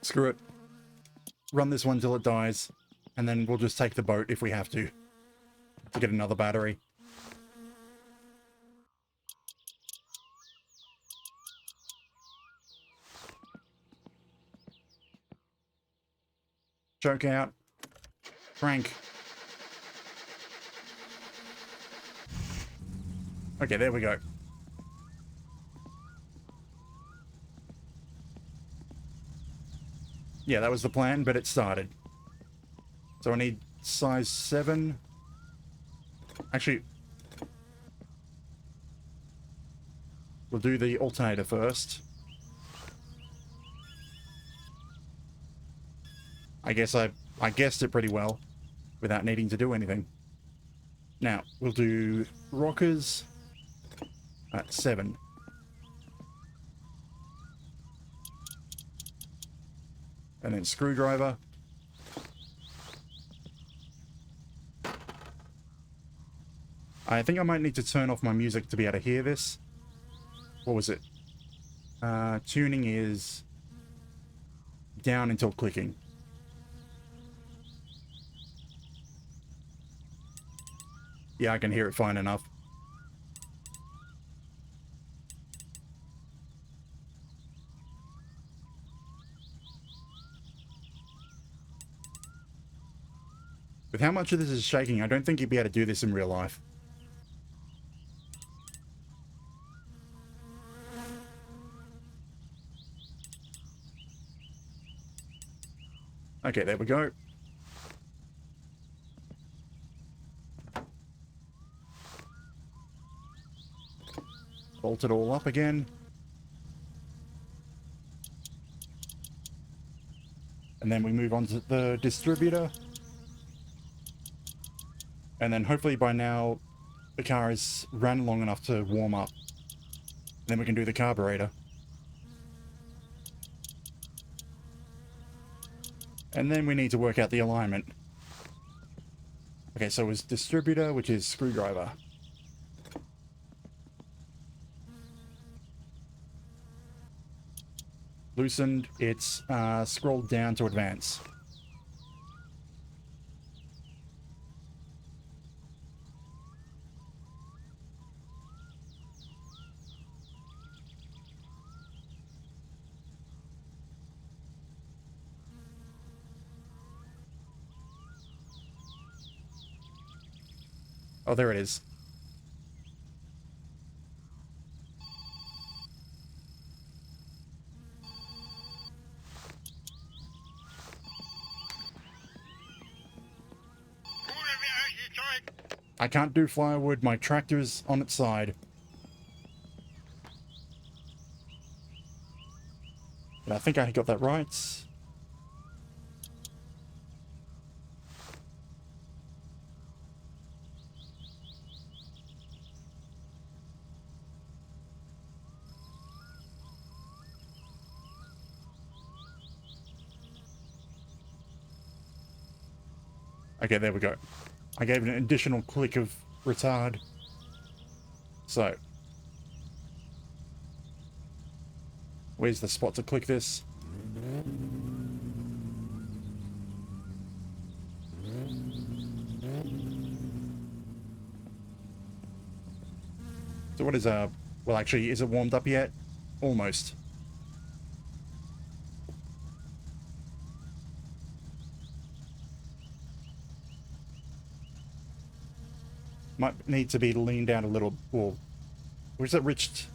Speaker 1: Screw it. Run this one till it dies, and then we'll just take the boat if we have to get another battery. Choke out. Crank. Okay, there we go. Yeah, that was the plan, but it started. So I need size 7. Actually, we'll do the alternator first. I guess I guessed it pretty well without needing to do anything. Now, we'll do rockers at 7. And then screwdriver. I think I might need to turn off my music to be able to hear this. What was it? Tuning is down until clicking. Yeah, I can hear it fine enough. With how much of this is shaking, I don't think you'd be able to do this in real life. Okay, there we go. Bolt it all up again. And then we move on to the distributor. And then hopefully by now the car is run long enough to warm up. Then we can do the carburetor. And then we need to work out the alignment. Okay, so it's distributor, which is screwdriver. Loosened, it's scrolled down to advance. Oh, there it is. I can't do firewood, my tractor's on its side. But I think I got that right. Okay, there we go. I gave it an additional click of retard. So, Where's the spot to click this? So what is well, actually, is it warmed up yet? Almost. Might need to be leaned down a little. Well, where's it reached?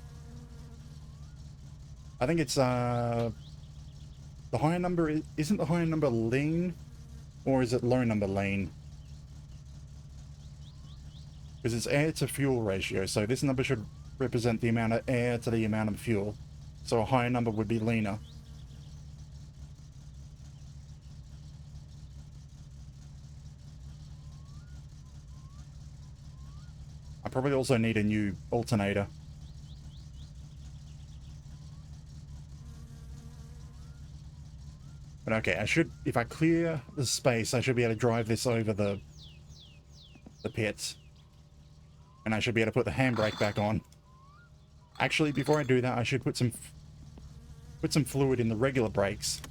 Speaker 1: I think it's the higher number isn't the higher number lean, or is it low number lean? Because it's air to fuel ratio, so this number should represent the amount of air to the amount of fuel. So a higher number would be leaner. I probably also need a new alternator. But okay, I should, if I clear the space, I should be able to drive this over the pits. And I should be able to put the handbrake back on. Actually, before I do that, I should put some fluid in the regular brakes.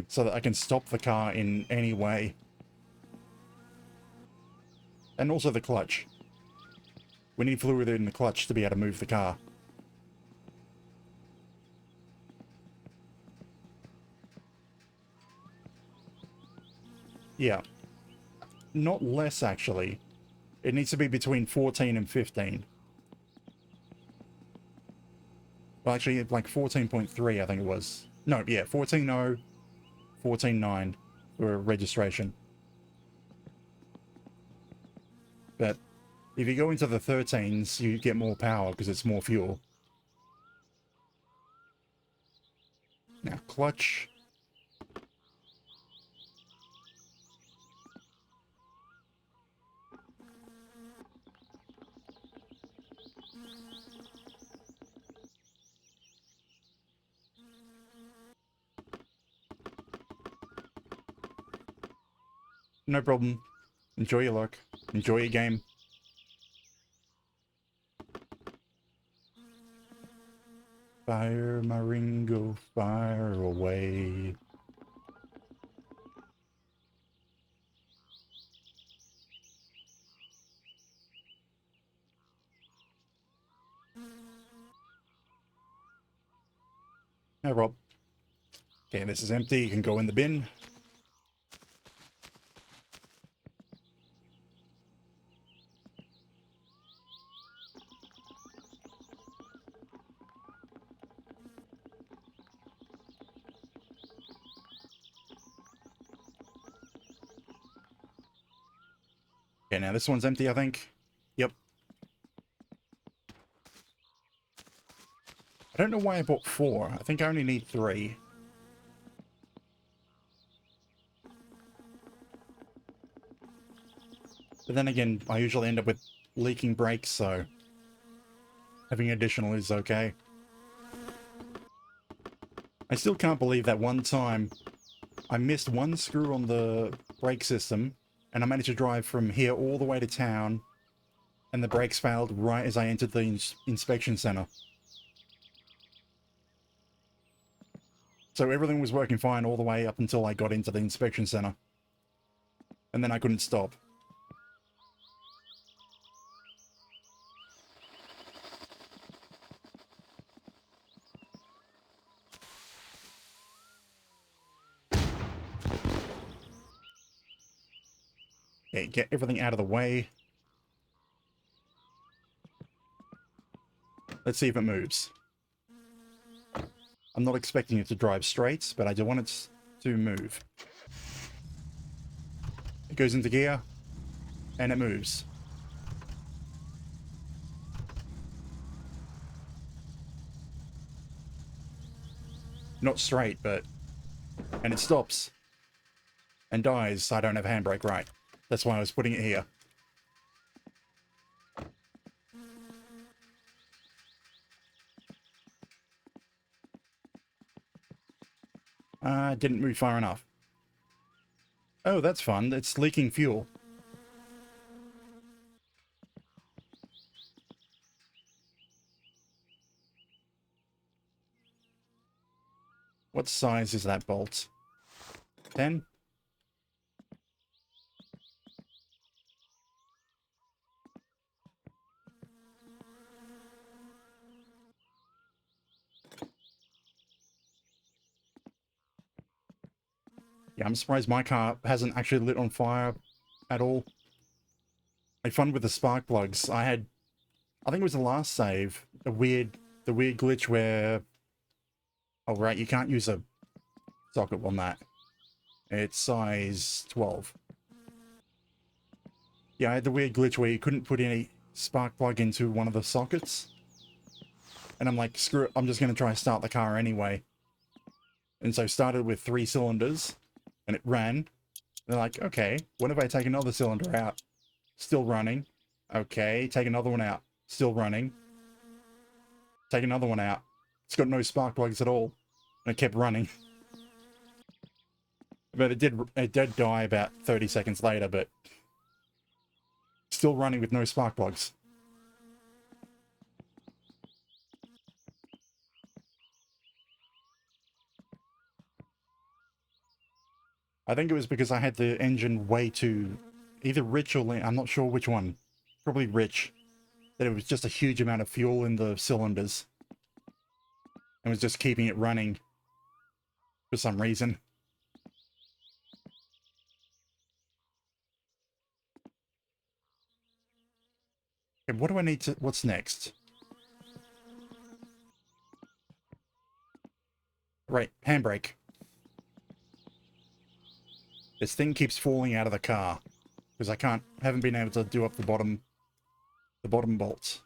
Speaker 1: So that I can stop the car in any way. And also the clutch. We need fluid in the clutch to be able to move the car. Yeah. Not less, actually. It needs to be between 14 and 15. Well, actually, like 14.3, I think it was. No, yeah, 14.0, 14.9 for registration. But if you go into the 13s, you get more power because it's more fuel. Now, clutch. No problem. Enjoy your luck. Enjoy your game. Fire, Maringo, fire away. Hey, Rob. Okay, this is empty. You can go in the bin. Okay, now this one's empty, I think. Yep. I don't know why I bought 4. I think I only need 3. But then again, I usually end up with leaking brakes, so having additional is okay. I still can't believe that one time I missed one screw on the brake system, and I managed to drive from here all the way to town, and the brakes failed right as I entered the inspection center. So everything was working fine all the way up until I got into the inspection center. And then I couldn't stop. Okay, get everything out of the way. Let's see if it moves. I'm not expecting it to drive straight, but I do want it to move. It goes into gear, and it moves. Not straight, but... And it stops. And dies. I don't have handbrake right. That's why I was putting it here. Didn't move far enough. Oh, that's fun. It's leaking fuel. What size is that bolt? 10? Yeah, I'm surprised my car hasn't actually lit on fire at all. I fun with the spark plugs. I think it was the last save, the weird glitch where, oh right, you can't use a socket on that. It's size 12. Yeah, I had the weird glitch where you couldn't put any spark plug into one of the sockets. And I'm like, screw it, I'm just going to try to start the car anyway. And so started with 3 cylinders, and it ran. They're like, okay, what if I take another cylinder out? Still running. Okay, take another one out. Still running. Take another one out. It's got no spark plugs at all. And it kept running. But it did die about 30 seconds later, but still running with no spark plugs. I think it was because I had the engine way too, either rich or lean. I'm not sure which one. Probably rich. That it was just a huge amount of fuel in the cylinders. And was just keeping it running for some reason. Okay, what do I need to... What's next? Right, handbrake. This thing keeps falling out of the car. Because haven't been able to do up the bottom bolts.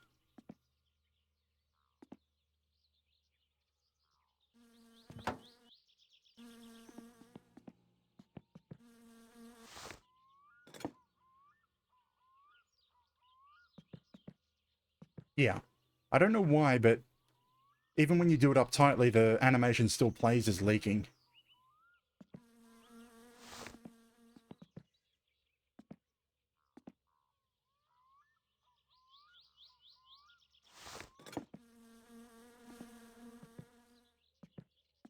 Speaker 1: Yeah. I don't know why, but even when you do it up tightly, the animation still plays as leaking.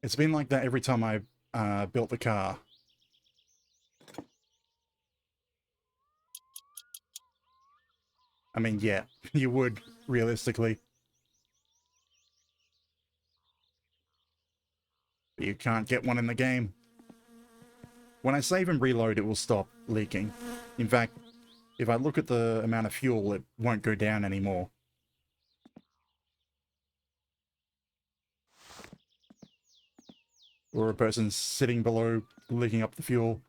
Speaker 1: It's been like that every time I built the car. I mean, yeah, you would, realistically. But you can't get one in the game. When I save and reload, it will stop leaking. In fact, if I look at the amount of fuel, it won't go down anymore. Or a person's sitting below, leaking up the fuel.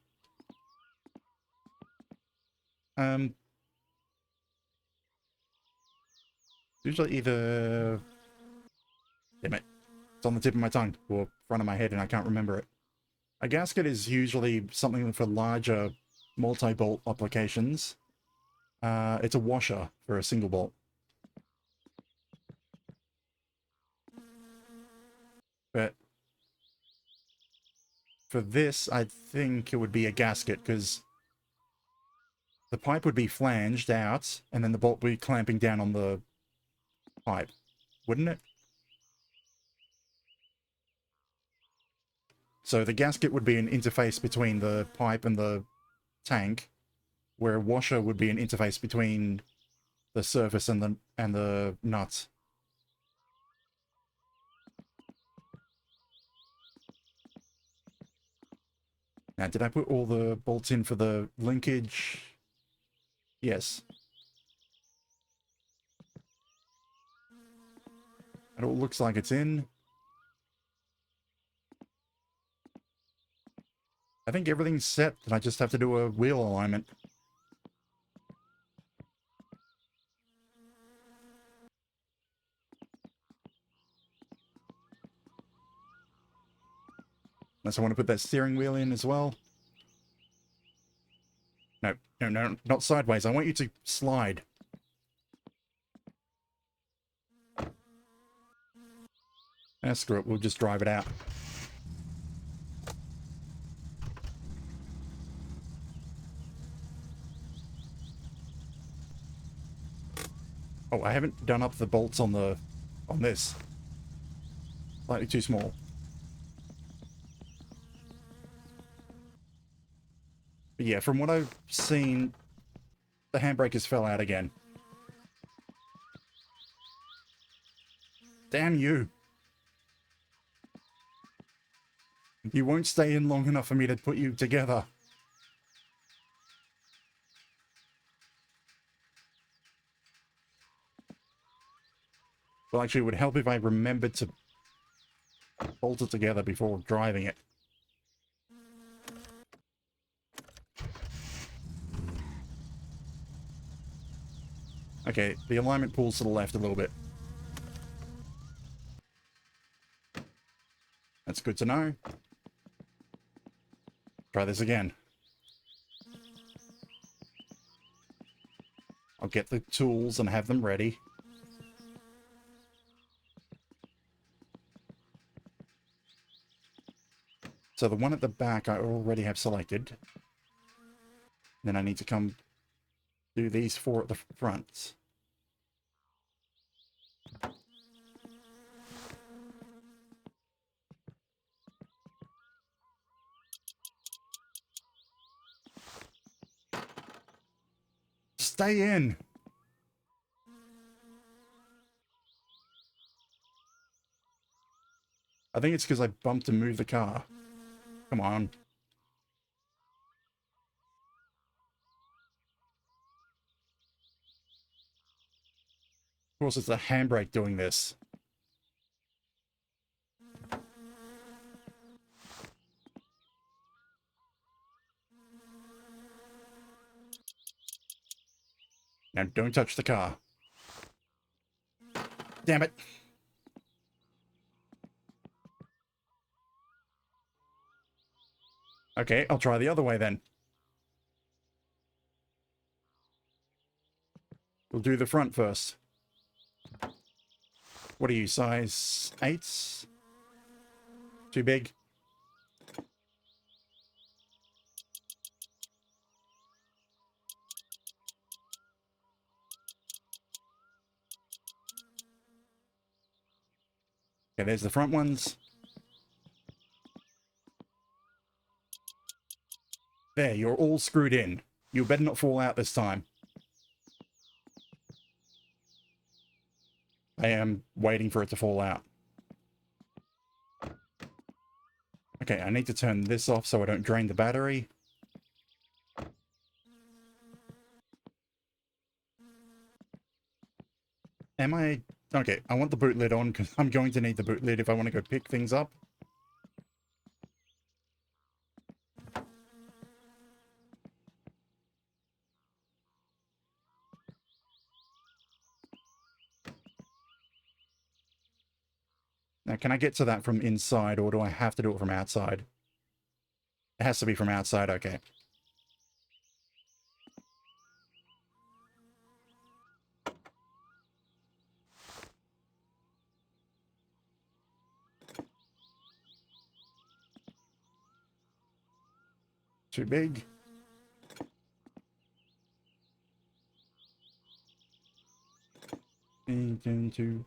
Speaker 1: Usually either... Damn it. It's on the tip of my tongue, or front of my head, and I can't remember it. A gasket is usually something for larger multi-bolt applications. It's a washer for a single bolt. But for this, I think it would be a gasket, because the pipe would be flanged out, and then the bolt would be clamping down on the pipe, wouldn't it? So the gasket would be an interface between the pipe and the tank, where a washer would be an interface between the surface and the nuts. Now, did I put all the bolts in for the linkage? Yes. It all looks like it's in. I think everything's set, and I just have to do a wheel alignment. Unless I want to put that steering wheel in as well. No, no, no, not sideways. I want you to slide. Screw it, we'll just drive it out. Oh, I haven't done up the bolts on this. Slightly too small. Yeah, from what I've seen, the handbrakes fell out again. Damn you. You won't stay in long enough for me to put you together. Well, actually, it would help if I remembered to bolt it together before driving it. Okay, the alignment pulls to the left a little bit. That's good to know. Try this again. I'll get the tools and have them ready. So the one at the back I already have selected. Then I need to come do these four at the front. Stay in! I think it's because I bumped and moved the car. Come on. Of course, it's the handbrake doing this. Now, don't touch the car. Damn it. Okay, I'll try the other way then. We'll do the front first. What are you, size 8? Too big? Okay, there's the front ones. There, you're all screwed in. You better not fall out this time. I am waiting for it to fall out. Okay, I need to turn this off so I don't drain the battery. Am I... Okay, I want the boot lid on because I'm going to need the boot lid if I want to go pick things up. Now, can I get to that from inside, or do I have to do it from outside? It has to be from outside, okay. Too big. Into...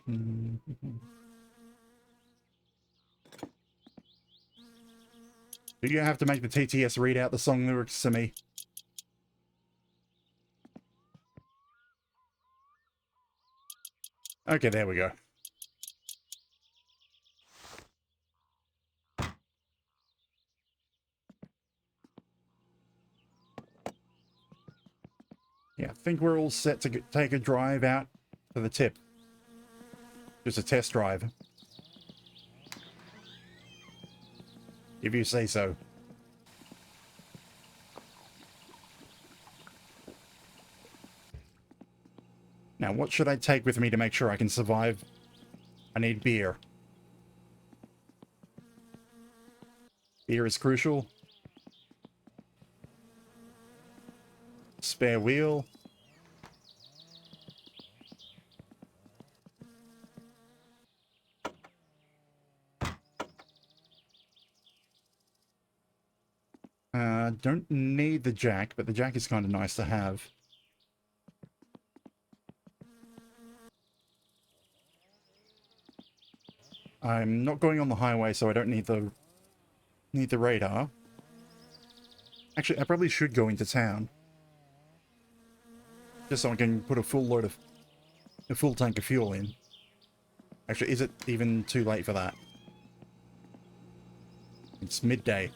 Speaker 1: Do you have to make the TTS read out the song lyrics to me? Okay, there we go. Yeah, I think we're all set to take a drive out to the tip. Just a test drive. If you say so. Now, what should I take with me to make sure I can survive? I need beer. Beer is crucial. Spare wheel. Don't need the jack, but the jack is kind of nice to have. I'm not going on the highway, so I don't need the radar. Actually, I probably should go into town. Just so I can put a full tank of fuel in. Actually, is it even too late for that? It's midday.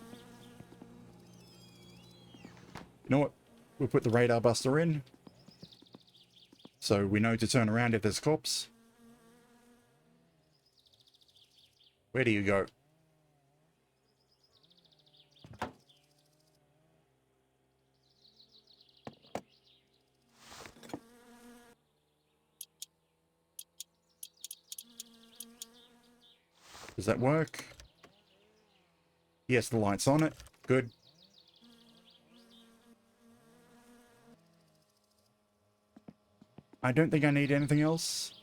Speaker 1: You know what? We'll put the radar buster in. So we know to turn around if there's cops. Where do you go? Does that work? Yes, the light's on it. Good. I don't think I need anything else.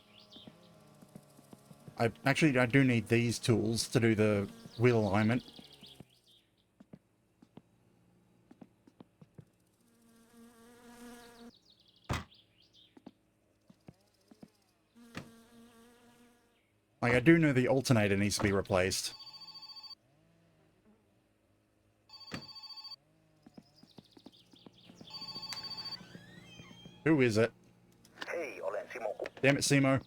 Speaker 1: I do need these tools to do the wheel alignment. Like, I do know the alternator needs to be replaced. Who is it?
Speaker 3: Hei, olen Simo Ku.
Speaker 1: Damn it, Simo.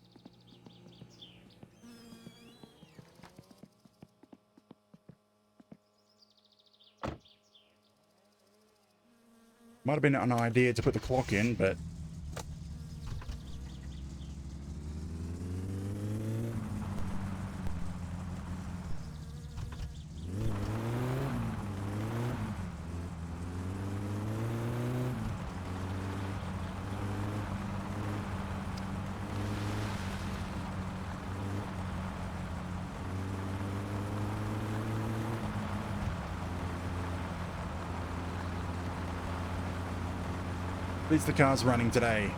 Speaker 1: Might have been an idea to put the clock in, but... At least the car's running today.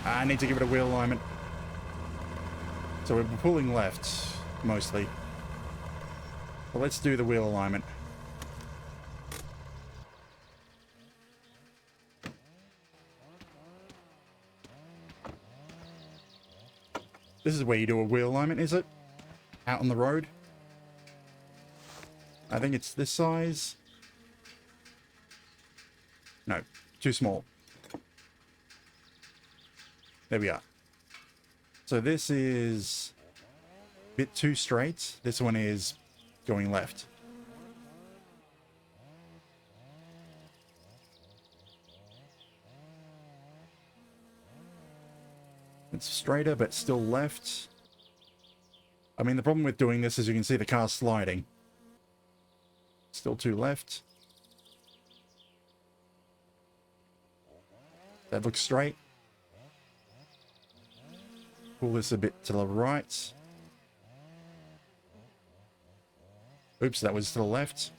Speaker 1: I need to give it a wheel alignment. So we're pulling left, mostly. But let's do the wheel alignment. This is where you do a wheel alignment, is it? Out on the road? I think it's this size. No, too small. There we are. So this is a bit too straight. This one is going left. It's straighter, but still left. I mean, the problem with doing this is you can see the car sliding. Still too left. That looks straight. Pull this a bit to the right. Oops, that was to the left.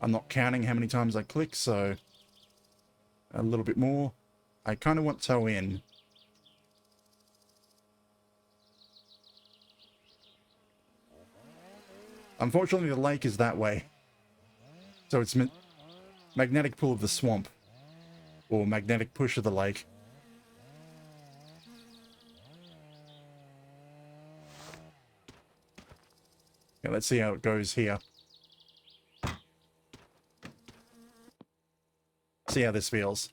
Speaker 1: I'm not counting how many times I click, so a little bit more. I kind of want toe in. Unfortunately, the lake is that way. So it's magnetic pull of the swamp. Or magnetic push of the lake. Yeah, let's see how it goes here. See how this feels.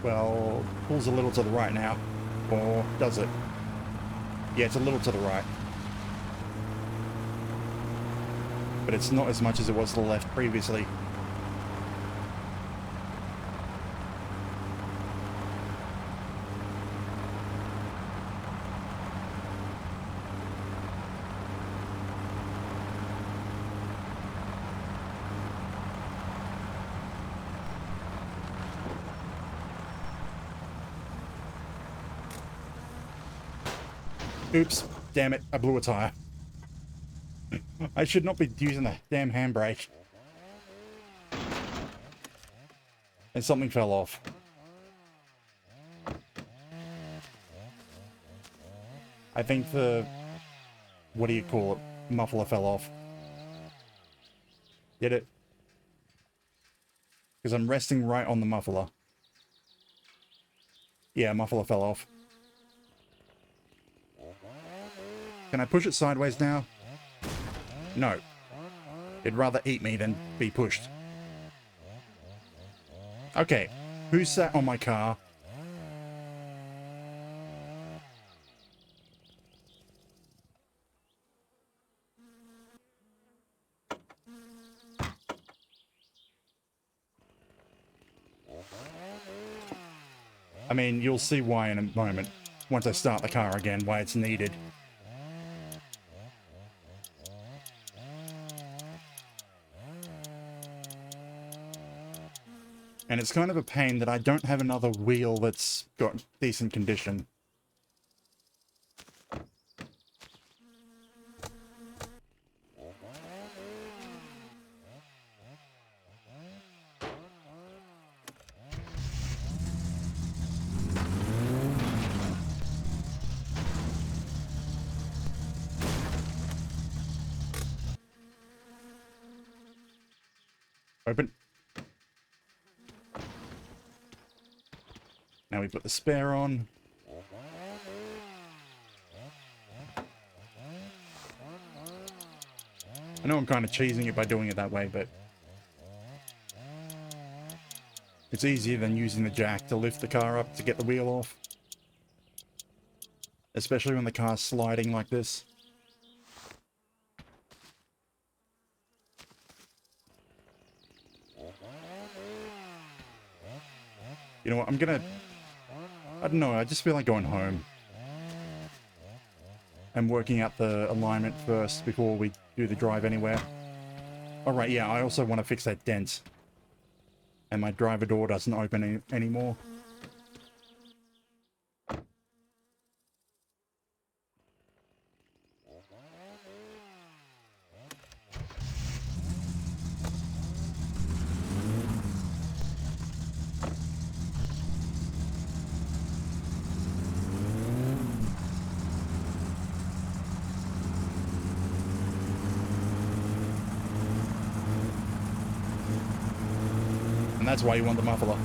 Speaker 1: Well, pulls a little to the right now. Or does it? Yeah, it's a little to the right. But it's not as much as it was to the left previously. Oops, damn it, I blew a tire. I should not be using the damn handbrake. And something fell off. I think the... what do you call it? Muffler fell off. Did it? Because I'm resting right on the muffler. Yeah, muffler fell off. Can I push it sideways now? No. It'd rather eat me than be pushed. Okay. Who sat on my car? I mean, you'll see why in a moment. Once I start the car again, why it's needed. And it's kind of a pain that I don't have another wheel that's got decent condition. Open. Now we put the spare on. I know I'm kind of cheesing it by doing it that way, but it's easier than using the jack to lift the car up to get the wheel off. Especially when the car's sliding like this. You know what, I don't know, I just feel like going home. And working out the alignment first before we do the drive anywhere. Alright, yeah, I also want to fix that dent. And my driver door doesn't open anymore. And that's why you want the muffler.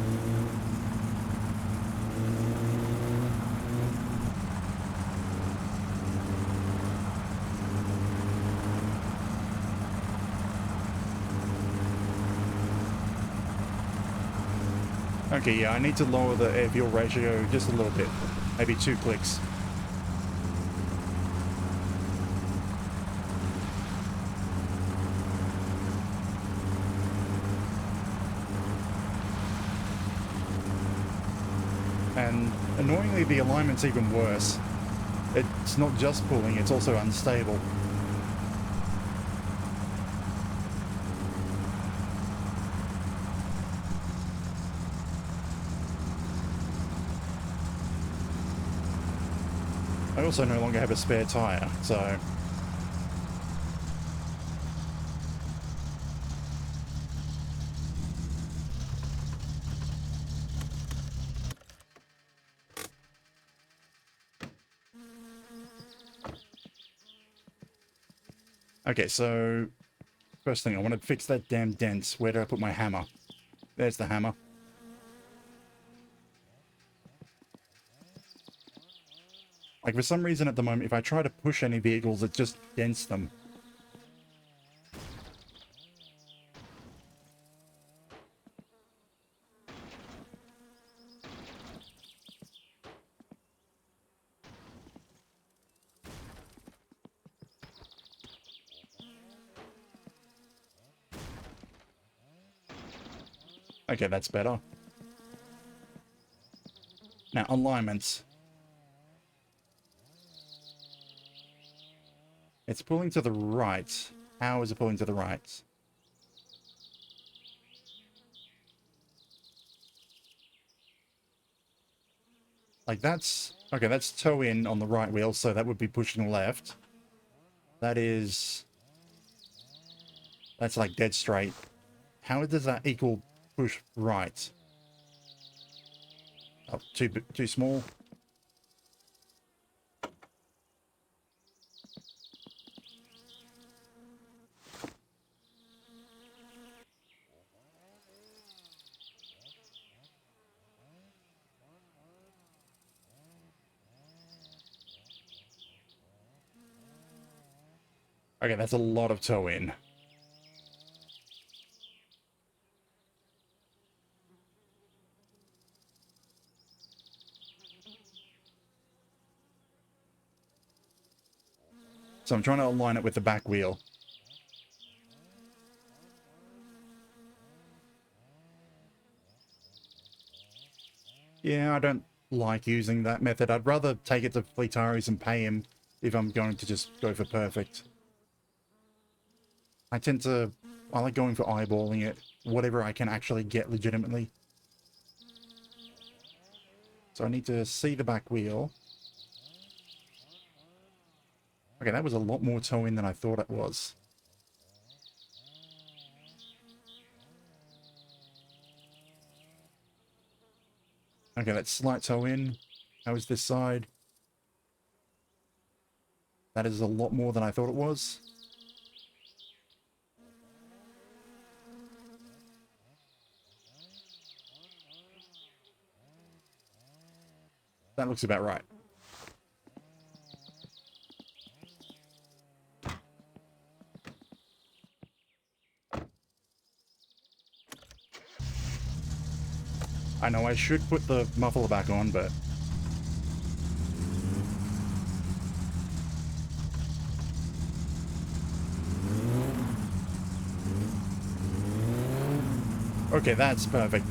Speaker 1: Okay, yeah, I need to lower the air-fuel ratio just a little bit. Maybe 2 clicks. And annoyingly, the alignment's even worse. It's not just pulling, it's also unstable. I also no longer have a spare tire, so... Okay, so... First thing, I want to fix that damn dent. Where do I put my hammer? There's the hammer. Like, for some reason at the moment, if I try to push any vehicles, it just dents them. Okay, that's better. Now, alignments. It's pulling to the right. How is it pulling to the right? Like that's... Okay, that's toe in on the right wheel, so that would be pushing left. That is... That's like dead straight. How does that equal push right? Oh, too small. Okay, that's a lot of toe in. So I'm trying to align it with the back wheel. Yeah, I don't like using that method. I'd rather take it to Fleetari's and pay him if I'm going to just go for perfect. I like going for eyeballing it, whatever I can actually get legitimately. So I need to see the back wheel. Okay, that was a lot more toe in than I thought it was. Okay, that's slight toe in. How is this side? That is a lot more than I thought it was. That looks about right. I know I should put the muffler back on, but... Okay, that's perfect.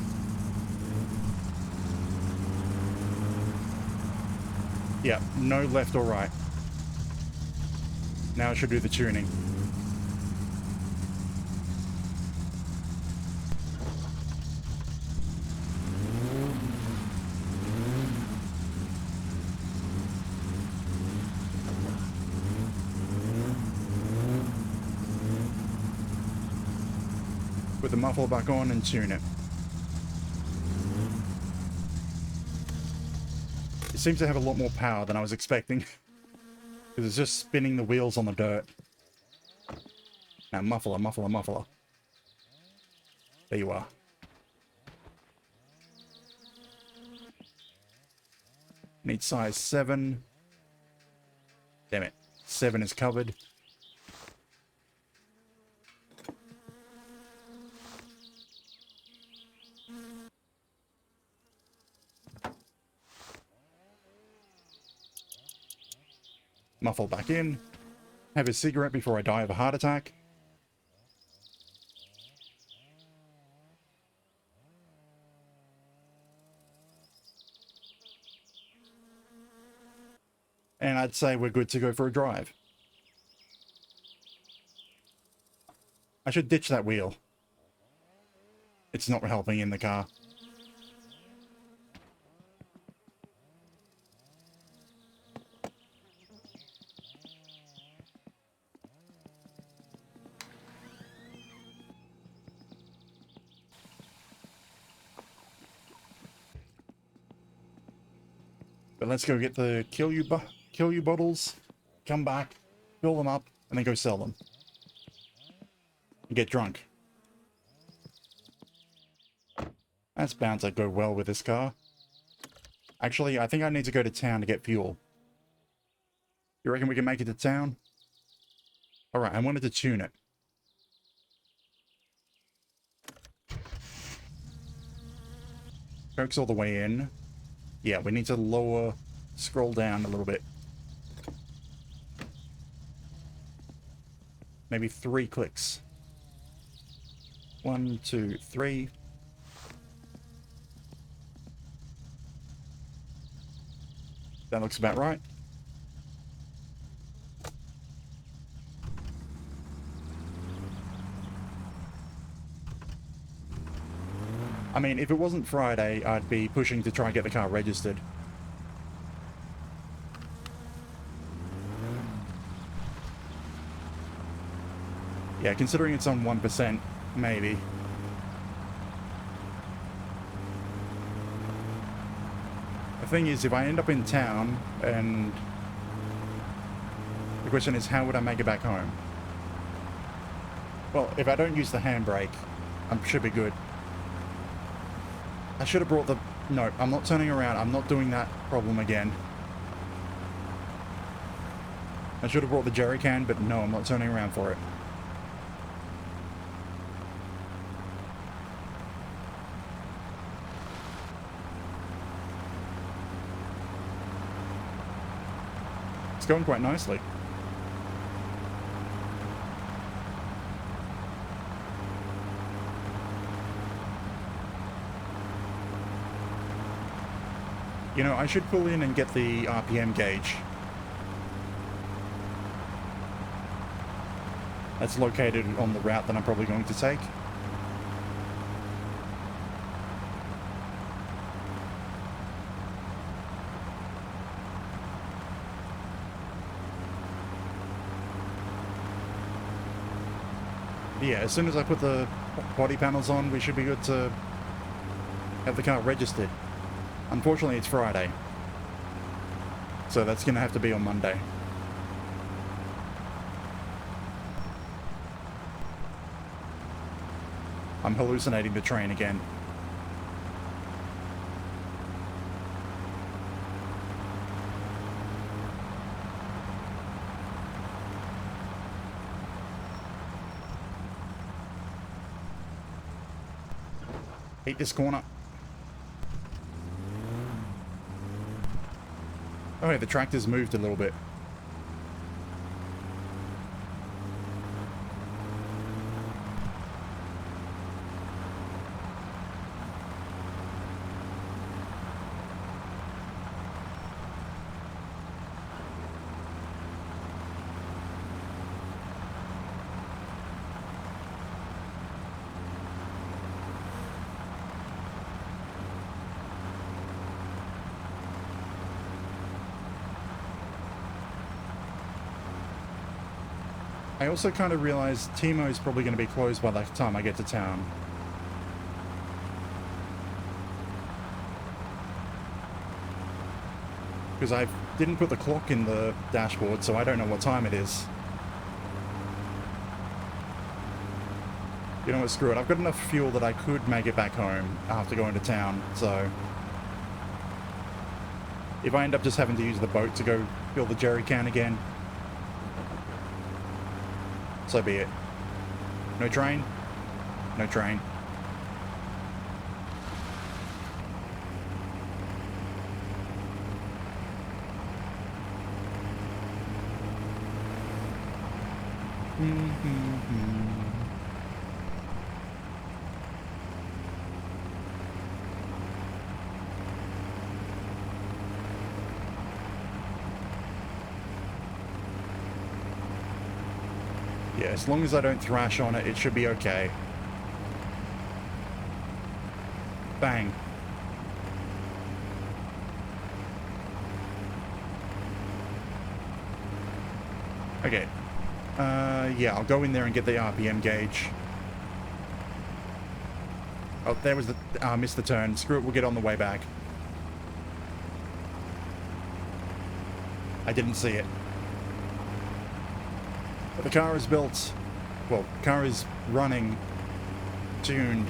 Speaker 1: Yeah, no left or right. Now I should do the tuning. Put the muffler back on and tune it. It seems to have a lot more power than I was expecting. Because it's just spinning the wheels on the dirt. Now muffler, muffler, muffler. There you are. Need size 7. Damn it. 7 is covered. Muffle back in. Have a cigarette before I die of a heart attack. And I'd say we're good to go for a drive. I should ditch that wheel. It's not helping in the car. But let's go get the kill you bottles, come back, fill them up, and then go sell them. And get drunk. That's bound to go well with this car. Actually, I think I need to go to town to get fuel. You reckon we can make it to town? Alright, I wanted to tune it. Coke's all the way in. Yeah, we need to scroll down a little bit. Maybe 3 clicks. 1, 2, 3. That looks about right. I mean, if it wasn't Friday, I'd be pushing to try and get the car registered. Yeah, considering it's on 1%, maybe. The thing is, if I end up in town, and the question is, how would I make it back home? Well, if I don't use the handbrake, I should be good. I should have brought the... No, I'm not turning around. I'm not doing that problem again. I should have brought the jerry can, but no, I'm not turning around for it. It's going quite nicely. You know, I should pull in and get the RPM gauge. That's located on the route that I'm probably going to take. Yeah, as soon as I put the body panels on, we should be good to have the car registered. Unfortunately, it's Friday, so that's going to have to be on Monday. I'm hallucinating the train again. Hate this corner. Oh yeah, the tractor's moved a little bit. I also kind of realized Timo's probably going to be closed by the time I get to town. Because I didn't put the clock in the dashboard, so I don't know what time it is. You know what, screw it. I've got enough fuel that I could make it back home after going to town, so... if I end up just having to use the boat to go fill the jerry can again, so be it. No train? No train. Yeah, as long as I don't thrash on it, it should be okay. Bang. Okay. Yeah, I'll go in there and get the RPM gauge. Oh, there was the... missed the turn. Screw it, we'll get on the way back. I didn't see it. But the car is built... well, the car is running, tuned.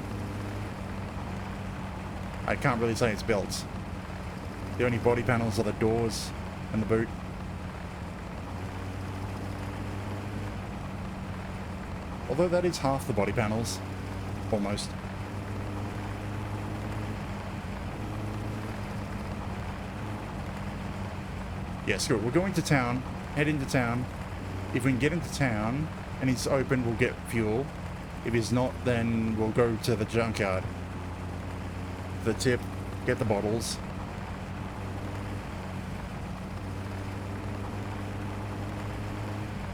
Speaker 1: I can't really say it's built. The only body panels are the doors and the boot. Although that is half the body panels. Almost. Yeah, screw it. We're going to town. Head into town. If we can get into town and it's open, we'll get fuel. If it's not, then we'll go to the junkyard. The tip, get the bottles.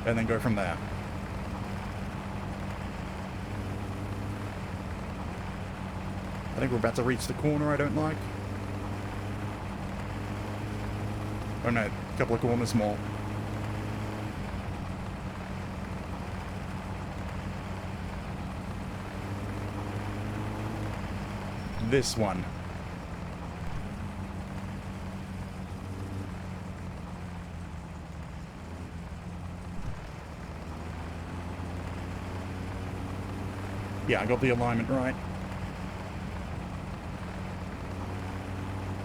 Speaker 1: And then go from there. I think we're about to reach the corner I don't like. Oh no, a couple of corners more. This one. Yeah, I got the alignment right.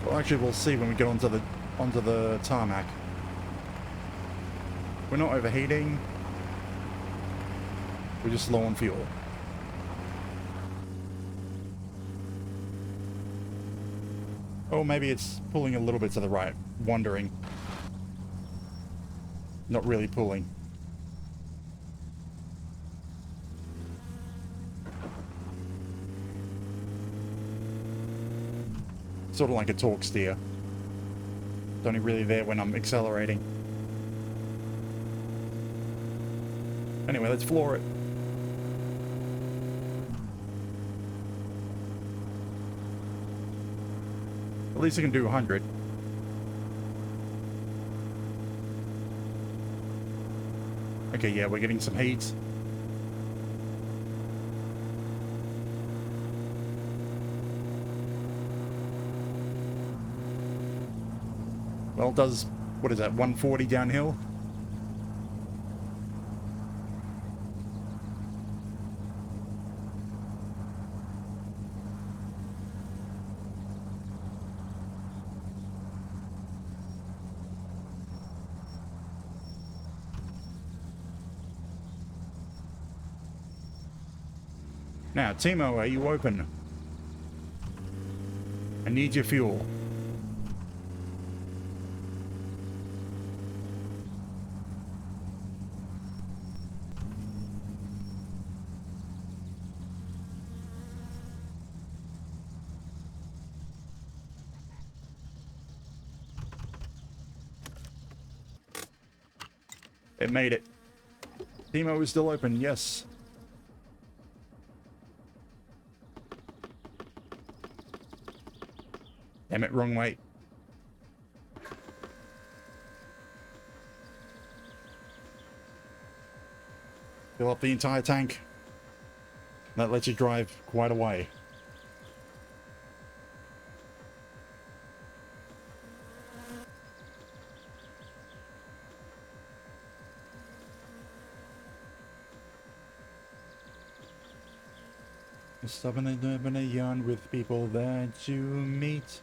Speaker 1: Well, actually, we'll see when we get onto the tarmac. We're not overheating. We're just low on fuel. Oh, maybe it's pulling a little bit to the right. Wandering. Not really pulling. Sort of like a torque steer. It's only really there when I'm accelerating. Anyway, let's floor it. At least I can do 100. Okay, yeah, we're getting some heat. Well, does, what is that, 140 downhill? Now, Timo, are you open? I need your fuel. It made it. Timo is still open, yes. Damn it, wrong way. Fill up the entire tank. That lets you drive quite a way. Stop and live in a yarn with people that you meet.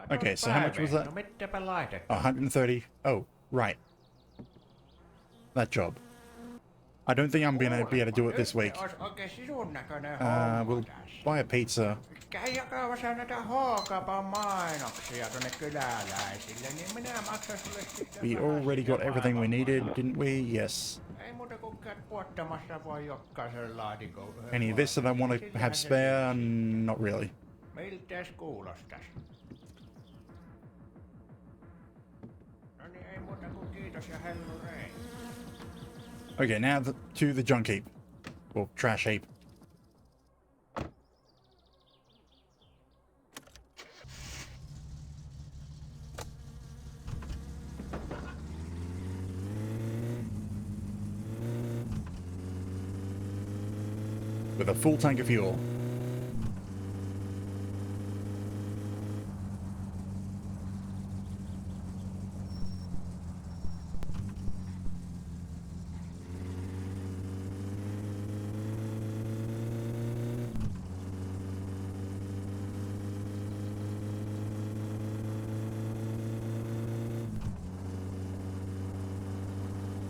Speaker 1: Okay, so how much was that?
Speaker 4: No mitäpä laitetta?
Speaker 1: 130. Oh, right. That job. I don't think I'm gonna be able to do it this week.
Speaker 4: Ois oikein sinun näköinen
Speaker 1: We'll
Speaker 4: homma tässä.
Speaker 1: buy a pizza.
Speaker 4: Käy jakamassa näitä H-kaupan mainoksia tuonne kyläläisille, niin minä maksan sulle siitä
Speaker 1: We
Speaker 4: vähän
Speaker 1: already
Speaker 4: siitä
Speaker 1: got everything we needed,
Speaker 4: maailman
Speaker 1: didn't we? Yes.
Speaker 4: Ei muuta kuin käyt puottamassa vaan jokaisen laatikon.
Speaker 1: Any of this that I want to have spare? Not really.
Speaker 4: Miltäs kuulostas? No niin, ei muuta kuin kiitos ja hellurei.
Speaker 1: Okay, now to the junk heap. Or trash heap. With a full tank of fuel.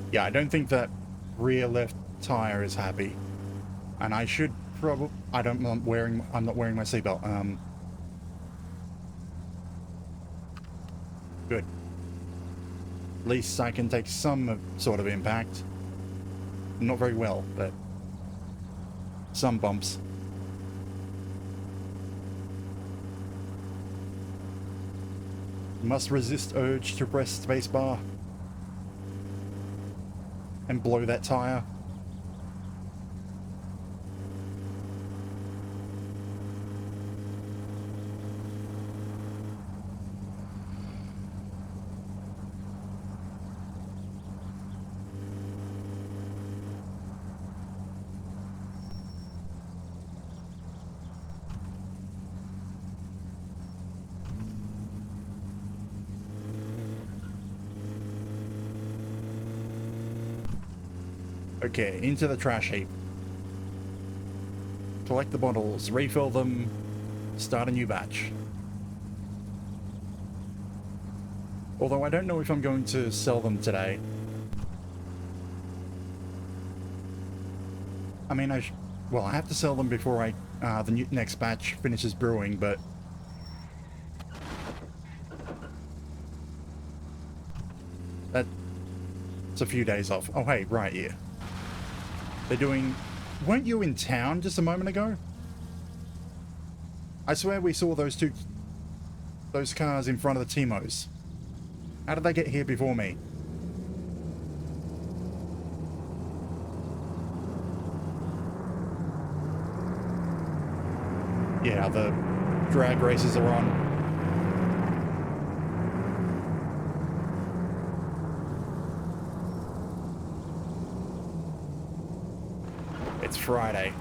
Speaker 1: Yeah, I don't think that rear left tire is happy. And I should probably... I'm not wearing my seatbelt. Good. At least I can take some sort of impact. Not very well, but... some bumps. Must resist urge to press spacebar. And blow that tire. Okay, into the trash heap. Collect the bottles, refill them, start a new batch. Although I don't know if I'm going to sell them today. I mean, well, I have to sell them before the next batch finishes brewing, but that's a few days off. Oh, hey, right here. They're doing... Weren't you in town just a moment ago? I swear we saw those cars in front of the Timos. How did they get here before me? Yeah, the drag races are on. It's Friday.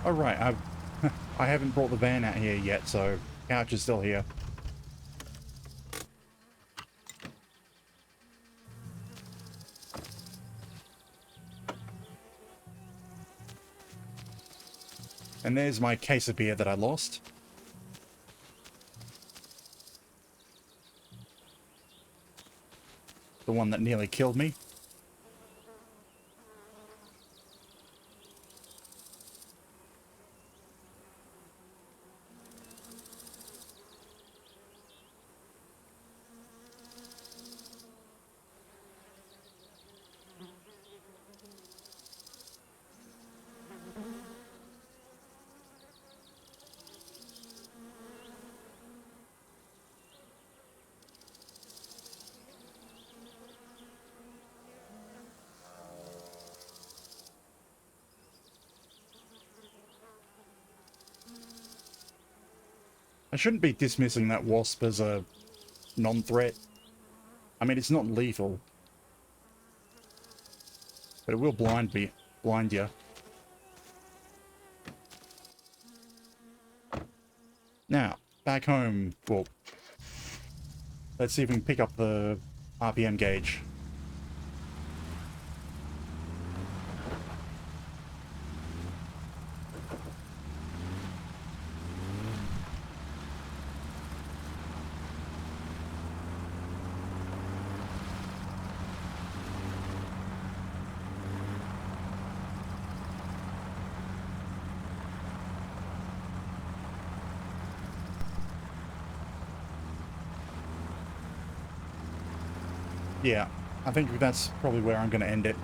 Speaker 1: Oh right, I haven't brought the van out here yet, so couch is still here. And there's my case of beer that I lost. The one that nearly killed me. I shouldn't be dismissing that wasp as a non-threat. I mean, it's not lethal. But it will blind you. Now, back home, well, let's see if we can pick up the RPM gauge. Yeah, I think that's probably where I'm going to end it.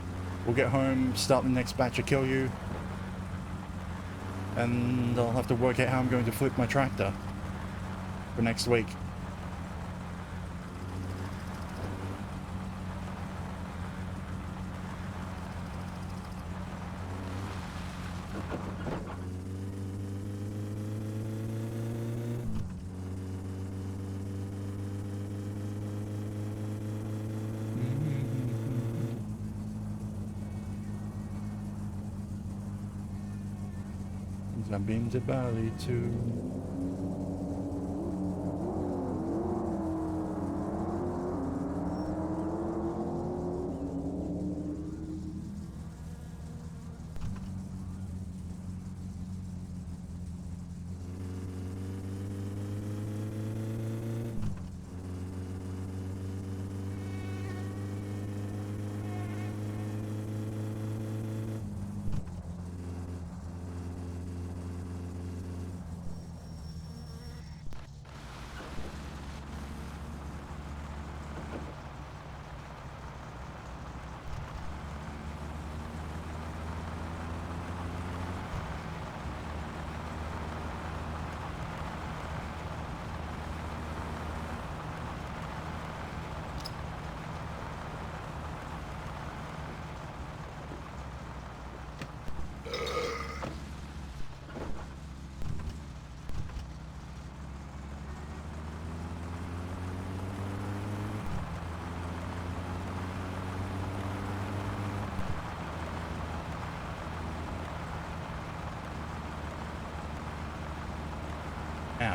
Speaker 1: We'll get home, start the next batch of Kill You, and I'll have to work out how I'm going to flip my tractor for next week. I've been to Bali too.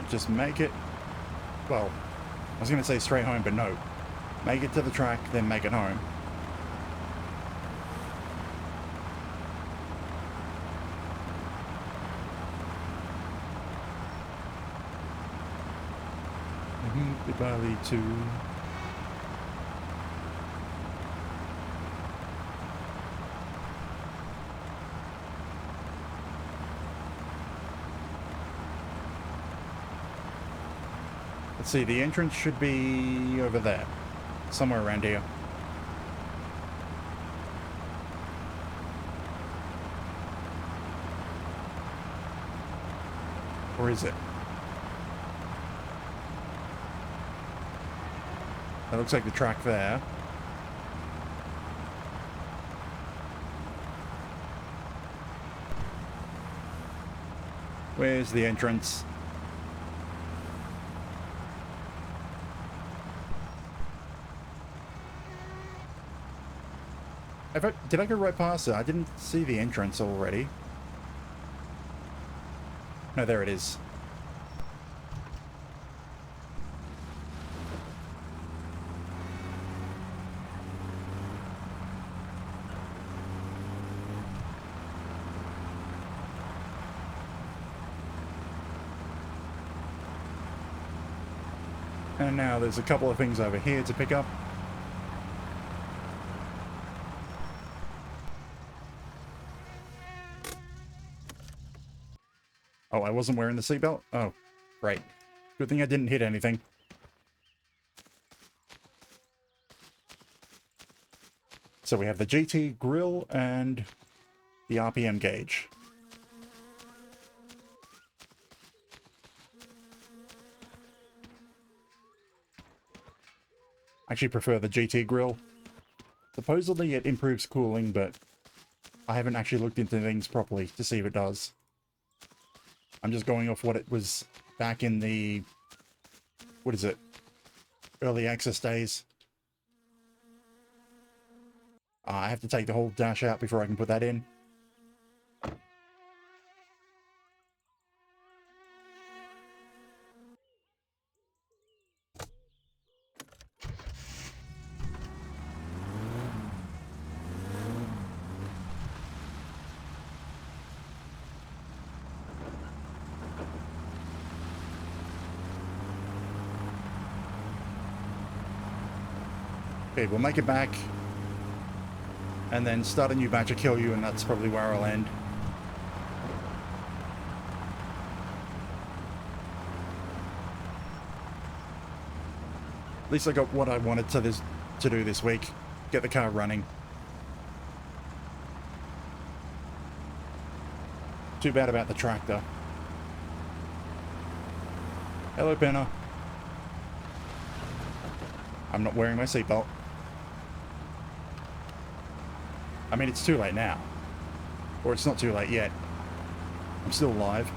Speaker 1: now. Just make it... Well, I was going to say straight home, but no. Make it to the track, then make it home. Bali to... Let's see, the entrance should be over there. Somewhere around here. Or is it? That looks like the track there. Where's the entrance? Did I go right past it? I didn't see the entrance already. No, there it is. And now there's a couple of things over here to pick up. Oh, I wasn't wearing the seatbelt? Oh, right. Good thing I didn't hit anything. So we have the GT grill and the RPM gauge. I actually prefer the GT grill. Supposedly it improves cooling, but I haven't actually looked into things properly to see if it does. I'm just going off what it was back in the... What is it? Early access days. I have to take the whole dash out before I can put that in. Okay, we'll make it back. And then start a new batch of kill you, and that's probably where I'll end. At least I got what I wanted to do this week. Get the car running. Too bad about the tractor. Hello, Penna. I'm not wearing my seatbelt. I mean, it's too late now. Or it's not too late yet. I'm still alive.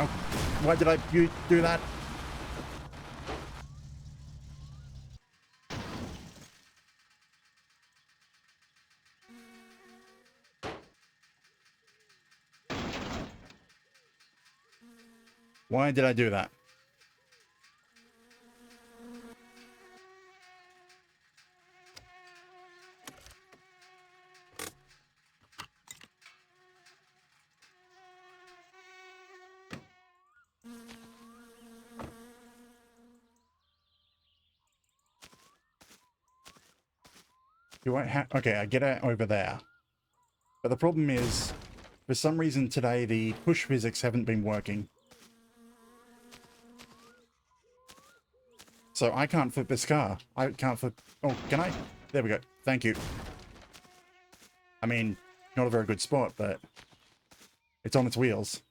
Speaker 1: Oh, why did you do that? Why did I do that? Do I have... Okay, I get it over there. But the problem is, for some reason today, the push physics haven't been working. So I can't flip this car. I can't flip... Oh, can I? There we go. Thank you. I mean, not a very good spot, but it's on its wheels.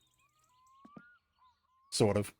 Speaker 1: Sort of.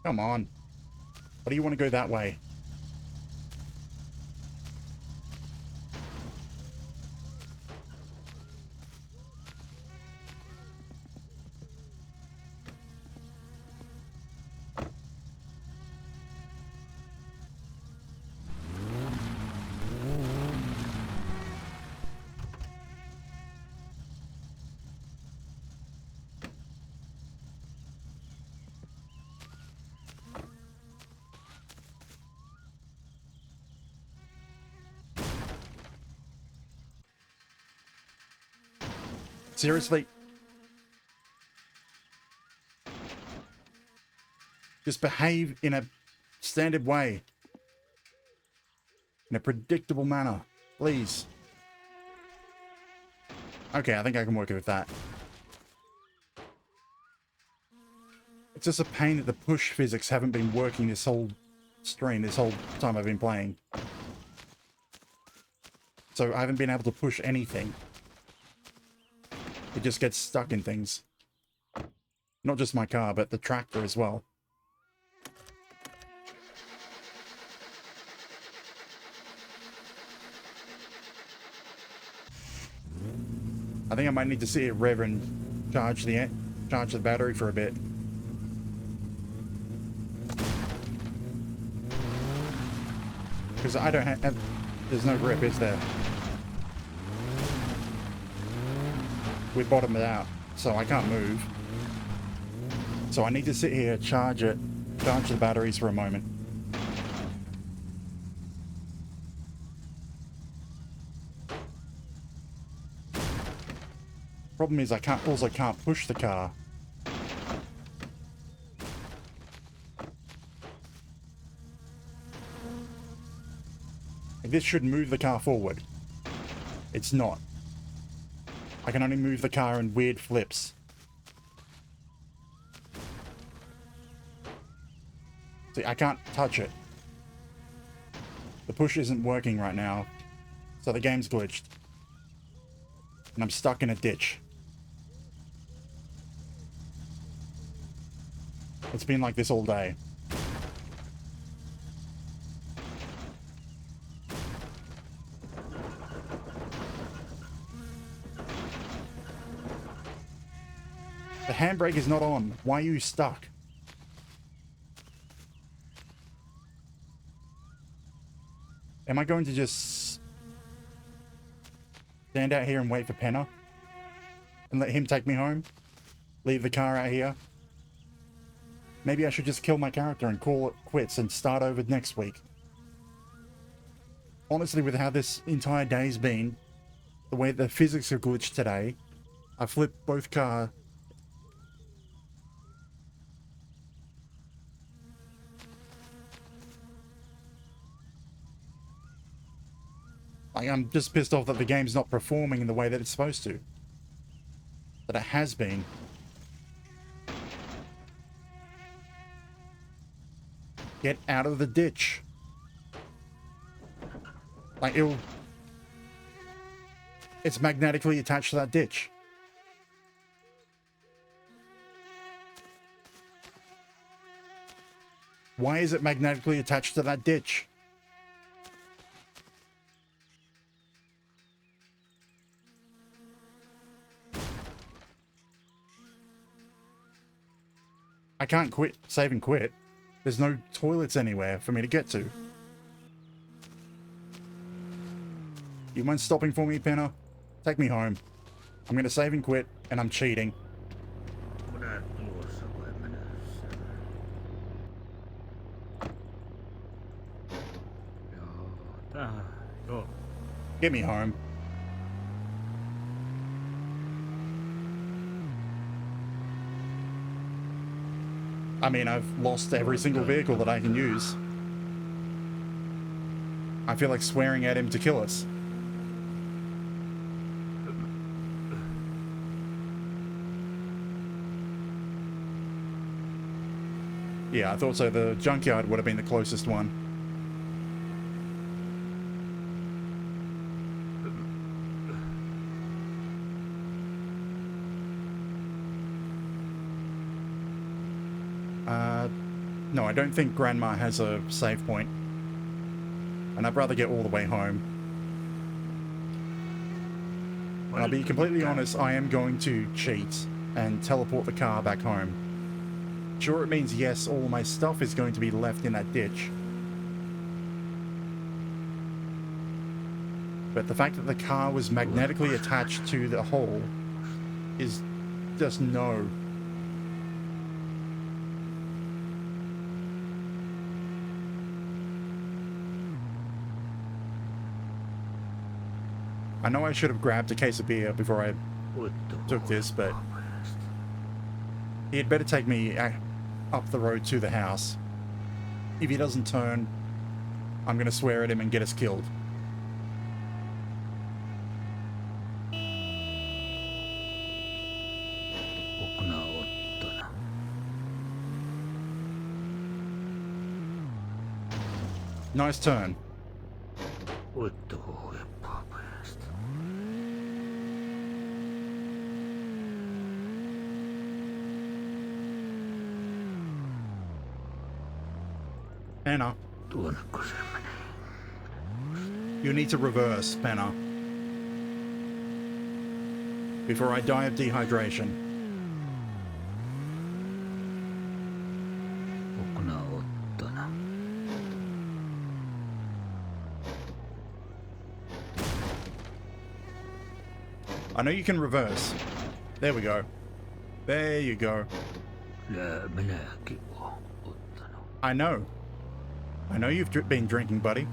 Speaker 1: Come on. Why do you want to go that way? Seriously? Just behave in a standard way. In a predictable manner. Please. Okay, I think I can work with that. It's just a pain that the push physics haven't been working this whole stream, this whole time I've been playing. So I haven't been able to push anything. It just gets stuck in things. Not just my car, but the tractor as well. I think I might need to see it rev and charge the battery for a bit. Because I don't have... There's no grip, is there? We bottomed it out, so I can't move. So I need to sit here, charge the batteries for a moment. Problem is I can't push the car. This should move the car forward. It's not. I can only move the car in weird flips. See, I can't touch it. The push isn't working right now, so the game's glitched. And I'm stuck in a ditch. It's been like this all day. The handbrake is not on. Why are you stuck? Am I going to just stand out here and wait for Penner? And let him take me home? Leave the car out here? Maybe I should just kill my character and call it quits and start over next week. Honestly, with how this entire day's been, the way the physics are glitched today, I flipped both cars. I'm just pissed off that the game's not performing in the way that it's supposed to. That it has been. Get out of the ditch. Like, it's magnetically attached to that ditch. Why is it magnetically attached to that ditch? I can't quit, save and quit. There's no toilets anywhere for me to get to. You mind stopping for me, Penner? Take me home. I'm gonna save and quit, and I'm cheating. Get me home. I mean, I've lost every single vehicle that I can use. I feel like swearing at him to kill us. Yeah, I thought so. The junkyard would have been the closest one. No, I don't think Grandma has a save point. And I'd rather get all the way home. And I'll be completely honest, I am going to cheat and teleport the car back home. Sure, it means yes, all my stuff is going to be left in that ditch. But the fact that the car was magnetically attached to the hole is just no. I know I should have grabbed a case of beer before I took this, but he'd better take me up the road to the house. If he doesn't turn, I'm going to swear at him and get us killed. Nice turn. Anna. You need to reverse, Penna. Before I die of dehydration. I know you can reverse. There we go. There you go. I know. I know you've been drinking, buddy.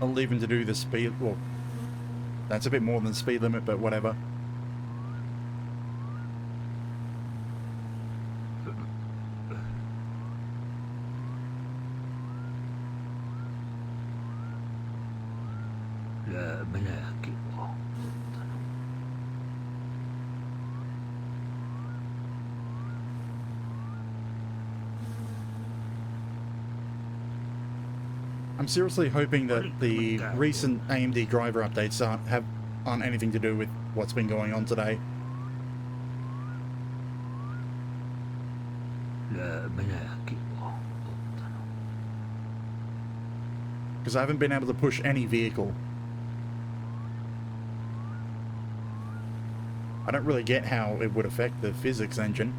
Speaker 1: I'll leave him to do the speed. Well, that's a bit more than the speed limit, but whatever. I'm seriously hoping that the recent AMD driver updates aren't anything to do with what's been going on today. Because I haven't been able to push any vehicle. I don't really get how it would affect the physics engine.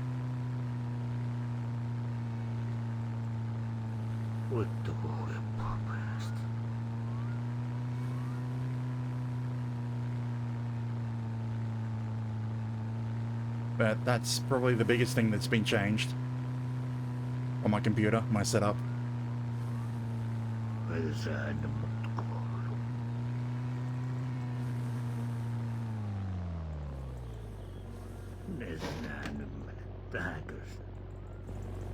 Speaker 1: But that's probably the biggest thing that's been changed on my computer, my setup.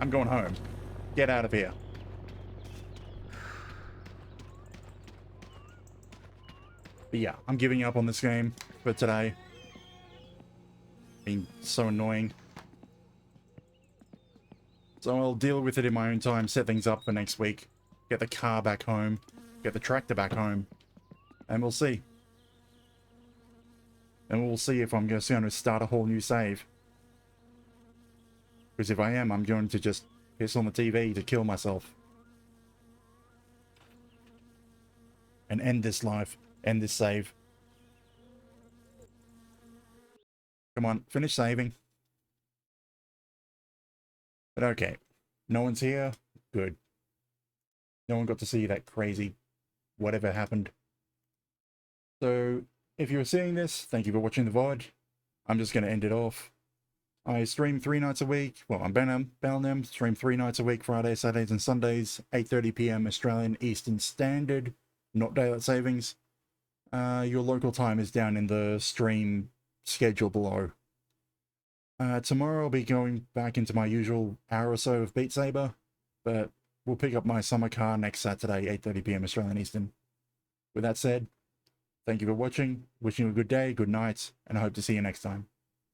Speaker 1: I'm going home. Get out of here. But yeah, I'm giving up on this game for today. Been so annoying. So I'll deal with it in my own time, set things up for next week, get the car back home, get the tractor back home, and we'll see. And we'll see if I'm going to start a whole new save. Because if I am, I'm going to just piss on the TV to kill myself. And end this life, end this save. Come on, finish saving. But okay, no one's here. Good. No one got to see that crazy whatever happened. So, if you're seeing this, thank you for watching the VOD. I'm just going to end it off. I stream 3 nights a week. Well, I'm Belnem, stream 3 nights a week, Fridays, Saturdays, and Sundays, 8:30 PM Australian Eastern Standard, not daylight savings. Your local time is down in the stream schedule below. Tomorrow I'll be going back into my usual hour or so of Beat Saber, but we'll pick up my summer car next Saturday, 8:30 PM Australian Eastern. With that said, thank you for watching, wishing you a good day, good night, and I hope to see you next time.